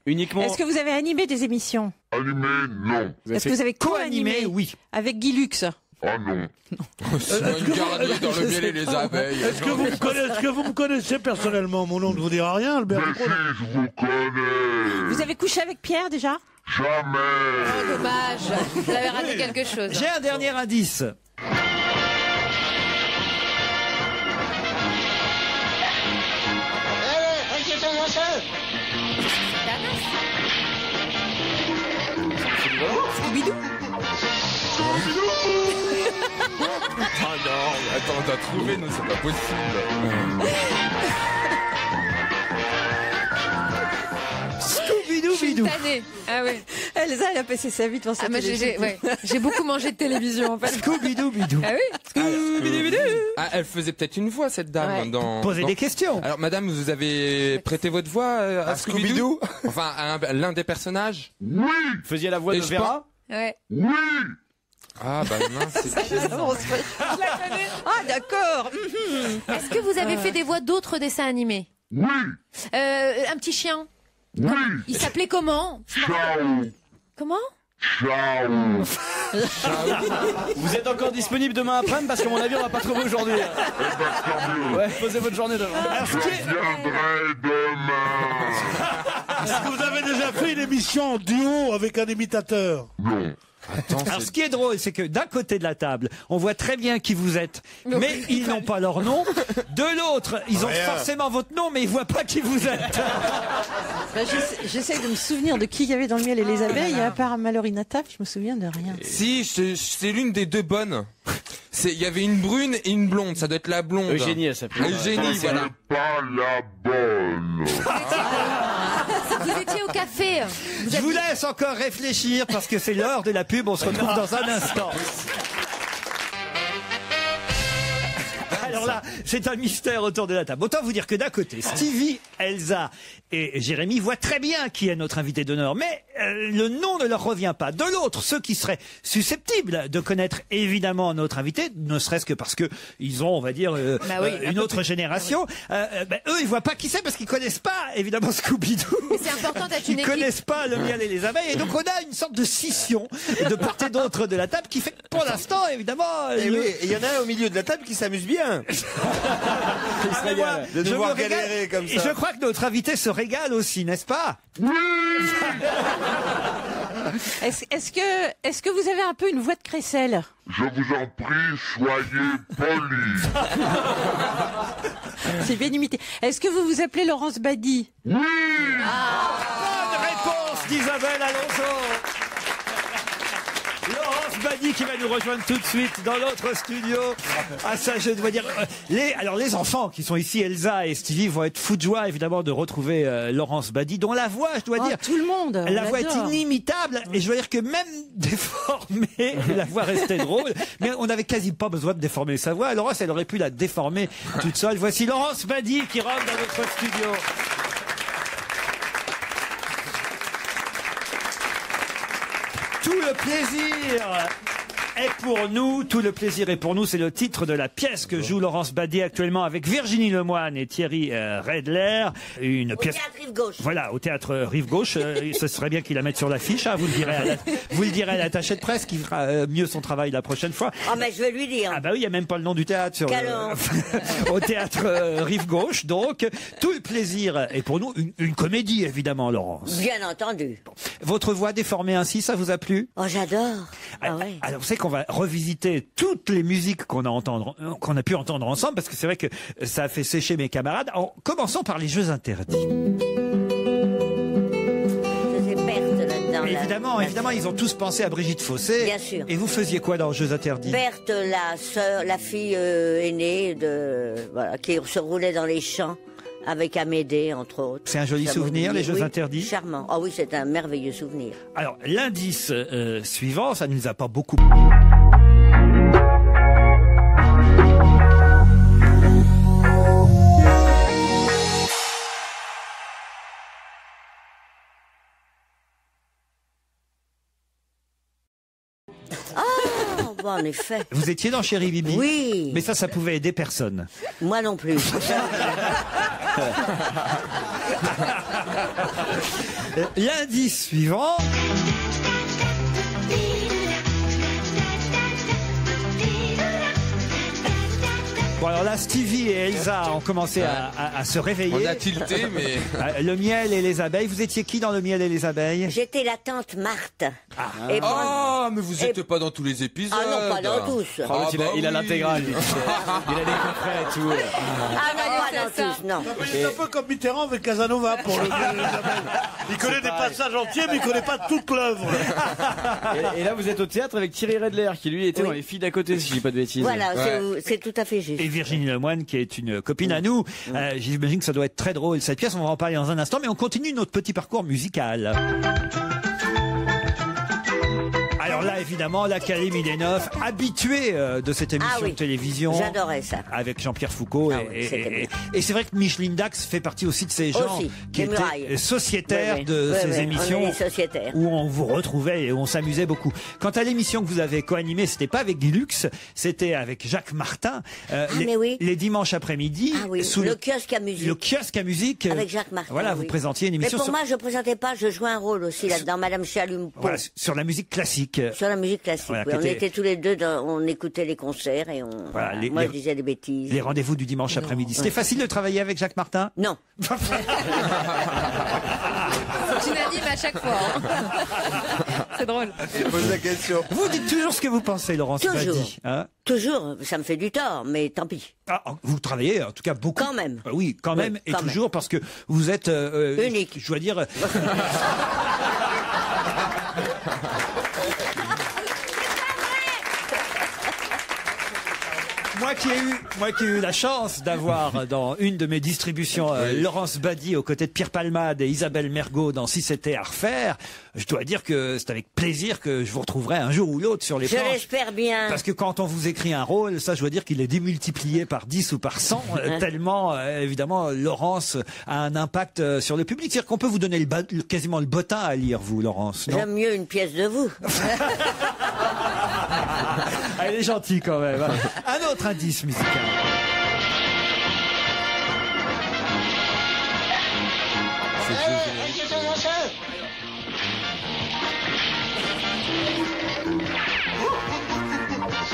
Uniquement. Est-ce que vous avez animé des émissions? Animé, non. Est-ce que vous avez co-animé? Oui. Avec Guy Lux? Ah non. Simone Garnier dans le miel et les abeilles. Est-ce que vous me connaissez personnellement? Mon nom ne vous dira rien, Albert? Mais si, je vous connais. Vous avez couché avec Pierre déjà? Jamais. Oh, dommage. Vous avez raté quelque chose. J'ai un dernier indice. Scooby-Doo. Oh non, attends, on doit trouver, nous, c'est pas possible. Scooby-Doo-Bidou. Ah ouais. Elsa, elle a passé sa vie devant sa télévision. J'ai beaucoup mangé de télévision en fait. Scooby-Doo-Bidou. Ah oui. Scooby-Doo-Bidou. Ah, elle faisait peut-être une voix, cette dame. Ouais. Posez des questions. Alors, madame, vous avez prêté votre voix à Scooby-Doo? Enfin, à l'un des personnages? Oui. Vous faisiez la voix de Vera? Ouais. Oui. Ah bah mince, c'est qui? Je la connais. Ah d'accord. Est-ce que vous avez fait des voix d'autres dessins animés? Oui. Un petit chien. Oui. Il s'appelait comment? Ciao. Comment? Ciao. Vous êtes encore disponible demain après-midi parce qu'à mon avis on va pas trouver aujourd'hui. Ouais, posez votre journée demain. Je viendrai demain. Est-ce que vous avez déjà fait une émission en duo avec un imitateur? Non. Attends, alors, ce qui est drôle, c'est que d'un côté de la table, on voit très bien qui vous êtes, mais ils n'ont pas leur nom. De l'autre, ils ont forcément votre nom, mais ils voient pas qui vous êtes. Bah, j'essaie de me souvenir de qui il y avait dans le miel et les abeilles, et à part Mallory Nataf, je me souviens de rien. Si, c'est l'une des deux bonnes. Il y avait une brune et une blonde, ça doit être la blonde. Eugénie, elle s'appelle. Eugénie, voilà. Pas la bonne. Vous étiez au café. Je vous laisse encore réfléchir parce que c'est l'heure de la pub. On se retrouve dans un instant. Alors là, c'est un mystère autour de la table. Autant vous dire que d'un côté, Stevie, Elsa et Jérémy voient très bien qui est notre invité d'honneur, mais le nom ne leur revient pas. De l'autre, ceux qui seraient susceptibles de connaître évidemment notre invité, ne serait-ce que parce que ils ont, on va dire, une autre génération, eux, ils voient pas qui c'est parce qu'ils connaissent pas évidemment Scooby-Doo. Mais c'est important d'être une Ils connaissent pas le miel et les abeilles, et donc on a une sorte de scission de part et d'autre de la table qui fait que pour l'instant, évidemment, Et oui, il y en a un au milieu de la table qui s'amuse bien. De je devoir me régale. galérer comme ça. Et je crois que notre invité se régale aussi, n'est-ce pas? Oui. Est-ce que vous avez un peu une voix de crécelle? Je vous en prie, soyez polis. C'est bien imité. Est-ce que vous vous appelez Laurence Badi? Oui. Bonne réponse d'Isabelle Alonso. Laurence Badi qui va nous rejoindre tout de suite dans notre studio. Ah ça, je dois dire, les enfants qui sont ici, Elsa et Stevie, vont être fous de joie évidemment de retrouver Laurence Badi, dont la voix, je dois dire, tout le monde, la voix est inimitable. Et je dois dire que même déformée, la voix restait drôle. Mais on n'avait quasi pas besoin de déformer sa voix. Laurence, elle aurait pu la déformer toute seule. Voici Laurence Badi qui rentre dans notre studio. Tout le plaisir est pour nous, tout le plaisir est pour nous, c'est le titre de la pièce que joue Laurence Badi actuellement avec Virginie Lemoine et Thierry Redler. Une pièce. Théâtre Rive-Gauche. Voilà, au théâtre Rive-Gauche. Ce serait bien qu'il la mette sur l'affiche, hein, vous le direz à l'attaché de presse qui fera mieux son travail la prochaine fois. Ah, mais je vais lui dire. Ah bah oui, il n'y a même pas le nom du théâtre sur au théâtre Rive-Gauche. Donc, tout le plaisir est pour nous. Une comédie, évidemment, Laurence. Bien entendu. Votre voix déformée ainsi, ça vous a plu? Oh, j'adore. Ah ouais. Alors, vous savez qu'on va revisiter toutes les musiques qu'on a pu entendre ensemble, parce que c'est vrai que ça a fait sécher mes camarades, en commençant par les jeux interdits. Évidemment, ils ont tous pensé à Brigitte Fossé. Bien sûr. Et vous faisiez quoi dans Jeux interdits? Berthe, la fille aînée qui se roulait dans les champs avec Amédée, entre autres. C'est un joli souvenir, les Jeux interdits? Charmant. Ah oui, c'est un merveilleux souvenir. Alors, l'indice suivant, ça ne nous a pas beaucoup... En effet. Vous étiez dans Chéri Bibi? Oui. Mais ça pouvait aider personne. Moi non plus. L'indice suivant. Bon alors là, Stevie et Elsa ont commencé à se réveiller. On a tilté, mais... Le miel et les abeilles. Vous étiez qui dans le miel et les abeilles? J'étais la tante Marthe. Et mais vous n'êtes pas dans tous les épisodes. Ah non, pas dans tous. Il a l'intégrale. Il a les coffrets et tout. Pas dans tous, non. C'est un peu comme Mitterrand avec Casanova pour le miel et les abeilles. Il connaît des passages entiers, mais il connaît pas toute l'œuvre. Et là, vous êtes au théâtre avec Thierry Redler, qui lui était dans Les Filles d'à côté, si je dis pas de bêtises. Voilà, c'est tout à fait juste. Et Virginie Lemoine, qui est une copine à nous. J'imagine que ça doit être très drôle, cette pièce. On va en parler dans un instant, mais on continue notre petit parcours musical. Alors là, évidemment, la Kalim Idenov, habituée de cette émission de télévision. J'adorais ça. Avec Jean-Pierre Foucault. Et c'est vrai que Micheline Dax fait partie aussi de ces gens qui étaient sociétaires de ces émissions où on vous retrouvait et où on s'amusait beaucoup. Quant à l'émission que vous avez co-animée, c'était pas avec Guy Lux, c'était avec Jacques Martin. Les dimanches après-midi. Sous le kiosque à musique. Le kiosque à musique. Avec Jacques Martin. Voilà, vous présentiez une émission. Mais pour moi, je présentais pas, je jouais un rôle aussi là-dedans, Madame Chalumeau. Voilà, sur la musique classique. Sur la musique classique. Voilà, on était tous les deux, on écoutait les concerts et moi je disais des bêtises. Les rendez-vous du dimanche après-midi. C'était facile de travailler avec Jacques Martin? Non. C'est unanime à chaque fois. C'est drôle. Pose la question. Vous dites toujours ce que vous pensez, Laurence Badi. Toujours. Ça me fait du tort, mais tant pis. Vous travaillez en tout cas beaucoup. Quand même. Oui, quand même, et toujours, parce que vous êtes unique. Je dois dire. Moi qui ai eu la chance d'avoir dans une de mes distributions Laurence Badi aux côtés de Pierre Palmade et Isabelle Mergo dans Si c'était à refaire, je dois dire que c'est avec plaisir que je vous retrouverai un jour ou l'autre sur les planches. Je l'espère bien. Parce que quand on vous écrit un rôle, ça je dois dire qu'il est démultiplié par 10 ou par 100, tellement évidemment Laurence a un impact sur le public. C'est-à-dire qu'on peut vous donner quasiment le bottin à lire, vous, Laurence. J'aime mieux une pièce de vous. Elle est gentille quand même. Un autre indice musical.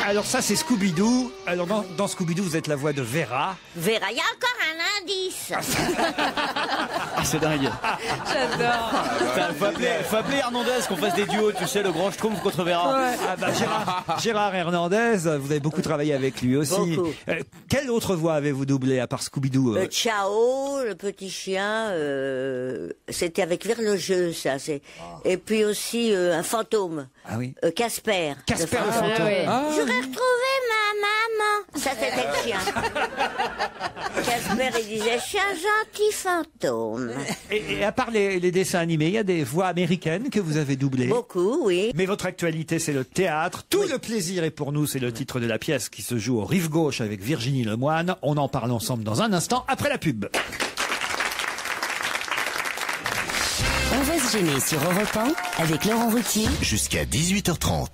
Alors ça c'est Scooby-Doo. Alors dans Scooby-Doo vous êtes la voix de Vera. Vera, il y a encore un indice. C'est dingue. J'adore. Faut appeler Hernandez qu'on fasse des duos, tu sais, le grand Schtroumpf contre Vera. Gérard Hernandez, vous avez beaucoup travaillé avec lui aussi. Quelle autre voix avez-vous doublé à part Scooby-Doo? Ciao, le petit chien, c'était avec Verlejeu, ça. Et puis aussi un fantôme. Ah oui. Casper. Casper le fantôme. J'aurais retrouvé ma maman. Ça, c'était le chien. Casper, il disait, je suis un gentil fantôme. Et à part les dessins animés, il y a des voix américaines que vous avez doublées. Beaucoup, oui. Mais votre actualité, c'est le théâtre. Tout le plaisir est pour nous, c'est le titre de la pièce qui se joue au Rive Gauche avec Virginie Lemoine. On en parle ensemble dans un instant, après la pub. On va se gêner sur Europe 1 avec Laurent Ruquier. Jusqu'à 18h30.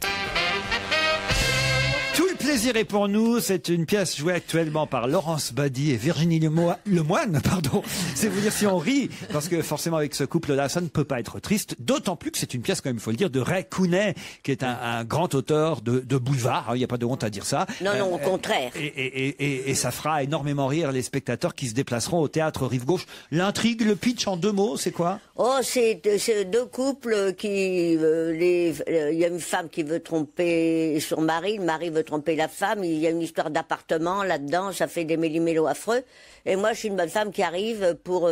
Le plaisir est pour nous, c'est une pièce jouée actuellement par Laurence Badi et Virginie Lemoine, pardon. C'est vous dire si on rit, parce que forcément avec ce couple-là, ça ne peut pas être triste, d'autant plus que c'est une pièce, quand même, il faut le dire, de Ray Kounet, qui est un grand auteur de boulevard, il n'y a pas de honte à dire ça. Non, au contraire. Et ça fera énormément rire les spectateurs qui se déplaceront au théâtre Rive Gauche. L'intrigue, le pitch en 2 mots, c'est quoi? C'est 2 couples qui... il y a une femme qui veut tromper son mari, le mari veut tromper la femme, il y a une histoire d'appartement là-dedans, ça fait des méli-mélos affreux. Et moi, je suis une bonne femme qui arrive pour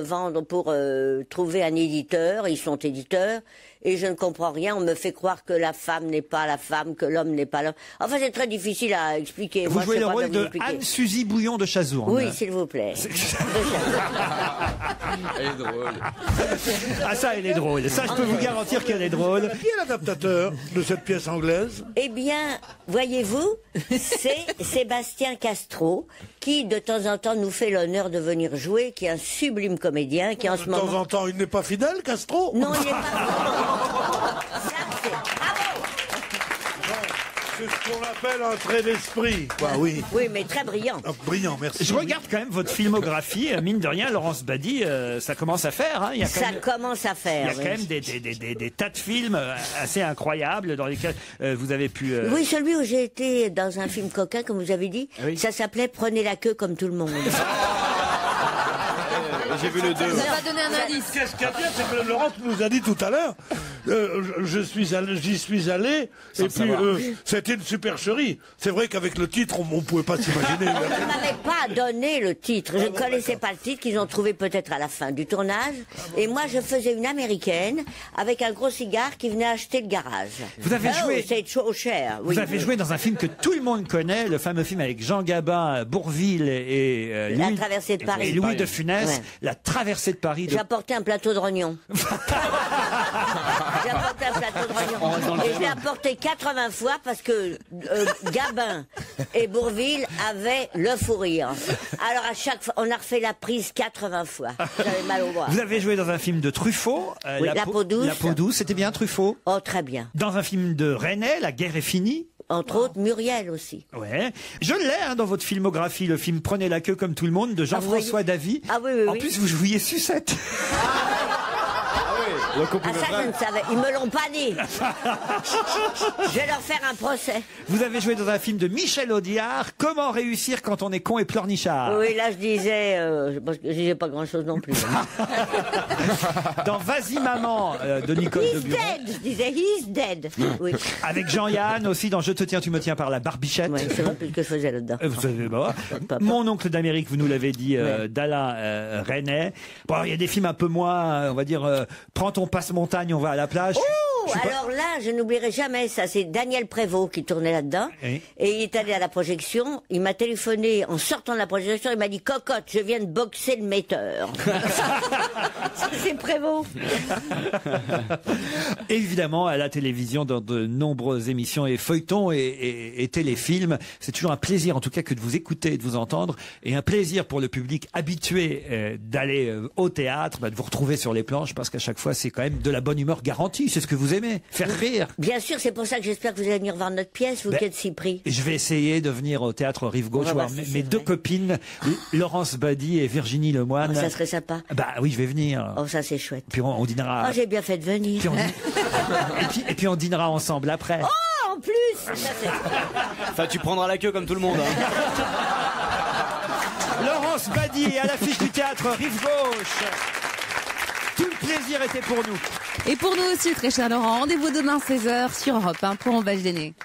trouver un éditeur, ils sont éditeurs, et je ne comprends rien, on me fait croire que la femme n'est pas la femme, que l'homme n'est pas l'homme. Enfin, c'est très difficile à expliquer. Vous jouez le rôle de Anne-Suzy Bouillon de Chazourne. Oui, s'il vous plaît. Elle est drôle. Ah ça, elle est drôle. Ça, je peux vous garantir qu'elle est drôle. Qui est l'adaptateur de cette pièce anglaise? Eh bien, voyez-vous, c'est Sébastien Castro qui, de temps en temps, nous fait l'honneur de venir jouer, qui est un sublime comédien, qui en ce moment... De temps en temps, il n'est pas fidèle, Castro? Non, il n'est pas fidèle. Ça, c'est... C'est ce qu'on appelle un trait d'esprit, quoi, oui. Oui, mais très brillant. Brillant, merci. Je regarde quand même votre filmographie, mine de rien, Laurence Badi, ça commence à faire. Hein. Il y a quand même, commence à faire. Il y a quand même des tas de films assez incroyables dans lesquels vous avez pu... Oui, celui où j'ai été dans un film coquin, comme vous avez dit, ça s'appelait Prenez la queue comme tout le monde. J'ai vu le 2. Ça va donner un indice. Qu'est-ce qu'il y a bien, c'est que Laurent nous a dit tout à l'heure, j'y suis allé, et puis c'était une supercherie. C'est vrai qu'avec le titre, on ne pouvait pas s'imaginer. On ne m'avait pas donné le titre. Je ne connaissais pas le titre, qu'ils ont trouvé peut-être à la fin du tournage. Et moi, je faisais une américaine avec un gros cigare qui venait acheter le garage. Vous avez joué... C'est trop cher. Vous avez joué dans un film que tout le monde connaît, le fameux film avec Jean Gabin, Bourvil et La traversée de Paris. Et Louis de Funès, Ouais. La traversée de Paris. J'ai apporté un plateau de rognons. J'ai apporté un plateau de rognons. Et je l'ai apporté 80 fois parce que Gabin et Bourvil avaient le fou rire. Alors à chaque fois, on a refait la prise 80 fois. J'avais mal au bras. Vous avez joué dans un film de Truffaut, Oui, La peau douce. La peau douce, c'était bien Truffaut. Oh, très bien. Dans un film de René, La guerre est finie. Entre autres, Muriel aussi. Ouais. Je l'ai dans votre filmographie, le film Prenez la queue comme tout le monde de Jean-François Davy. Ah oui, oui, En oui. plus, vous jouiez Sucette. Ah ça, je ne savais. Ils me l'ont pas dit. Je vais leur faire un procès. Vous avez joué dans un film de Michel Audiard, Comment réussir quand on est con et pleurnichard. Oui, là je disais, parce que je disais pas grand-chose non plus. Dans Vas-y maman de Nicole He's Deburon. dead. Je disais, he's dead. Oui. Avec Jean-Yann aussi dans Je te tiens, tu me tiens par la barbichette. Ouais, c'est plus que je faisais là-dedans. Vous savez, bah, Mon oncle d'Amérique, vous nous l'avez dit, d'Alain Resnais. Bon, il y a des films un peu moins, on va dire, Prends ton passe-montagne, on va à la plage. Oh, alors là, je n'oublierai jamais ça. C'est Daniel Prévost qui tournait là-dedans. Oui. Et il est allé à la projection. Il m'a téléphoné en sortant de la projection. Il m'a dit, cocotte, je viens de boxer le metteur. Ça, c'est Prévost. Évidemment, à la télévision, dans de nombreuses émissions et feuilletons et téléfilms, c'est toujours un plaisir, en tout cas, que de vous écouter et de vous entendre, et un plaisir pour le public habitué d'aller au théâtre, de vous retrouver sur les planches, parce qu'à chaque fois, c'est quand même de la bonne humeur garantie. C'est ce que vous aimez, faire rire. Bien sûr, c'est pour ça que j'espère que vous allez venir voir notre pièce, vous qui êtes si pris. Je vais essayer de venir au théâtre Rive Gauche voir mes deux copines, Laurence Badi et Virginie Lemoine. Oh, ça serait sympa. Bah oui, je vais venir. Oh, ça c'est chouette. Puis on dînera. Oh, j'ai bien fait de venir. Et puis on dînera ensemble après. Oh, en plus ça, Enfin, tu prendras la queue comme tout le monde. Hein. Laurence Badi est à l'affiche du théâtre Rive Gauche. Tout le plaisir était pour nous. Et pour nous aussi, très cher Laurent, rendez-vous demain 16h sur Europe 1 pour On va se gêner.